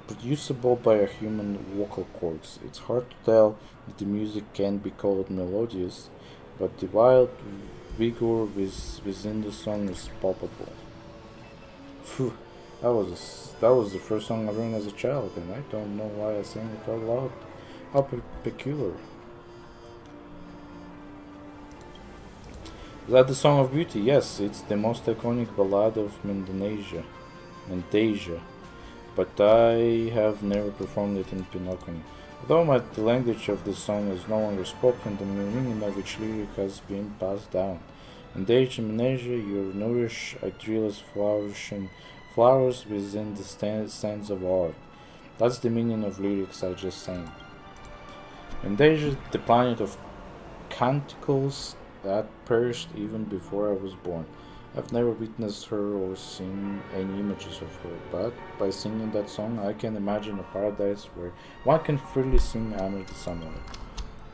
producible by a human vocal cords. It's hard to tell if the music can be called melodious, but the wild vigor within the song is palpable. Phew, that was the first song I learned as a child, and I don't know why I sang it out loud. How peculiar. Is that the Song of Beauty? Yes, it's the most iconic ballad of Mendasia. But I have never performed it in Penacony. Although the language of this song is no longer spoken, the meaning of each lyric has been passed down. Mendasia, you nourish Idrila's flowers within the stands of art. That's the meaning of lyrics I just sang. Mendasia, the planet of canticles that perished even before I was born. I've never witnessed her or seen any images of her, but by singing that song I can imagine a paradise where one can freely sing under the sunlight.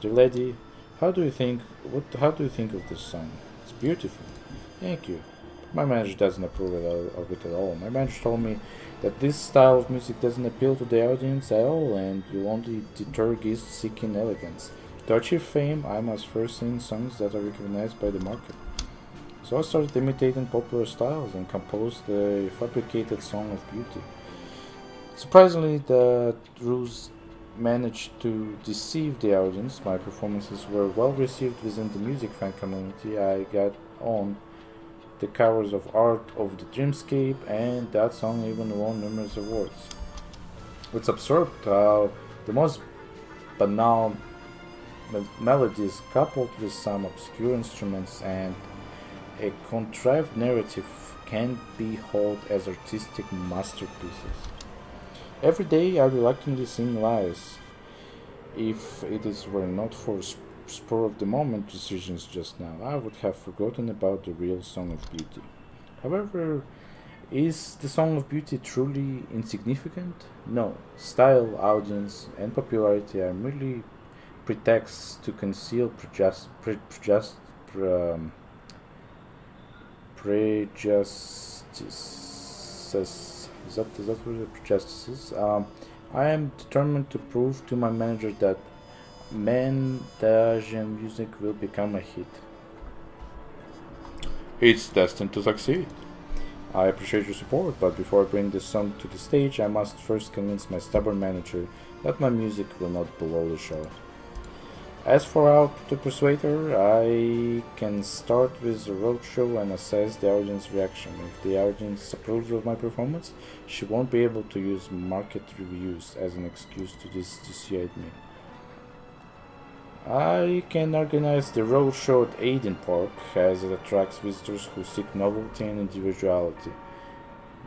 Dear lady, how do you think of this song? It's beautiful. Thank you. My manager doesn't approve of it at all. My manager told me that this style of music doesn't appeal to the audience at all and will only deter guests seeking elegance. To achieve fame, I must first sing songs that are recognized by the market. So I started imitating popular styles and composed a fabricated Song of Beauty. Surprisingly, the ruse managed to deceive the audience. My performances were well received within the music fan community. I got on the covers of Art of the Dreamscape, and that song even won numerous awards. It's absurd how the most banal melodies coupled with some obscure instruments and a contrived narrative can be hailed as artistic masterpieces. Every day I reluctantly sing lies, if were not for spur of the moment decisions just now, I would have forgotten about the real Song of Beauty. However, is the Song of Beauty truly insignificant? No. Style, audience, and popularity are merely pretexts to conceal prejudices. Is that what the prejudices? I am determined to prove to my manager that Mandasian music will become a hit. It's destined to succeed. I appreciate your support, but before I bring this song to the stage, I must first convince my stubborn manager that my music will not blow the show. As for how to persuade her, I can start with a roadshow and assess the audience reaction. If the audience approves of my performance, she won't be able to use market reviews as an excuse to dissuade me. I can organize the roadshow at Aiden Park, as it attracts visitors who seek novelty and individuality.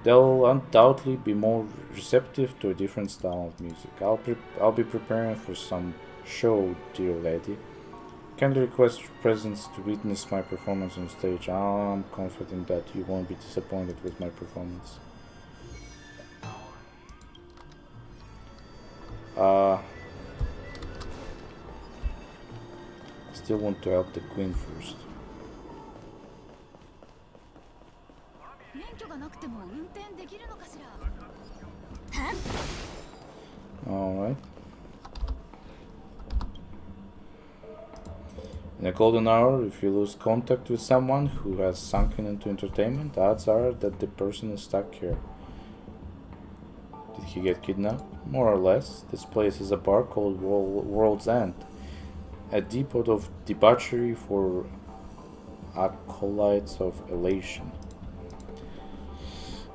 They'll undoubtedly be more receptive to a different style of music. I'll be preparing for some show, dear lady. Kindly request your presence to witness my performance on stage. I'm confident that you won't be disappointed with my performance. Still want to help the queen first. Alright. In a golden hour, if you lose contact with someone who has sunken into entertainment, odds are that the person is stuck here. Did he get kidnapped? More or less. This place is a bar called World's End, a depot of debauchery for acolytes of elation.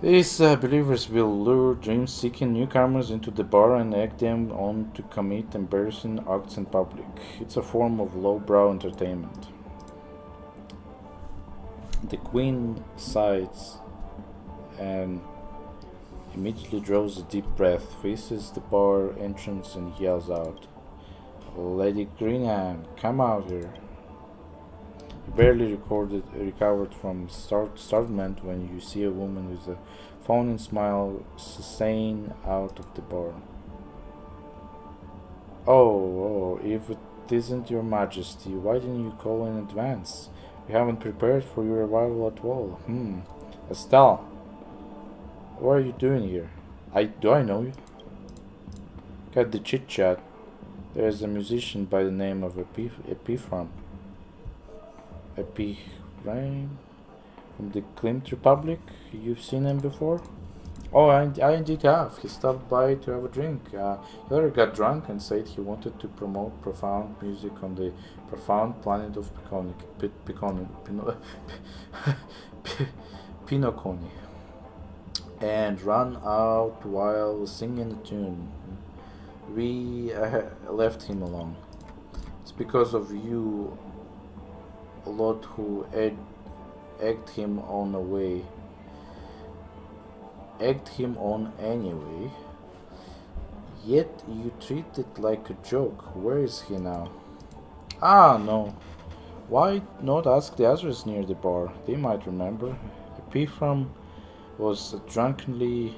These believers will lure dream-seeking newcomers into the bar and egg them on to commit embarrassing acts in public. It's a form of lowbrow entertainment. The queen sighs and immediately draws a deep breath, faces the bar entrance and yells out, "Lady Greenhand, come out here." You barely recovered from startlement when you see a woman with a fawning smile saying out of the bar, Oh, if it isn't your majesty, why didn't you call in advance? We haven't prepared for your arrival at all. Estelle, what are you doing here? Do I know you? Got the chit-chat. There's a musician by the name of Epiphram from the Klimt Republic. You've seen him before? Oh, I indeed have. He stopped by to have a drink. He later got drunk and said he wanted to promote profound music on the profound planet of Penacony, and ran out while singing a tune. We left him alone. It's because of you a lot who egged him on anyway. Yet you treat it like a joke. Where is he now? Ah, no. Why not ask the others near the bar? They might remember. Epiphram was a drunkenly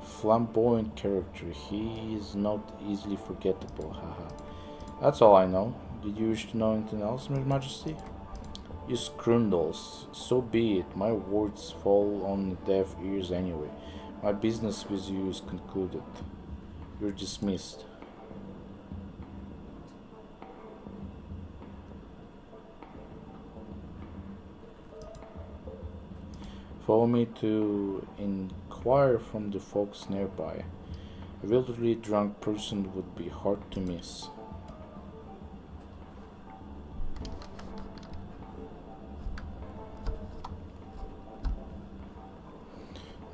flamboyant character. He is not easily forgettable. Haha. That's all I know. Did you wish to know anything else, Your Majesty? You scrundles. So be it. My words fall on deaf ears anyway. My business with you is concluded. You're dismissed. Follow me to inquire from the folks nearby. A wildly drunk person would be hard to miss.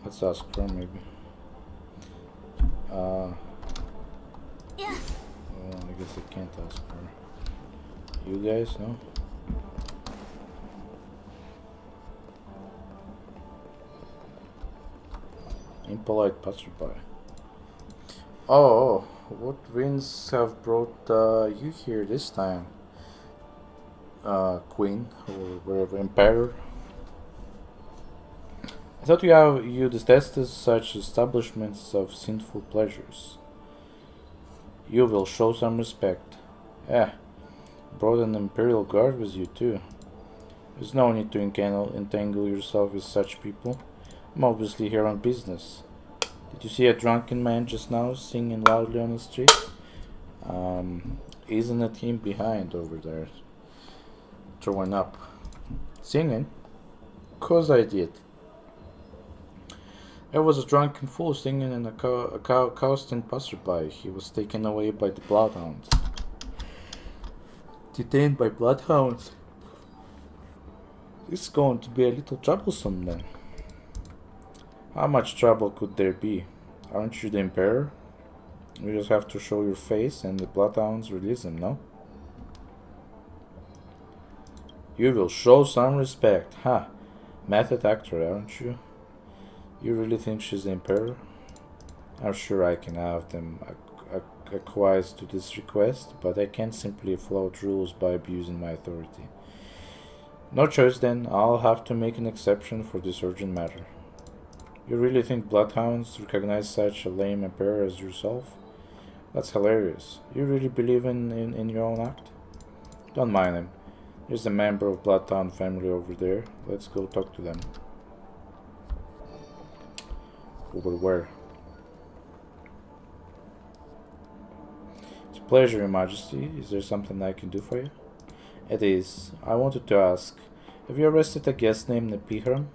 Let's ask her maybe. Yeah. Well, I guess I can't ask her. You guys, no? Impolite passerby. Oh, what winds have brought you here this time? Queen, or whatever, Emperor? I thought you detested such establishments of sinful pleasures. You will show some respect. Brought an Imperial Guard with you too. There's no need to entangle yourself with such people. I'm obviously here on business. Did you see a drunken man just now singing loudly on the street? Isn't it him behind over there? Throwing up. Singing? 'Cause I did. There was a drunken fool singing and accosting passerby. He was taken away by the bloodhounds. Detained by bloodhounds. This is going to be a little troublesome then. How much trouble could there be? Aren't you the Emperor? You just have to show your face and the bloodhounds release him, no? You will show some respect. Ha! Method actor, aren't you? You really think she's the Emperor? I'm sure I can have them acquiesce to this request, but I can't simply flout rules by abusing my authority. No choice then, I'll have to make an exception for this urgent matter. You really think bloodhounds recognize such a lame Emperor as yourself? That's hilarious. You really believe in your own act? Don't mind him. There's a member of Bloodhound family over there. Let's go talk to them. Over where? It's a pleasure, Your Majesty. Is there something I can do for you? It is. I wanted to ask, have you arrested a guest named Nepihram?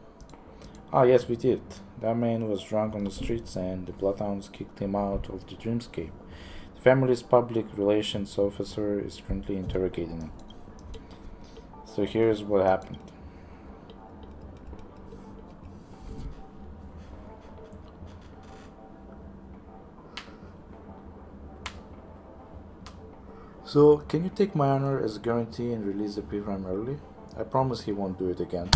Ah, yes, we did. That man was drunk on the streets and the Bloodhounds kicked him out of the dreamscape. The family's public relations officer is currently interrogating him. So here's what happened. So, can you take my honor as a guarantee and release the Nepihram early? I promise he won't do it again.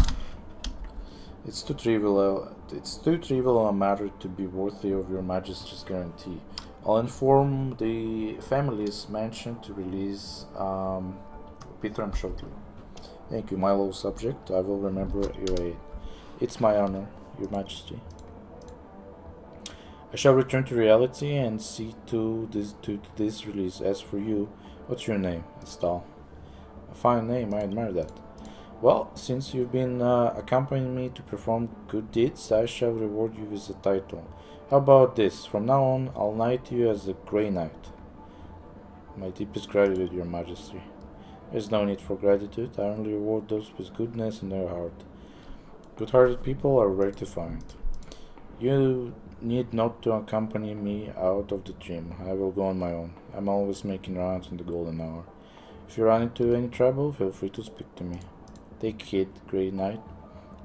It's too trivial a matter to be worthy of your Majesty's guarantee. I'll inform the families mentioned to release Nepihram shortly. Thank you, my low subject. I will remember your aid. It's my honor, Your Majesty. I shall return to reality and see to this release. As for you, what's your name? Estal. A fine name, I admire that. Well, since you've been accompanying me to perform good deeds, I shall reward you with a title. How about this? From now on, I'll knight you as a Grey Knight. My deepest gratitude, Your Majesty. There's no need for gratitude. I only reward those with goodness in their heart. Good-hearted people are rare to find. You need not to accompany me out of the dream. I will go on my own. I'm always making rounds in the golden hour. If you run into any trouble, feel free to speak to me. Take heed, Grey Knight.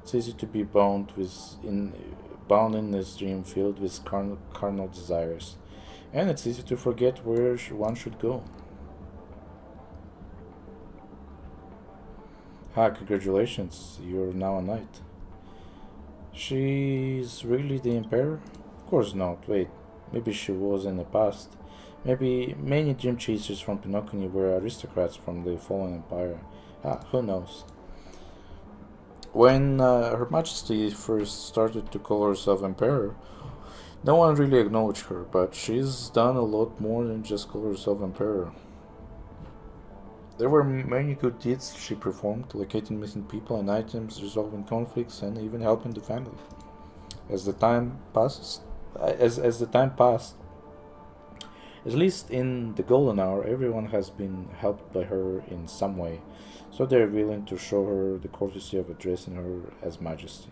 It's easy to be bound in this dream filled with carnal desires, and it's easy to forget where one should go. Ah, congratulations, you're now a knight. She's really the Emperor? Of course not, wait, maybe she was in the past. Maybe many dream chasers from Penacony were aristocrats from the fallen empire. Ah, who knows? When Her Majesty first started to call herself Emperor, no one really acknowledged her, but she's done a lot more than just call herself Emperor. There were many good deeds she performed, locating missing people and items, resolving conflicts, and even helping the family. As the time passed, at least in the golden hour, everyone has been helped by her in some way, so they're willing to show her the courtesy of addressing her as Majesty.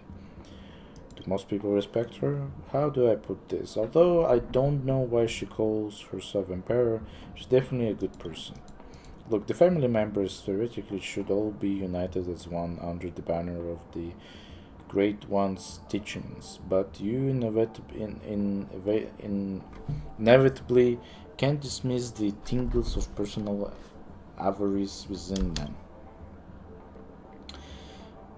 Do most people respect her? How do I put this? Although I don't know why she calls herself Emperor, she's definitely a good person. Look, the family members theoretically should all be united as one under the banner of the Great One's teachings, but you inevitably can't dismiss the tingles of personal avarice within them.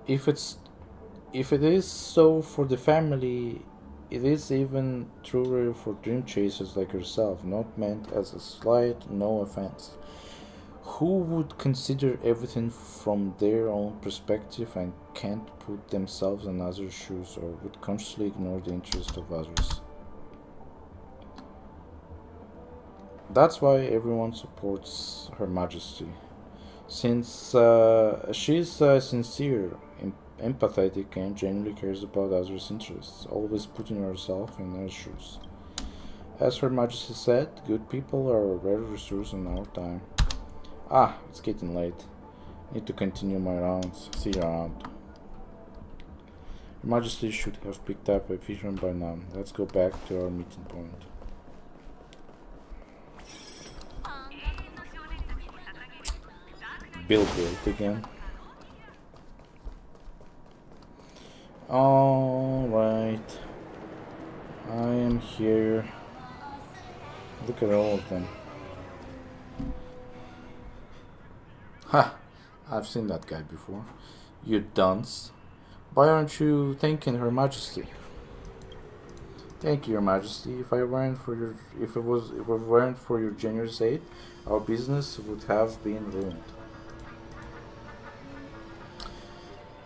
If it is so for the family, it is even truer for dream chasers like yourself, not meant as a slight, no offense. Who would consider everything from their own perspective and can't put themselves in others' shoes, or would consciously ignore the interest of others? That's why everyone supports Her Majesty. Since she's sincere, empathetic, and genuinely cares about others' interests, always putting herself in their shoes. As Her Majesty said, good people are a rare resource in our time. Ah, it's getting late. Need to continue my rounds. See you around. Your Majesty should have picked up a vision by now. Let's go back to our meeting point. Build again. Alright. I am here. Look at all of them. Ha! I've seen that guy before. You dunce. Why aren't you thanking Her Majesty? Thank you, Your Majesty. If it weren't for your generous aid, our business would have been ruined.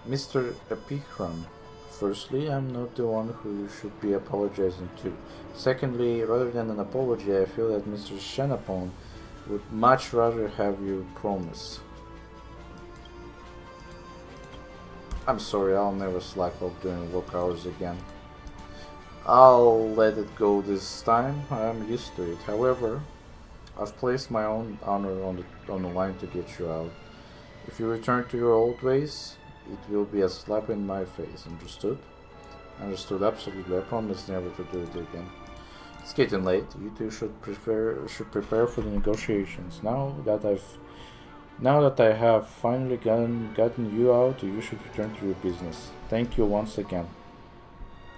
Mr. Epikram, firstly, I'm not the one who you should be apologizing to. Secondly, rather than an apology, I feel that Mr. Shenapon would much rather have your promise. I'm sorry, I'll never slack off during work hours again. I'll let it go this time. I'm used to it. However, I've placed my own honor on the line to get you out. If you return to your old ways, it will be a slap in my face. Understood? Understood, absolutely. I promise never to do it again. It's getting late. You two should prepare for the negotiations. Now that I have finally gotten you out, you should return to your business. Thank you once again,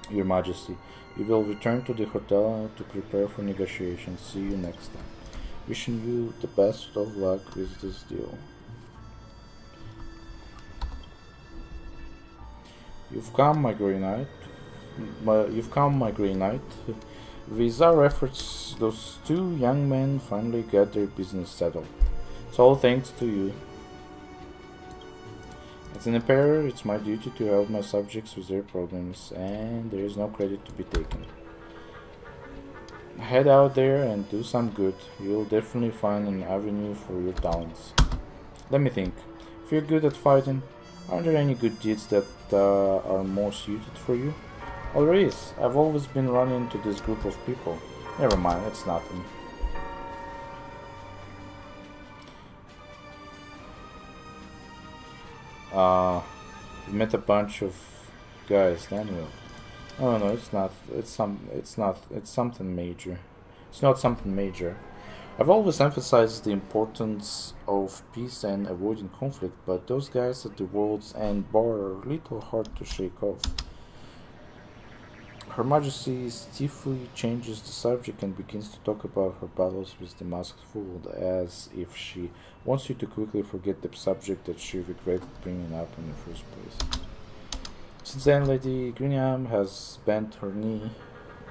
Your Majesty. We will return to the hotel to prepare for negotiations. See you next time. Wishing you the best of luck with this deal. You've come, my Grey Knight. With our efforts, those two young men finally got their business settled. It's all thanks to you. As an emperor, it's my duty to help my subjects with their problems, and there is no credit to be taken. Head out there and do some good. You'll definitely find an avenue for your talents. Let me think. If you're good at fighting, aren't there any good deeds that are more suited for you? Oh, there is. I've always been running into this group of people. Never mind, it's nothing. We met a bunch of guys, Daniel. Oh no, it's not. It's something major. It's not something major. I've always emphasized the importance of peace and avoiding conflict, but those guys at the world's end bar are a little hard to shake off. Her Majesty stiffly changes the subject and begins to talk about her battles with the masked fool, as if she wants you to quickly forget the subject that she regretted bringing up in the first place. Since then, Lady Greenham has bent her knee.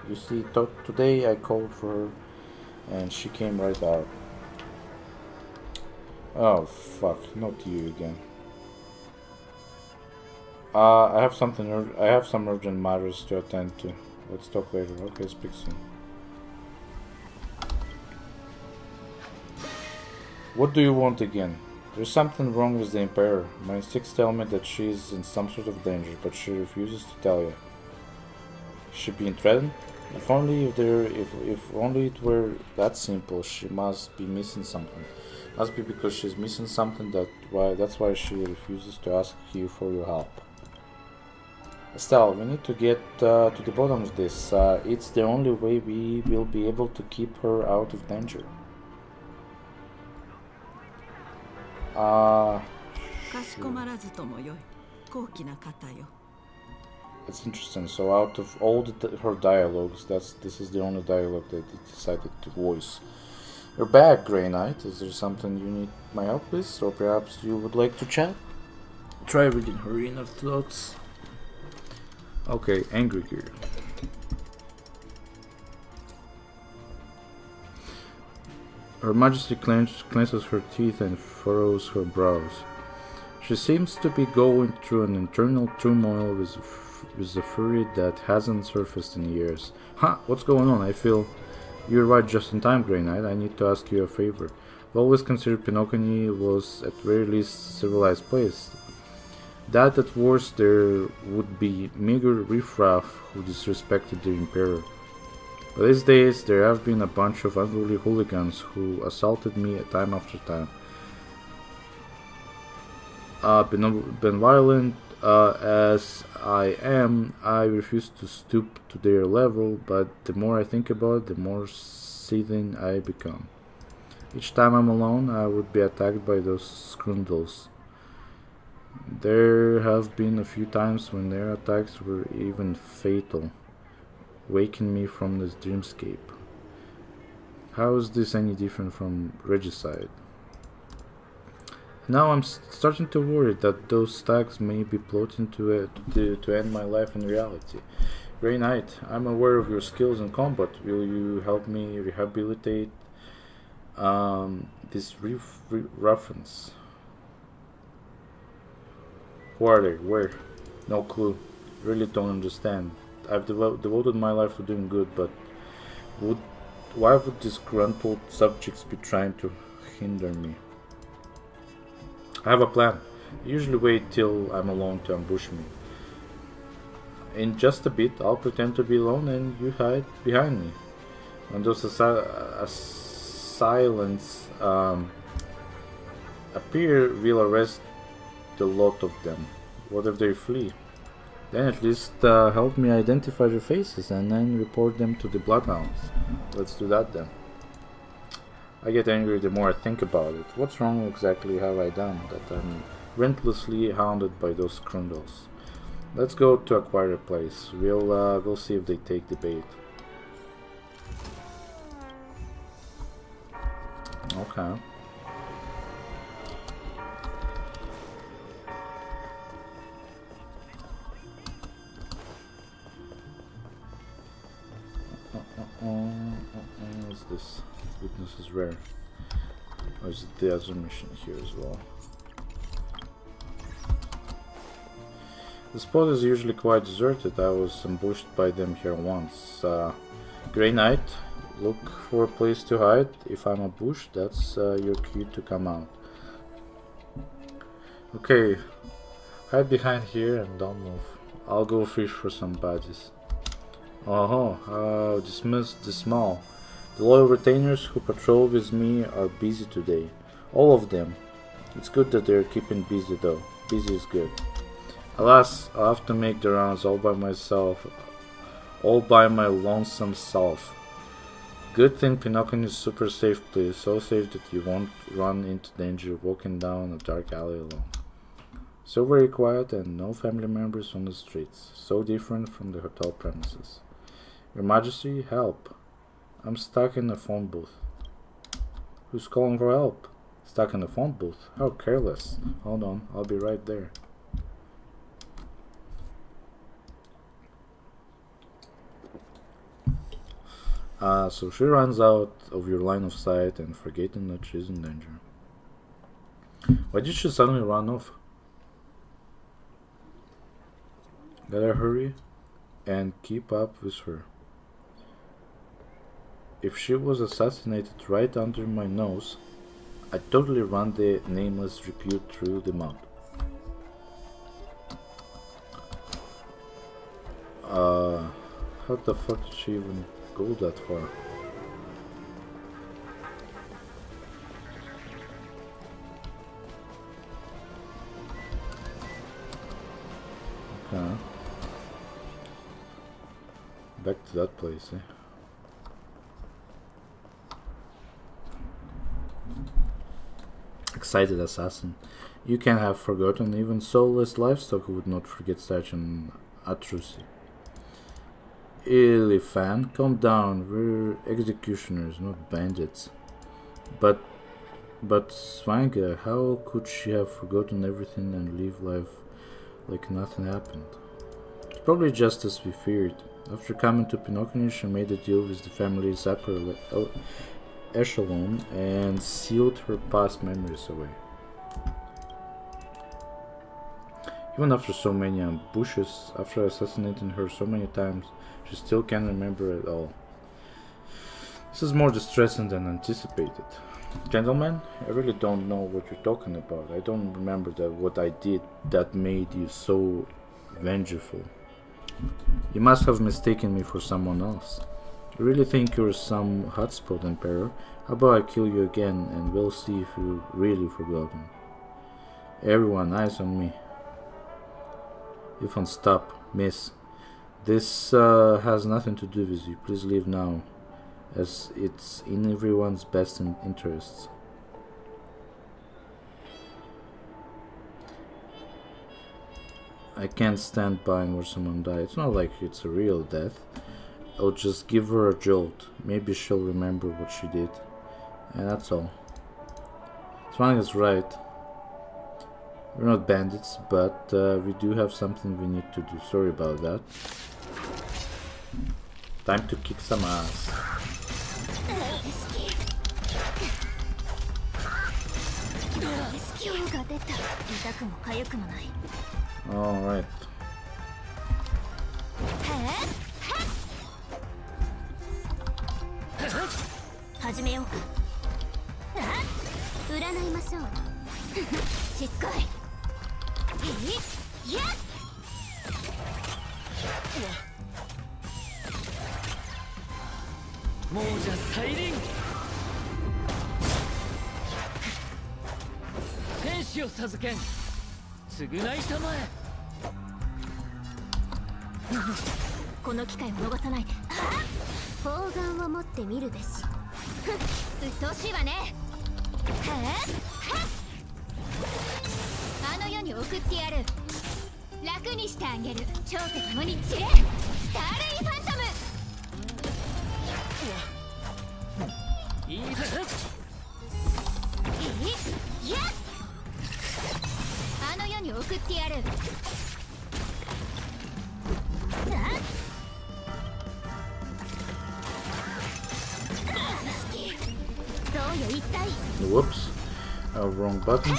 You see, today I called for her, and she came right out. Oh fuck! Not you again. I have some urgent matters to attend to. Let's talk later. Okay, speak soon. What do you want again? There's something wrong with the Emperor. My instincts tell me that she is in some sort of danger, but she refuses to tell you. Is she being threatened? If only it were that simple. She must be missing something. Must be because she's missing something that's why she refuses to ask you for your help. Estelle, we need to get to the bottom of this. It's the only way we will be able to keep her out of danger. It's interesting. So out of all her dialogues, this is the only dialogue that they decided to voice. You're back, Grey Knight. Is there something you need my help with, or perhaps you would like to chat? Try reading her inner thoughts. Okay, angry gear. Her Majesty clenches her teeth and furrows her brows. She seems to be going through an internal turmoil with a fury that hasn't surfaced in years. What's going on? I feel you arrived just in time, Grey Knight. I need to ask you a favor. I've always considered Penacony was at very least a civilized place. That at worst there would be meager riffraff who disrespected the Emperor. But these days there have been a bunch of unruly hooligans who assaulted me time after time. Been violent as I am, I refuse to stoop to their level, but the more I think about it, the more seething I become. Each time I'm alone, I would be attacked by those scoundrels. There have been a few times when their attacks were even fatal, waking me from this dreamscape. How is this any different from regicide? Now I'm starting to worry that those stacks may be plotting to end my life in reality. Grey Knight, I'm aware of your skills in combat. Will you help me rehabilitate these ruffians? Who are they? Where? No clue. Really don't understand. I've devoted my life to doing good, but why would disgruntled subjects be trying to hinder me? I have a plan. I usually wait till I'm alone to ambush me. In just a bit, I'll pretend to be alone and you hide behind me. When those assailants appear, we'll arrest the lot of them. What if they flee? Then at least help me identify their faces and then report them to the Bloodhounds. Let's do that then. I get angry the more I think about it. What's wrong exactly have I done that I'm relentlessly hounded by those scoundrels? Let's go to a quieter place. We'll see if they take the bait. Okay. What's this? Witness is rare. Or is it the other mission here as well? The spot is usually quite deserted. I was ambushed by them here once. Grey Knight, look for a place to hide. If I'm ambushed, that's your cue to come out. Okay, hide behind here and don't move. I'll go fish for some badges. Dismiss the small. The loyal retainers who patrol with me are busy today. All of them. It's good that they're keeping busy though. Busy is good. Alas, I'll have to make the rounds all by myself. All by my lonesome self. Good thing Penacony is super safe place. So safe that you won't run into danger walking down a dark alley alone. So very quiet and no family members on the streets. So different from the hotel premises. Your Majesty, help. I'm stuck in a phone booth. Who's calling for help? Stuck in a phone booth? How careless. Hold on, I'll be right there. So she runs out of your line of sight and forgetting that she's in danger. Why did she suddenly run off? Gotta hurry and keep up with her. If she was assassinated right under my nose, I'd totally run the nameless repute through the mud. How the fuck did she even go that far? Okay. Back to that place, eh? Excited assassin. You can have forgotten, even soulless livestock would not forget such an atrocity. Elephant, calm down, we're executioners, not bandits. But Swanga, how could she have forgotten everything and live life like nothing happened? It's probably just as we feared. After coming to Penacony, she made a deal with the family's upper echelon and sealed her past memories away. Even after so many ambushes, after assassinating her so many times, she still can't remember it all. This is more distressing than anticipated. Gentlemen, I really don't know what you're talking about. I don't remember that what I did that made you so vengeful. You must have mistaken me for someone else. You really think you're some hotspot emperor? How about I kill you again and we'll see if you really forgotten. Everyone, eyes on me. Ifan, stop. Miss. This has nothing to do with you. Please leave now, as it's in everyone's best interests. I can't stand by and watch someone die. It's not like it's a real death. I'll just give her a jolt. Maybe she'll remember what she did. And that's all. Swan is right. We're not bandits, but we do have something we need to do. Sorry about that. Time to kick some ass. Alright. Whoops. Wrong button.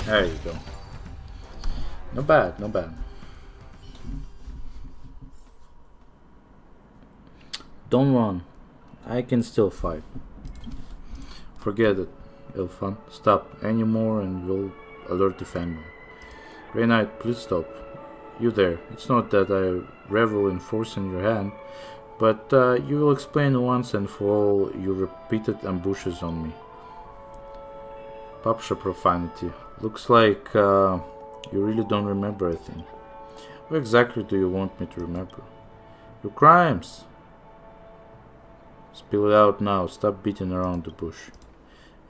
There you go. Not bad, not bad. Don't run. I can still fight. Forget it, Ilfan. Stop anymore and we'll alert the family. Grey Knight, please stop. You there. It's not that I revel in forcing your hand, but you will explain once and for all your repeated ambushes on me. Papsha profanity. Looks like you really don't remember a thing. What exactly do you want me to remember? Your crimes! Spill it out now. Stop beating around the bush.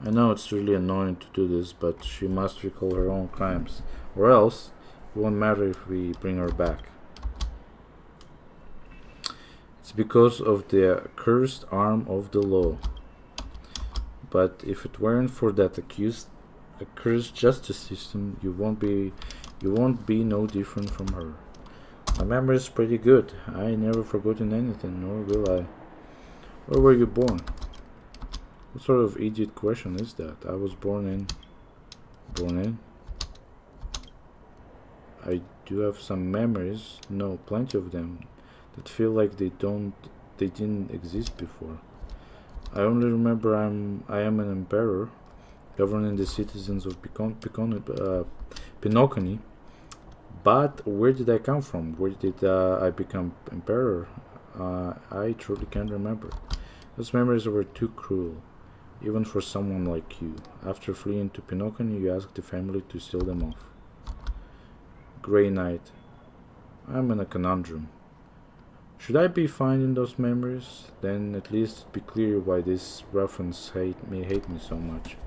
I know it's really annoying to do this, but she must recall her own crimes, or else it won't matter if we bring her back. It's because of the accursed arm of the law. But if it weren't for that accursed justice system, you won't be no different from her. My memory is pretty good. I never forgotten anything, nor will I. Where were you born? What sort of idiot question is that? I was born in. I do have some memories, no, plenty of them, that feel like they didn't exist before. I only remember I am an emperor, governing the citizens of Penacony. But where did I come from? Where did I become emperor? I truly can't remember. Those memories were too cruel, even for someone like you. After fleeing to Penacony, you asked the family to steal them off. Grey Knight, I'm in a conundrum. Should I be finding those memories? Then at least it'd be clear why these ruffians hate me so much.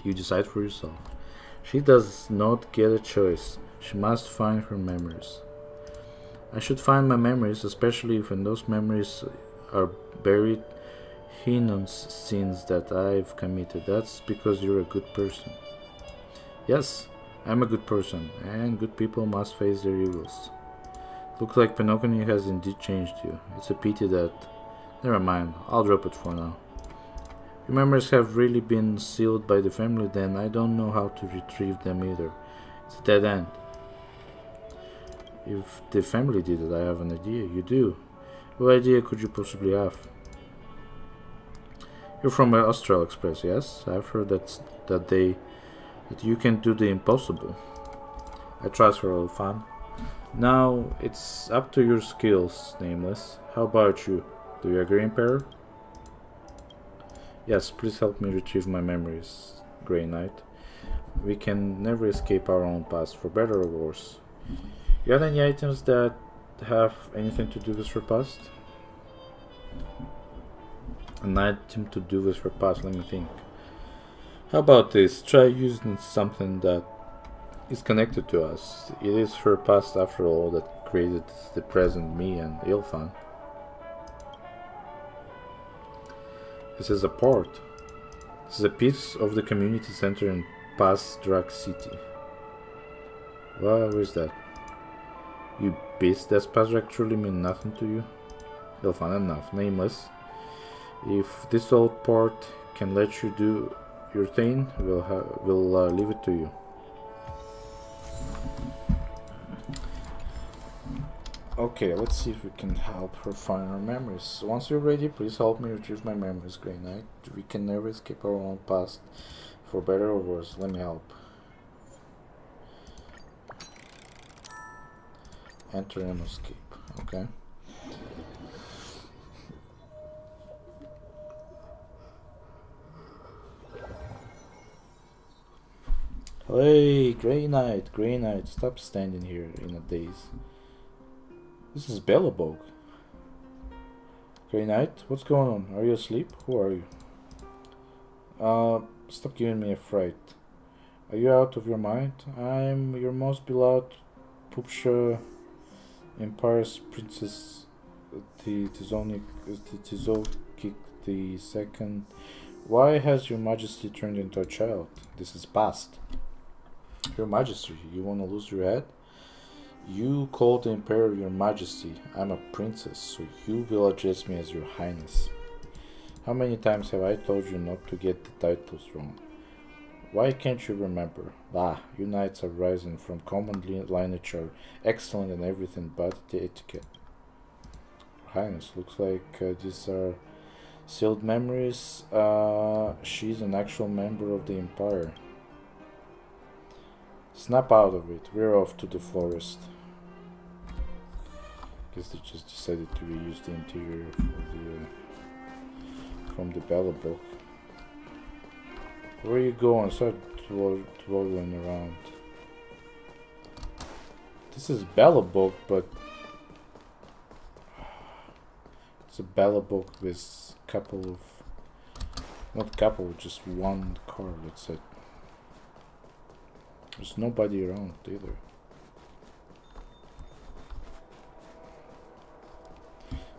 You decide for yourself. She does not get a choice. She must find her memories. I should find my memories, especially if in those memories are buried heinous sins that I've committed. That's because you're a good person. Yes, I'm a good person, and good people must face their evils. Looks like Penacony has indeed changed you. It's a pity that... Never mind, I'll drop it for now. Your memories have really been sealed by the family, then I don't know how to retrieve them either. It's a dead end. If the family did it, I have an idea. You do. What idea could you possibly have? You're from Austral Express, yes? I've heard that you can do the impossible. I trust for all fun. Now, it's up to your skills, Nameless. How about you? Do you agree, Emperor? Yes, please help me retrieve my memories, Grey Knight. We can never escape our own past, for better or worse. You have any items that have anything to do with your past? An item to do with your past, let me think. How about this? Try using something that is connected to us. It is her past after all that created the present me and Ilfan. This is a port. This is a piece of the community center in past Drag City. Well, where is that? You beast, does past Drag truly mean nothing to you? Ilfan, enough. Nameless. If this old port can let you do your thing, we'll leave it to you. Okay, let's see if we can help her find her memories. Once you're ready, please help me retrieve my memories, Grey Knight. We can never escape our own past, for better or worse. Let me help. Enter and escape. Okay. Hey, Grey Knight, stop standing here in a daze. This is Bellabog. Grey Knight, what's going on? Are you asleep? Who are you? Stop giving me a fright. Are you out of your mind? I'm your most beloved Pupsha Empire's Princess Tizokik the Second. Why has your Majesty turned into a child? This is past. Your Majesty, you wanna lose your head? You call the Emperor your Majesty. I'm a princess, so you will address me as your Highness. How many times have I told you not to get the titles wrong? Why can't you remember? You knights are rising from common lineage are excellent in everything but the etiquette. Highness, looks like these are sealed memories. She's an actual member of the Empire. Snap out of it. We're off to the forest. Guess they just decided to reuse the interior from the Bella book. Where are you going? Start rolling around. This is Bella book, but it's a Bella book with just one car. That's it. There's nobody around either.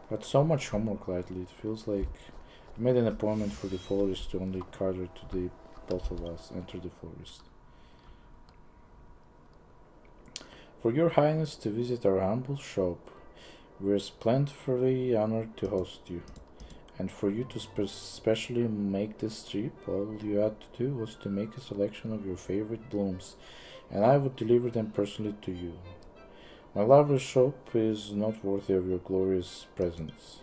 But so much homework lately, it feels like I made an appointment for the forest to only cater to the both of us enter the forest. For your Highness to visit our humble shop, we are plentifully honored to host you. And for you to specially make this trip, all you had to do was to make a selection of your favorite blooms, and I would deliver them personally to you. My lovely shop is not worthy of your glorious presence.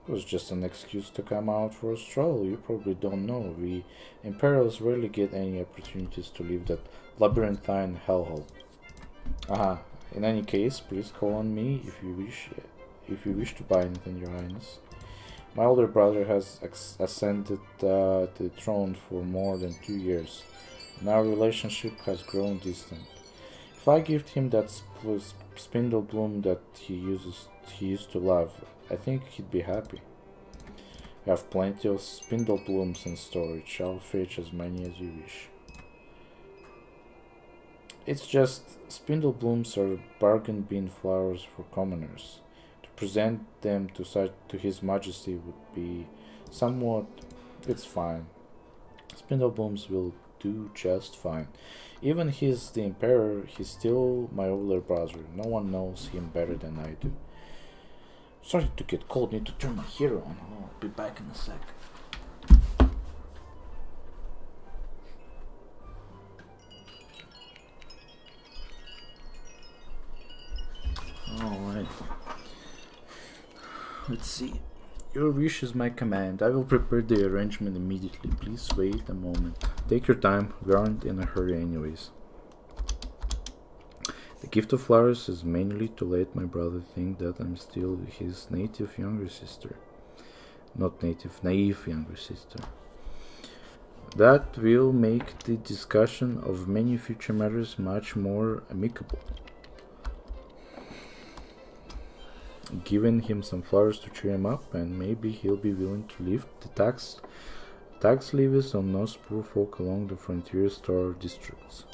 It was just an excuse to come out for a stroll. You probably don't know, we Imperials rarely get any opportunities to leave that labyrinthine hellhole. In any case, please call on me if you wish to buy anything, Your Highness. My older brother has ascended the throne for more than 2 years, and our relationship has grown distant. If I give him that spindle bloom that he used to love, I think he'd be happy. I have plenty of spindle blooms in storage. I'll fetch as many as you wish. It's just spindle blooms are bargain bin flowers for commoners. Present them to His Majesty would be somewhat. It's fine. Spindle blooms will do just fine. Even he's the Emperor, he's still my older brother. No one knows him better than I do. Starting to get cold. Need to turn my heater on. I'll be back in a sec. Alright. Let's see. Your wish is my command. I will prepare the arrangement immediately. Please wait a moment. Take your time. We aren't in a hurry anyways. The gift of flowers is mainly to let my brother think that I'm still his native younger sister. Not native, naive younger sister. That will make the discussion of many future matters much more amicable. Giving him some flowers to cheer him up, and maybe he'll be willing to lift the tax levies on those poor folk along the frontier store districts.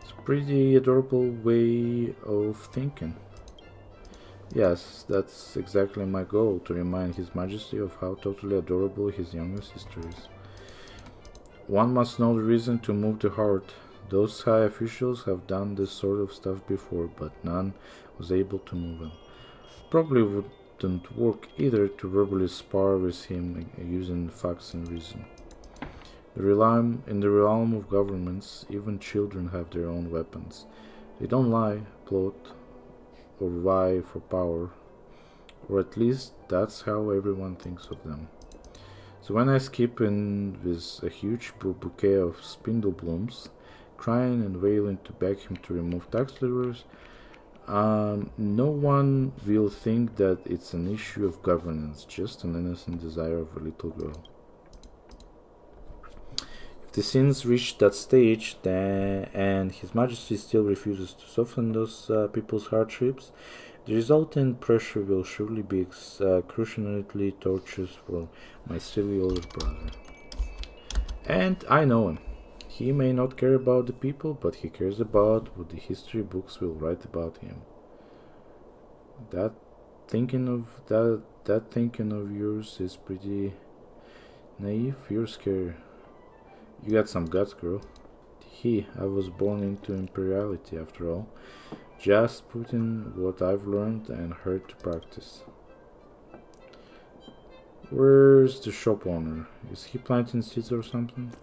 It's a pretty adorable way of thinking. Yes, that's exactly my goal, to remind His Majesty of how totally adorable his younger sister is. One must know the reason to move the heart. Those high officials have done this sort of stuff before, but none was able to move him. Probably wouldn't work either to verbally spar with him using facts and reason. In the realm of governments, even children have their own weapons. They don't lie, plot, or vie for power, or at least that's how everyone thinks of them. So when I skip in with a huge bouquet of spindle blooms, crying and wailing to beg him to remove tax levers, no one will think that it's an issue of governance, just an innocent desire of a little girl. If the sins reach that stage, and His Majesty still refuses to soften those people's hardships, the resultant pressure will surely be excruciatingly torturous for my silly older brother. And I know him. He may not care about the people, but he cares about what the history books will write about him. That thinking of yours is pretty naive. You're scared. You got some guts, girl. I was born into imperiality after all. Just putting what I've learned and heard to practice. Where's the shop owner? Is he planting seeds or something?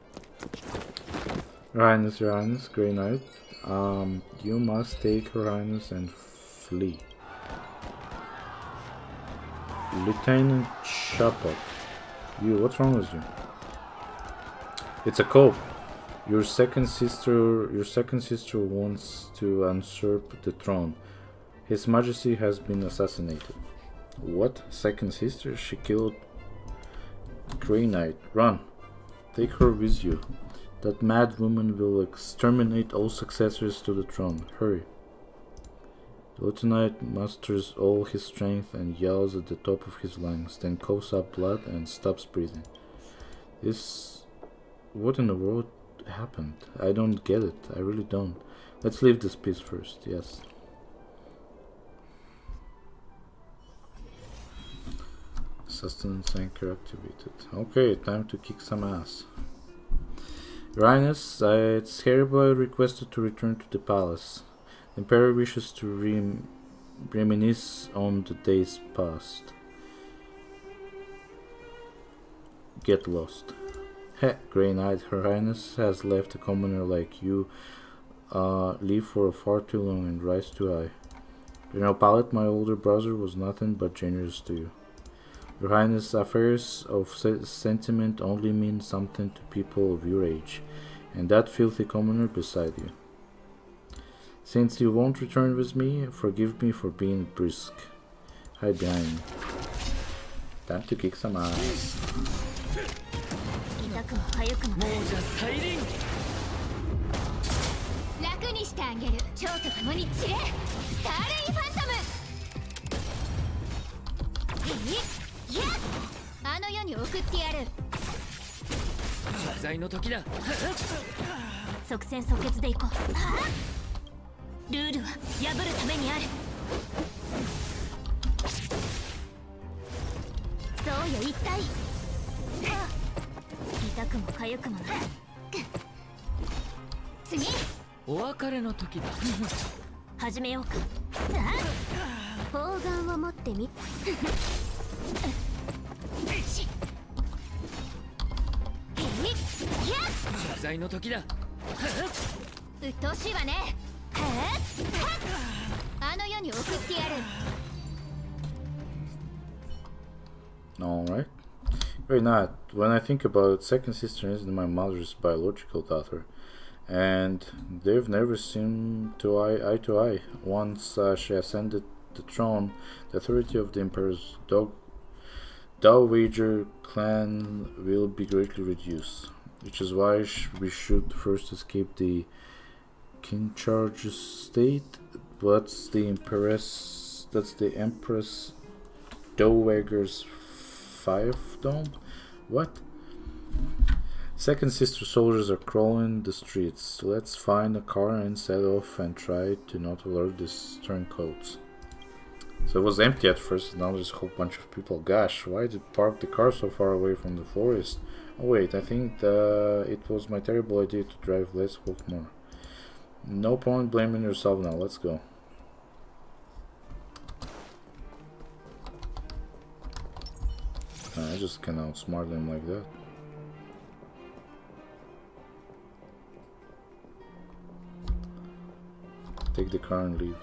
Your Highness, Grey Knight. You must take Her Highness and flee. Lieutenant Shapok. What's wrong with you? It's a cope. Your second sister wants to usurp the throne. His Majesty has been assassinated. What? Second sister? She killed Grey Knight. Run. Take her with you. That mad woman will exterminate all successors to the throne. Hurry. The lieutenant musters all his strength and yells at the top of his lungs, then coughs up blood and stops breathing. What in the world happened? I don't get it. I really don't. Let's leave this piece first. Yes. Sustenance anchor activated. Okay, time to kick some ass. Your Highness, it's hereby requested to return to the palace. The Emperor wishes to reminisce on the days past. Get lost. Heh, Grey Knight, Her Highness has left a commoner like you live for far too long and rise too high. General Pallet, my older brother, was nothing but generous to you. Your Highness, affairs of sentiment only mean something to people of your age, and that filthy commoner beside you. Since you won't return with me, forgive me for being brisk. Hide behind me. Time to kick some ass. 痛くも痒くももうじゃ再臨。楽にしてあげる。蝶と共に散れ。スターレイファントム。いや、あの世に送ってやる。謝罪の時だ。即戦即決でいこう。ルールは破るためにある。そうよ、一体。痛くも痒くもない。次。お別れの時だ。始めようか。砲丸を持ってみ。罪の時だ。鬱陶しいわね。あの世に送ってやる。 Alright. Very not. When I think about it, second sister isn't my mother's biological daughter, and they've never seemed to eye to eye. Once she ascended the throne, the authority of the Emperor's Dowager clan will be greatly reduced, which is why we should first escape the King Charge's state. That's the Empress Dowager's fiefdom? What? Second sister soldiers are crawling the streets. Let's find a car and set off and try to not alert the turncoats. So it was empty at first, now there's a whole bunch of people. Gosh, why did park the car so far away from the forest? Oh wait, I think it was my terrible idea to drive less, walk more. No point blaming yourself now, let's go. I just can outsmart them like that. Take the car and leave.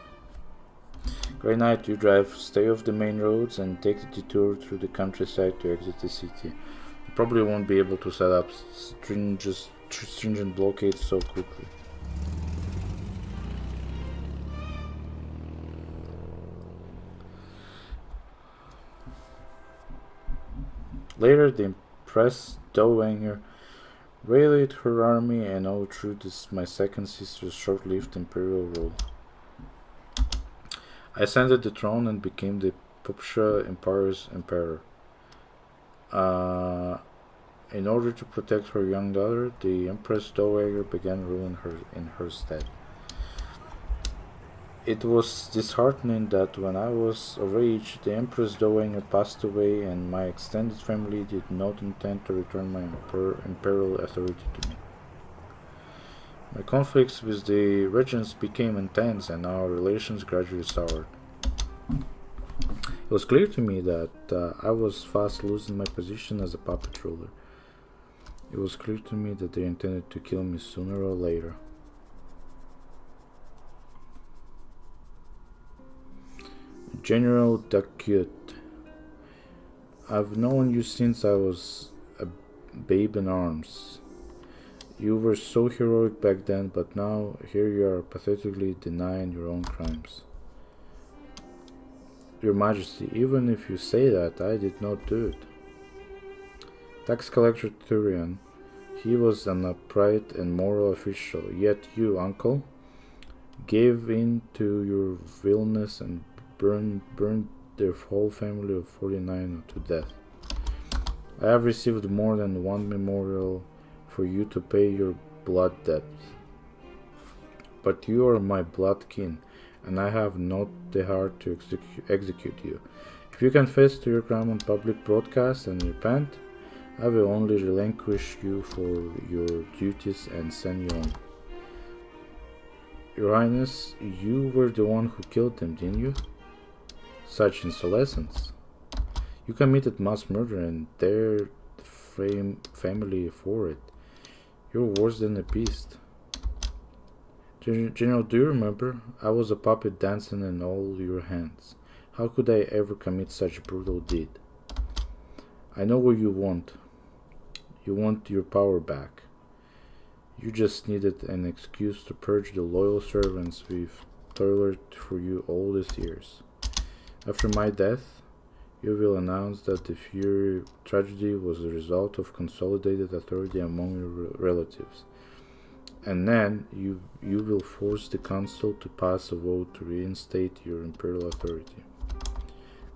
Great night, you drive. Stay off the main roads and take the detour through the countryside to exit the city. You probably won't be able to set up stringent blockades so quickly. Later, the Empress Dowager rallied her army and overthrew my second sister's short-lived imperial rule. I ascended the throne and became the Pupsha Empire's emperor. In order to protect her young daughter, the Empress Dowager began ruling her in her stead. It was disheartening that when I was of age, the Empress Dowager passed away and my extended family did not intend to return my imperial authority to me. My conflicts with the regents became intense and our relations gradually soured. It was clear to me that I was fast losing my position as a puppet ruler. It was clear to me that they intended to kill me sooner or later. General Dakut, I've known you since I was a babe in arms. You were so heroic back then, but now here you are pathetically denying your own crimes. Your Majesty, even if you say that, I did not do it. Tax collector Turian, he was an upright and moral official, yet you, uncle, gave in to your villainy and burned their whole family of 49 to death. I have received more than one memorial for you to pay your blood debt. But you are my blood kin, and I have not the heart to execute you. If you confess to your crime on public broadcast and repent, I will only relinquish you for your duties and send you on. Your Highness, you were the one who killed them, didn't you? Such insolence. You committed mass murder and dared the family for it. You're worse than a beast. General, do you remember? I was a puppet dancing in all your hands. How could I ever commit such a brutal deed? I know what you want. You want your power back. You just needed an excuse to purge the loyal servants we've toiled for you all these years. After my death, you will announce that the Fury tragedy was the result of consolidated authority among your relatives. And then you will force the council to pass a vote to reinstate your imperial authority.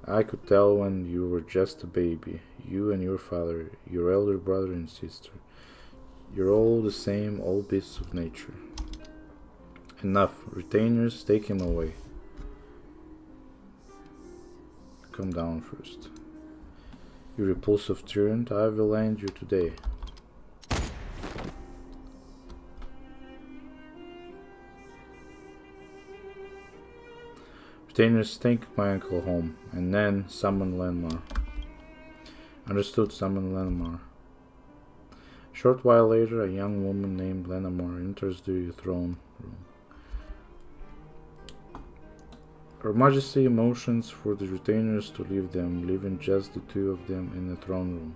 I could tell when you were just a baby, you and your father, your elder brother and sister. You're all the same, all beasts of nature. Enough, retainers, take him away. Come down first. You repulsive tyrant, I will end you today. Retainers, take my uncle home, and then summon Lenmar. Understood, summon Lenmar. Short while later, a young woman named Lenamar enters the throne room. Her Majesty motions for the retainers to leave them, leaving just the two of them in the throne room.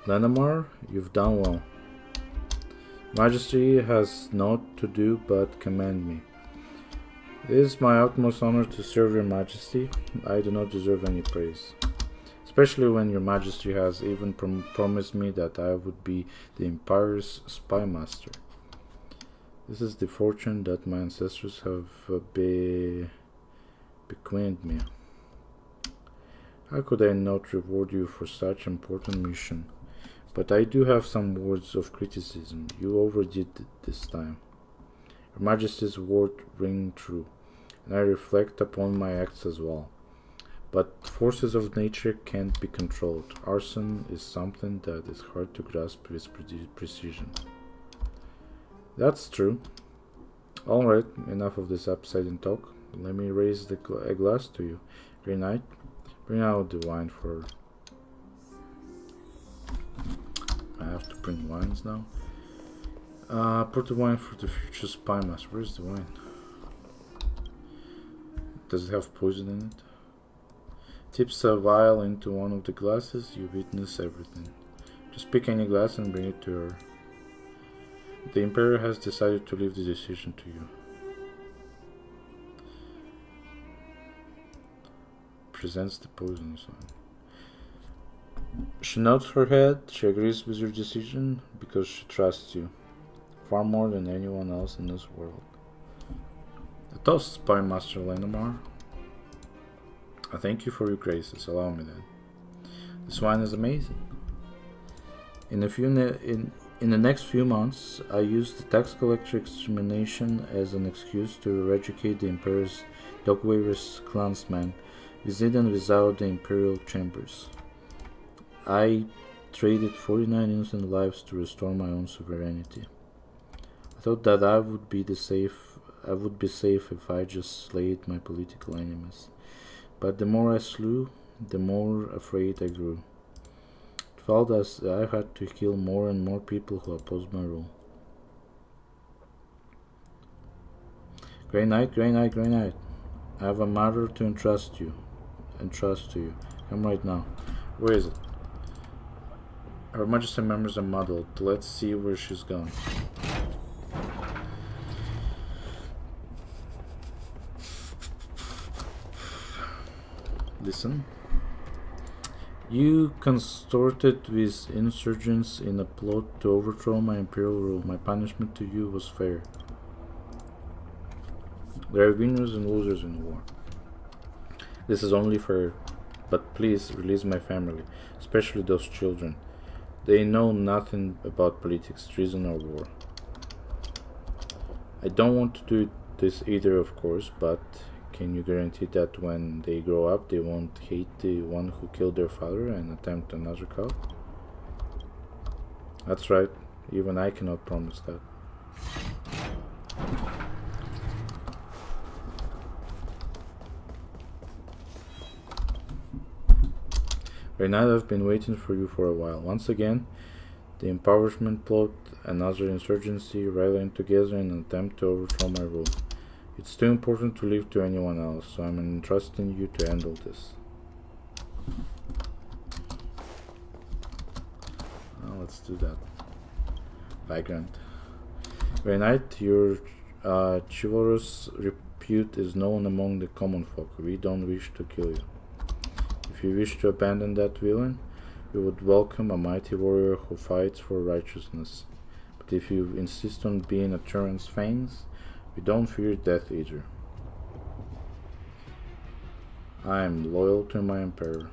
Lenamar, you've done well. Majesty has naught to do but command me. It is my utmost honor to serve your Majesty. I do not deserve any praise, especially when your Majesty has even promised me that I would be the Empire's spy master. This is the fortune that my ancestors have bequeathed me. How could I not reward you for such important mission? But I do have some words of criticism. You overdid it this time. Your Majesty's word ring true, and I reflect upon my acts as well. But forces of nature can't be controlled. Arson is something that is hard to grasp with precision. That's true. Alright, enough of this upside-down talk. Let me raise a glass to you. Green Knight, bring out the wine for... I have to bring wines now. Pour the wine for the future spy master. Where's the wine? Does it have poison in it? Tips a vial into one of the glasses. You witness everything. Just pick any glass and bring it to her. The Emperor has decided to leave the decision to you. Presents the poison sign. She nods her head. She agrees with your decision because she trusts you far more than anyone else in this world. A toast, Spy Master Lenamar. I thank you for your graces. Allow me then. This wine is amazing. In the next few months, I used the tax collector extermination as an excuse to eradicate the Emperor's dog-wearers clansmen within and without the Imperial chambers. I traded 49 innocent lives to restore my own sovereignty. I thought that I would be safe if I just slayed my political enemies. But the more I slew, the more afraid I grew. It felt as I had to kill more and more people who opposed my rule. Grey Knight, Grey Knight, Grey Knight. I have a matter to entrust to you. Come right now. Where is it? Her Majesty members are muddled. Let's see where she's gone. Listen. You consorted with insurgents in a plot to overthrow my imperial rule. My punishment to you was fair. There are winners and losers in war. This is only fair, but please release my family, especially those children. They know nothing about politics, treason or war. I don't want to do this either, of course, but can you guarantee that when they grow up they won't hate the one who killed their father and attempt another cult? That's right, even I cannot promise that. Right now I've been waiting for you for a while. Once again, the empowerment plot, another insurgency, rallying together in an attempt to overthrow my rule. It's too important to leave to anyone else, so I'm entrusting you to handle this. Let's do that. Vagrant. Grey Knight, your chivalrous repute is known among the common folk. We don't wish to kill you. If you wish to abandon that villain, we would welcome a mighty warrior who fights for righteousness. But if you insist on being a Turan's fangs, we don't fear death either. I am loyal to my Emperor.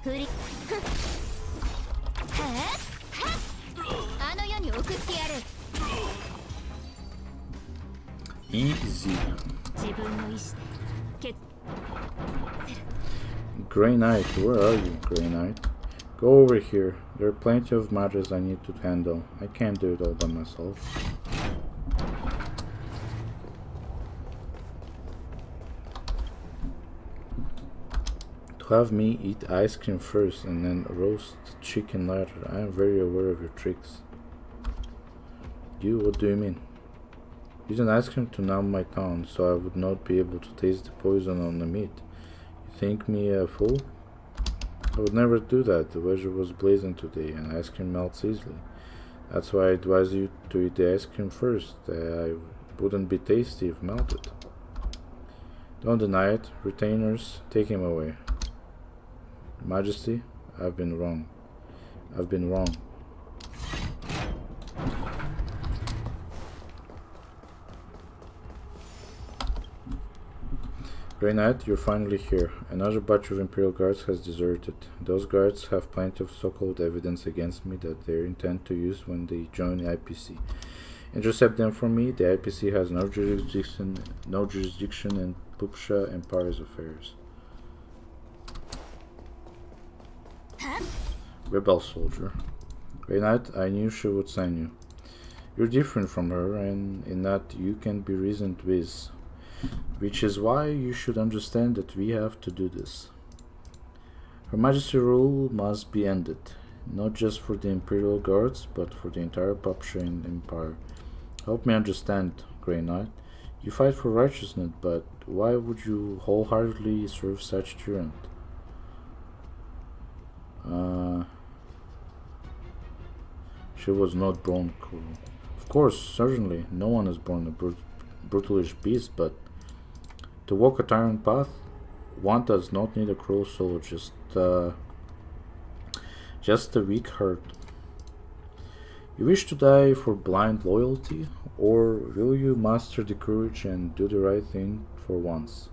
振りあの世に送ってやる Easy. 自分の意志で決 Grey Knight, where are you, Grey Knight? Go over here. There are plenty of matters I need to handle. I can't do it all by myself. To have me eat ice cream first and then roast chicken later. I am very aware of your tricks. You? What do you mean? Use an ice cream to numb my tongue so I would not be able to taste the poison on the meat. You think me a fool? I would never do that. The weather was blazing today and ice cream melts easily. That's why I advise you to eat the ice cream first. I wouldn't be tasty if melted. Don't deny it. Retainers, take him away. Majesty, I've been wrong. I've been wrong. Grey Knight, you're finally here. Another batch of Imperial Guards has deserted. Those guards have plenty of so-called evidence against me that they intend to use when they join the IPC. Intercept them for me. The IPC has no jurisdiction in Pupsha Empire's affairs. Rebel soldier. Grey Knight, I knew she would sign you. You're different from her, and in that you can be reasoned with. Which is why you should understand that we have to do this. Her Majesty's rule must be ended, not just for the Imperial Guards, but for the entire Papshian Empire. Help me understand, Grey Knight. You fight for righteousness, but why would you wholeheartedly serve such tyrant? She was not born cruel. Of course, certainly, no one is born a brutalish beast, but to walk a tyrant path, one does not need a cruel soul, just a weak heart. You wish to die for blind loyalty, or will you master the courage and do the right thing for once?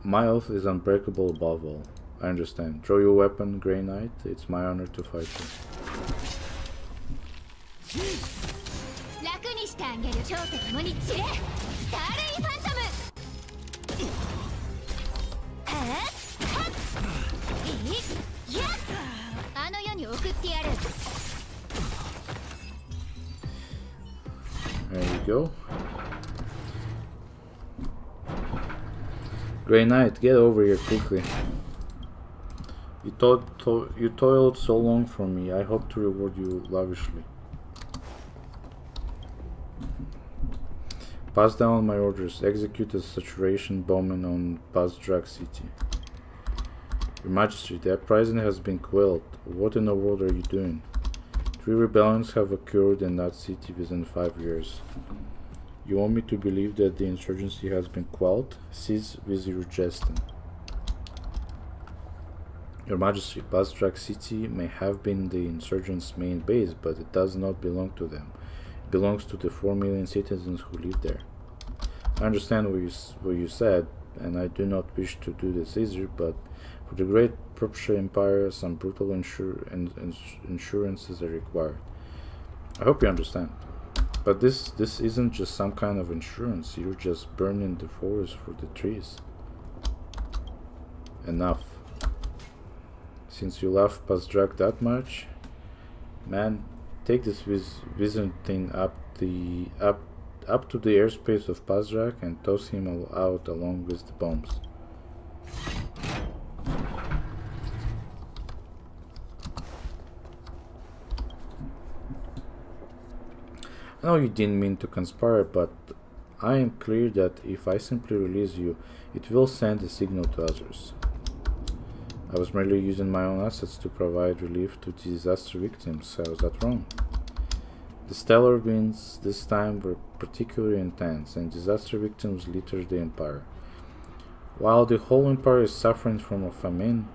My oath is unbreakable above all. I understand. Draw your weapon, Grey Knight. It's my honor to fight you. 楽にしてあげる蝶と共に散れスターレイファントムあの世に送ってやる There you go. Grey Knight, get over here quickly. You toiled so long for me. I hope to reward you lavishly. Pass down my orders. Execute a saturation bombing on Pazdrak City. Your Majesty, the uprising has been quelled. What in the world are you doing? 3 rebellions have occurred in that city within 5 years. You want me to believe that the insurgency has been quelled? Cease with your jesting. Your Majesty, Pazdrak City may have been the insurgents' main base, but it does not belong to them. It belongs to the 4 million citizens who live there. I understand what you said, and I do not wish to do this either, but for the great Purpsha Empire, some brutal insurances are required. I hope you understand. But this isn't just some kind of insurance. You're just burning the forest for the trees. Enough. Since you love Pazdrak that much, man, take this Byzantine up to the airspace of Pazdrak and toss him out along with the bombs. I know you didn't mean to conspire, but I am clear that if I simply release you, it will send a signal to others. I was merely using my own assets to provide relief to disaster victims. How was that wrong? The stellar winds this time were particularly intense, and disaster victims littered the Empire. While the whole Empire is suffering from a famine,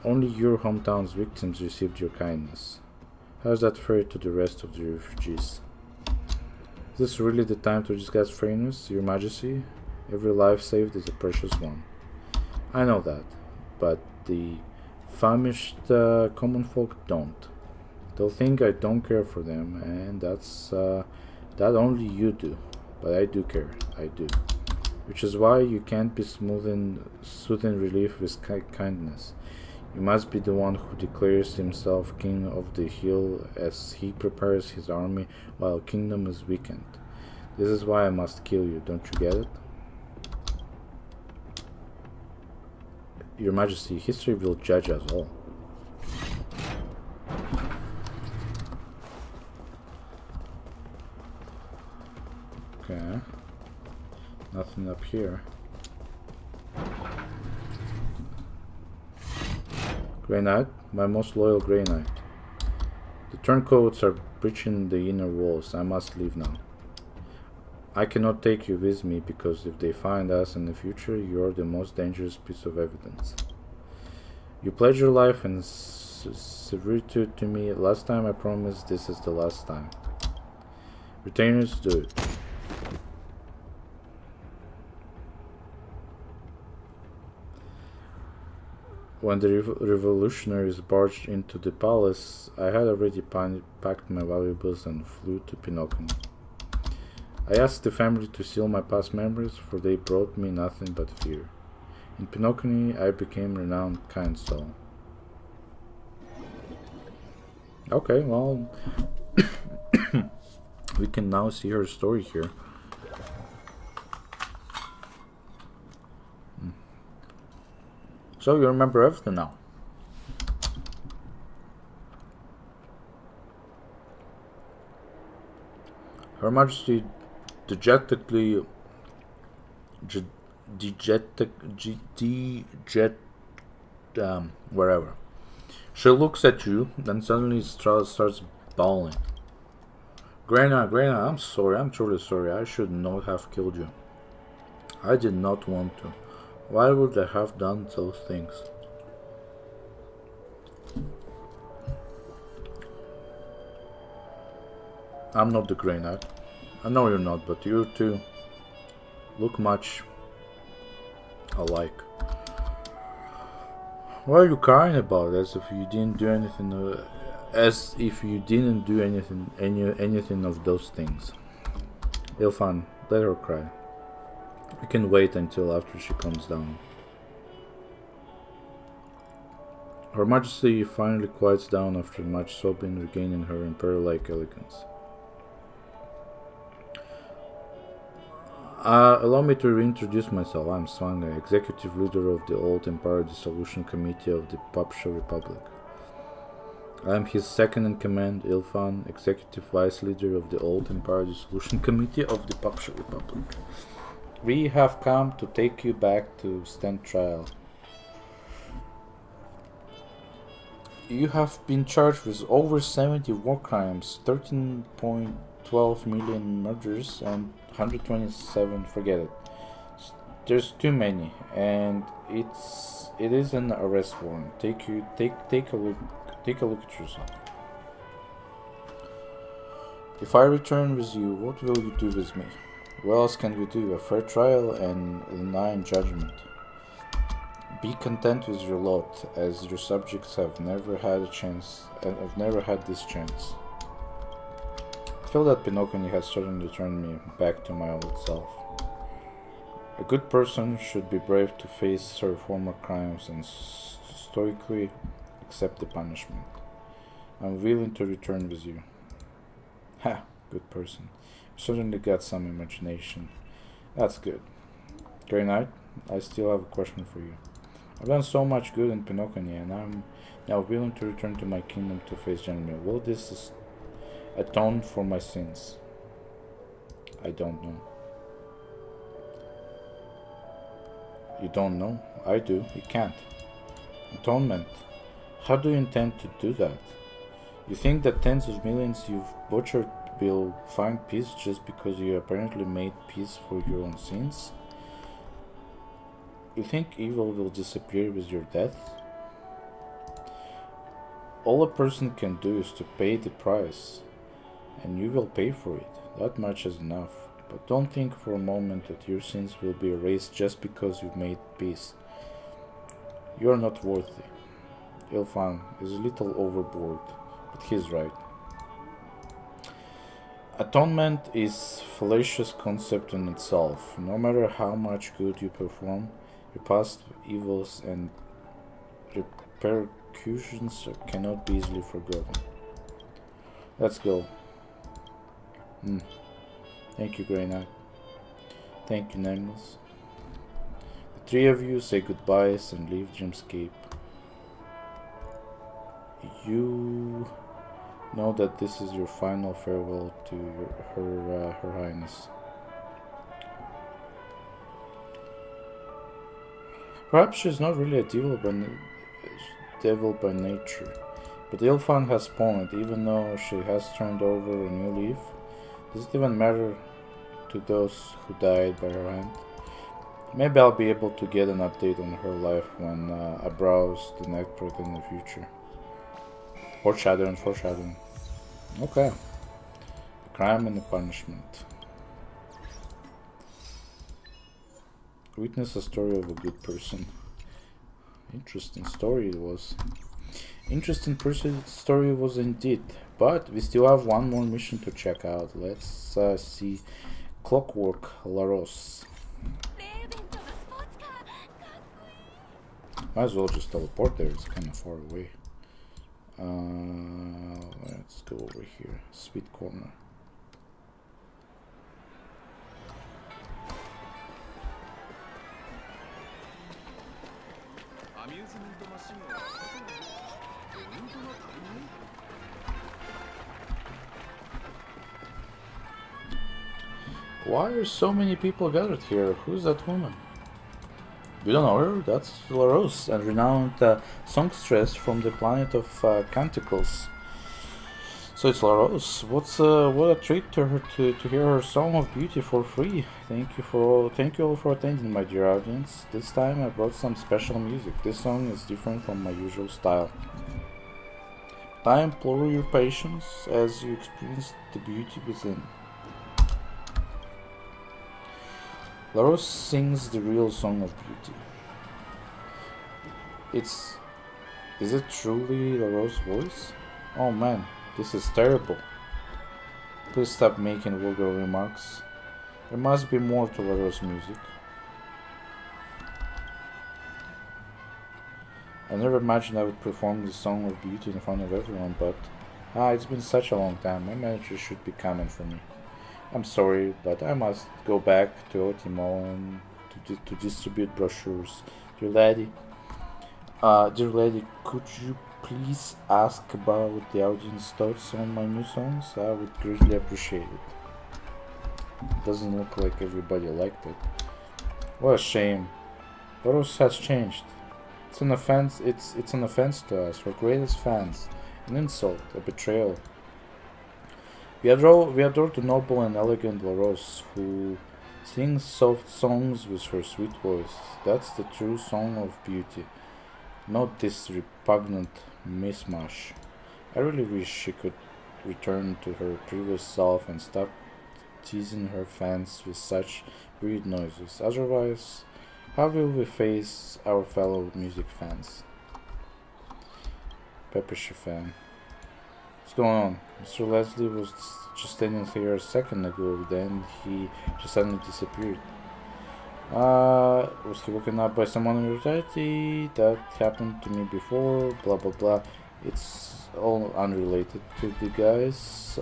only your hometown's victims received your kindness. How is that fair to the rest of the refugees? Is this really the time to discuss fairness, Your Majesty? Every life saved is a precious one. I know that, but the Famished common folk don't. They'll think I don't care for them, and that only you do. But I do care. I do. Which is why you can't be soothing relief with kindness. You must be the one who declares himself king of the hill as he prepares his army while kingdom is weakened. This is why I must kill you, don't you get it? Your Majesty, history will judge us all. Okay. Nothing up here. Grey Knight, my most loyal Grey Knight. The turncoats are breaching the inner walls. I must leave now. I cannot take you with me because if they find us in the future, you are the most dangerous piece of evidence. You pledge your life and servitude to me. Last time I promised, this is the last time. Retainers, do it. When the revolutionaries barged into the palace, I had already packed my valuables and flew to Penacony. I asked the family to seal my past memories, for they brought me nothing but fear. In Penacony, I became renowned kind soul. Okay, well, we can now see her story here. So you remember everything now. Her Majesty dejectedly wherever. She looks at you, then suddenly starts bawling. Grena, I'm sorry, I'm truly sorry. I should not have killed you. I did not want to. Why would I have done those things? I'm not the Grey Knight. I know you're not, but you two look much alike. What are you crying about? As if you didn't do anything. As if you didn't do anything of those things. Ilfan, let her cry. We can wait until after she comes down. Her Majesty finally quiets down after much sobbing, regaining her imperial-like elegance. Allow me to reintroduce myself. I'm Svanga, Executive Leader of the Old Empire Dissolution Committee of the Popular Republic. I am his second-in-command, Ilfan, Executive Vice Leader of the Old Empire Dissolution Committee of the Popular Republic. We have come to take you back to stand trial. You have been charged with over 70 war crimes, 13.12 million murders, and 127. Forget it. There's too many, and it is an arrest warrant. Take a look at yourself. If I return with you, what will you do with me? What else can we do? A fair trial and a benign judgment. Be content with your lot, as your subjects have never had a chance, and have never had this chance. I feel that Penacony has certainly turned me back to my old self. A good person should be brave to face her former crimes and stoically accept the punishment. I'm willing to return with you. Ha! Good person. You certainly got some imagination. That's good. Grey Knight, I still have a question for you. I've done so much good in Penacony, and I'm now willing to return to my kingdom to face General. Will this atone for my sins? I don't know. You don't know? I do. You can't. Atonement. How do you intend to do that? You think that tens of millions you've butchered will find peace just because you apparently made peace for your own sins? You think evil will disappear with your death? All a person can do is to pay the price, and you will pay for it. That much is enough. But don't think for a moment that your sins will be erased just because you've made peace. You are not worthy. Ilfan is a little overboard, but he's right. Atonement is fallacious concept in itself. No matter how much good you perform, your past evils and repercussions cannot be easily forgotten. Let's go. Thank you, Grey Knight. Thank you, Nameless. The three of you say goodbyes and leave Dreamscape. You know that this is your final farewell to her Highness. Perhaps she's not really a devil by nature, but Ilfan has point. Even though she has turned over a new leaf, does it even matter to those who died by her hand? Maybe I'll be able to get an update on her life when I browse the network in the future. Foreshadowing. Okay. The crime and the punishment. Witness a story of a good person. Interesting story it was. Story was indeed. But we still have one more mission to check out. Let's see Clockwork Laros. Might as well just teleport there, it's kind of far away. Let's go over here. Sweet Corner. Why are so many people gathered here? Who's that woman? You don't know her? That's Laros, a renowned songstress from the planet of Canticles. So it's Laros. What a treat to her to hear her song of beauty for free. Thank you all for attending, my dear audience. This time I brought some special music. This song is different from my usual style. I implore your patience as you experience the beauty within. Laros sings the real song of beauty. Is it truly Laros' voice? Oh man, this is terrible. Please stop making vulgar remarks. There must be more to Laros' music. I never imagined I would perform this song of beauty in front of everyone, but it's been such a long time. My manager should be coming for me. I'm sorry, but I must go back to Otimo and to distribute brochures. Dear lady, could you please ask about the audience thoughts on my new songs? I would greatly appreciate it. Doesn't look like everybody liked it. What a shame. Laros has changed. It's an offense. It's an offense to us, our greatest fans. An insult, a betrayal. We adore the noble and elegant Laros, who sings soft songs with her sweet voice. That's the true song of beauty, not this repugnant mishmash. I really wish she could return to her previous self and stop teasing her fans with such weird noises. Otherwise, how will we face our fellow music fans? Peppershy fan. What's going on? Mr. Leslie was just standing here a second ago, then he just suddenly disappeared. Was he woken up by someone in reality? That happened to me before, blah blah blah. It's all unrelated to the guys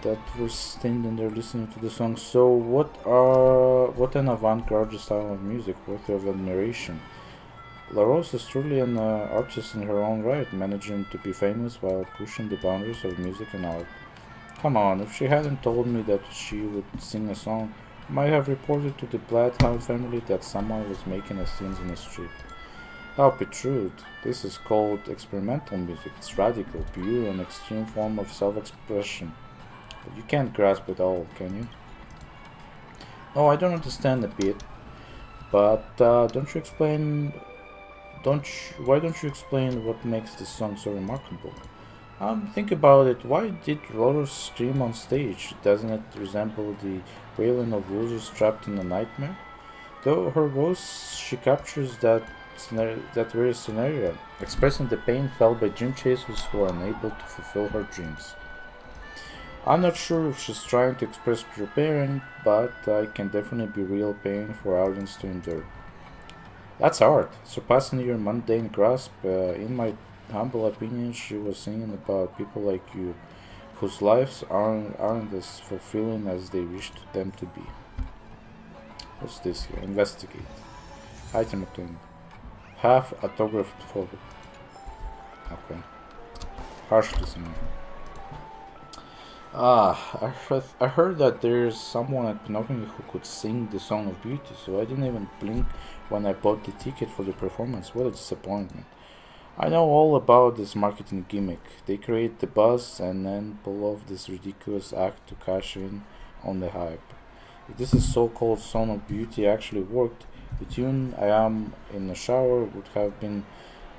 that were standing there listening to the song. So what an avant-garde style of music, worthy of admiration. Laros is truly an artist in her own right, managing to be famous while pushing the boundaries of music and art. Come on, if she hadn't told me that she would sing a song, I might have reported to the Bloodhound family that someone was making a scene in the street. How betrayed. This is called experimental music. It's radical, pure, and extreme form of self-expression. But you can't grasp it all, can you? No, I don't understand a bit, but why don't you explain what makes this song so remarkable? Think about it. Why did Laros scream on stage? Doesn't it resemble the wailing of losers trapped in a nightmare? Though her voice, she captures that that very scenario, expressing the pain felt by dream chasers who are unable to fulfill her dreams. I'm not sure if she's trying to express pure pain, but it can definitely be real pain for audience to endure. That's art, surpassing your mundane grasp. In my humble opinion, she was singing about people like you, whose lives aren't as fulfilling as they wished them to be. What's this here? Investigate. Item obtained. Half autographed photo. Okay. Harsh listening. I heard that there's someone at Penacony who could sing the Song of Beauty, so I didn't even blink when I bought the ticket for the performance. What a disappointment. I know all about this marketing gimmick. They create the buzz and then pull off this ridiculous act to cash in on the hype. If this is so-called Song of Beauty actually worked, the tune "I Am in the Shower" would have been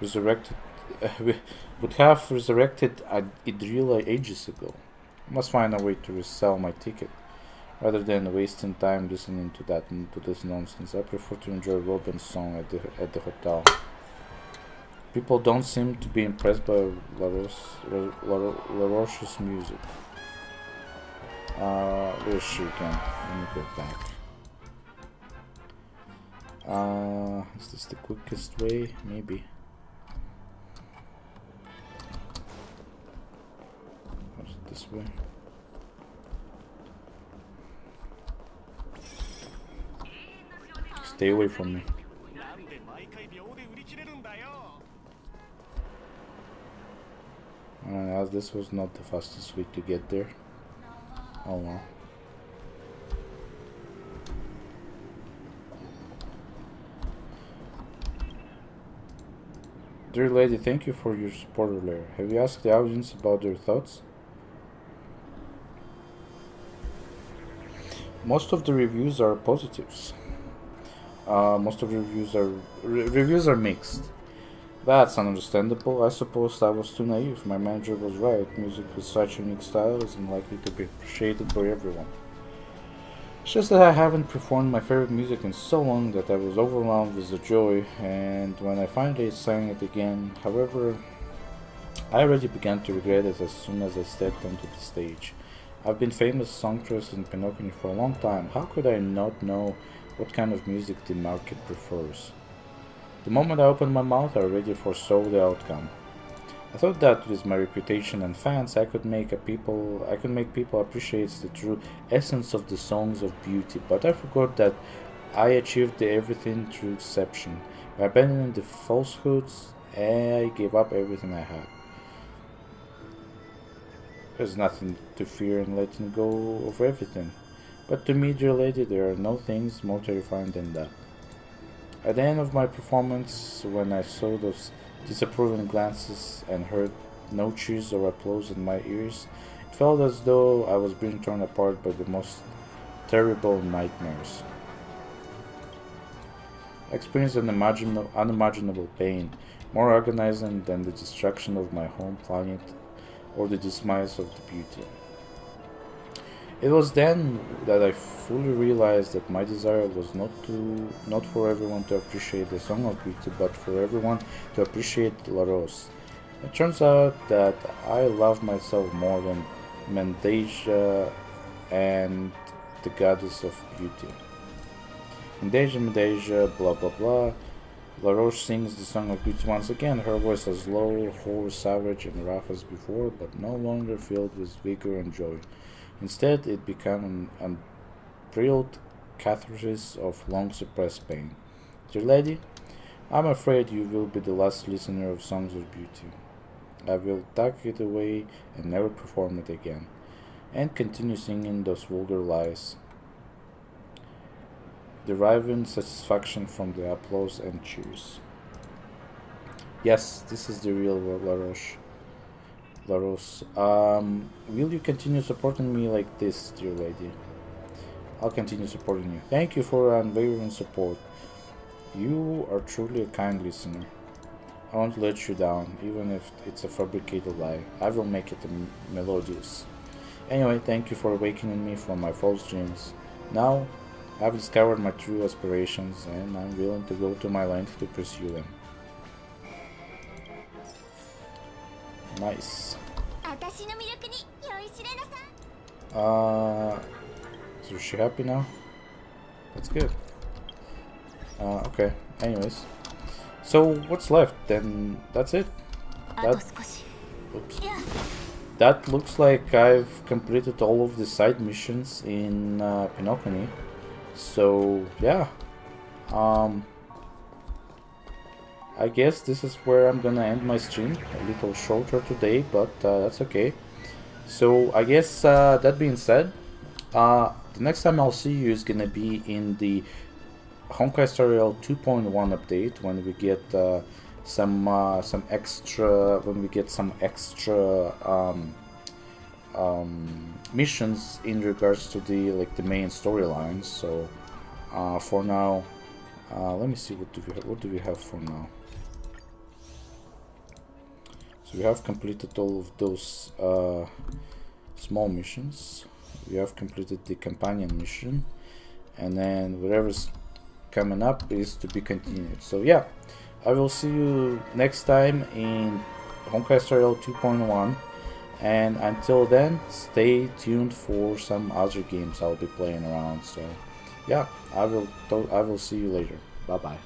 resurrected. Would have resurrected Idrila ages ago. I must find a way to resell my ticket, rather than wasting time listening to this nonsense. I prefer to enjoy Robin's song at the hotel. People don't seem to be impressed by LaRoche's music. Where's she again? Let me go back. Is this the quickest way? Maybe. Or is it this way? Stay away from me. As this was not the fastest way to get there. Oh well. Dear lady, thank you for your support earlier. Have you asked the audience about their thoughts? Most of the reviews are positives. Most of the reviews are mixed. That's understandable. I suppose I was too naive. My manager was right. Music with such unique style is unlikely to be appreciated by everyone. It's just that I haven't performed my favorite music in so long that I was overwhelmed with the joy, and when I finally sang it again, however, I already began to regret it as soon as I stepped onto the stage. I've been famous songstress in Penacony for a long time. How could I not know what kind of music the market prefers? The moment I opened my mouth, I already foresaw the outcome. I thought that with my reputation and fans, I could make people appreciate the true essence of the songs of beauty. But I forgot that I achieved everything through deception. By abandoning the falsehoods, I gave up everything I had. There's nothing to fear in letting go of everything. But to me, dear lady, there are no things more terrifying than that. At the end of my performance, when I saw those disapproving glances and heard no cheers or applause in my ears, it felt as though I was being torn apart by the most terrible nightmares. I experienced an unimaginable pain, more agonizing than the destruction of my home planet or the demise of the beauty. It was then that I fully realized that my desire was not for everyone to appreciate the Song of Beauty, but for everyone to appreciate La Rose. It turns out that I love myself more than Mendeja and the goddess of beauty. Mendeja, blah blah blah. La Roche sings the Song of Beauty once again, her voice as low, hoarse, savage, and rough as before, but no longer filled with vigor and joy. Instead, it became an unbridled catharsis of long-suppressed pain. Dear lady, I'm afraid you will be the last listener of Songs of Beauty. I will tuck it away and never perform it again, and continue singing those vulgar lies, deriving satisfaction from the applause and cheers. Yes, this is the real La Roche. Laros, will you continue supporting me like this, dear lady? I'll continue supporting you. Thank you for your unwavering support. You are truly a kind listener. I won't let you down, even if it's a fabricated lie. I will make it melodious. Anyway, thank you for awakening me from my false dreams. Now, I've discovered my true aspirations and I'm willing to go to my length to pursue them. Nice. So is she happy now? That's good. Okay, anyways. So what's left? Then that's it. Oops. That looks like I've completed all of the side missions in Penacony. So yeah, I guess this is where I'm gonna end my stream. A little shorter today, but that's okay. So I guess that being said, the next time I'll see you is gonna be in the Honkai Star Rail 2.1 update when we get some extra missions in regards to the main storylines. So for now, let me see, what do we have for now. So we have completed all of those small missions. We have completed the companion mission, and then whatever's coming up is to be continued. So yeah, I will see you next time in Honkai Star Rail 2.1, and until then, stay tuned for some other games I'll be playing around. So yeah, I will see you later. Bye bye.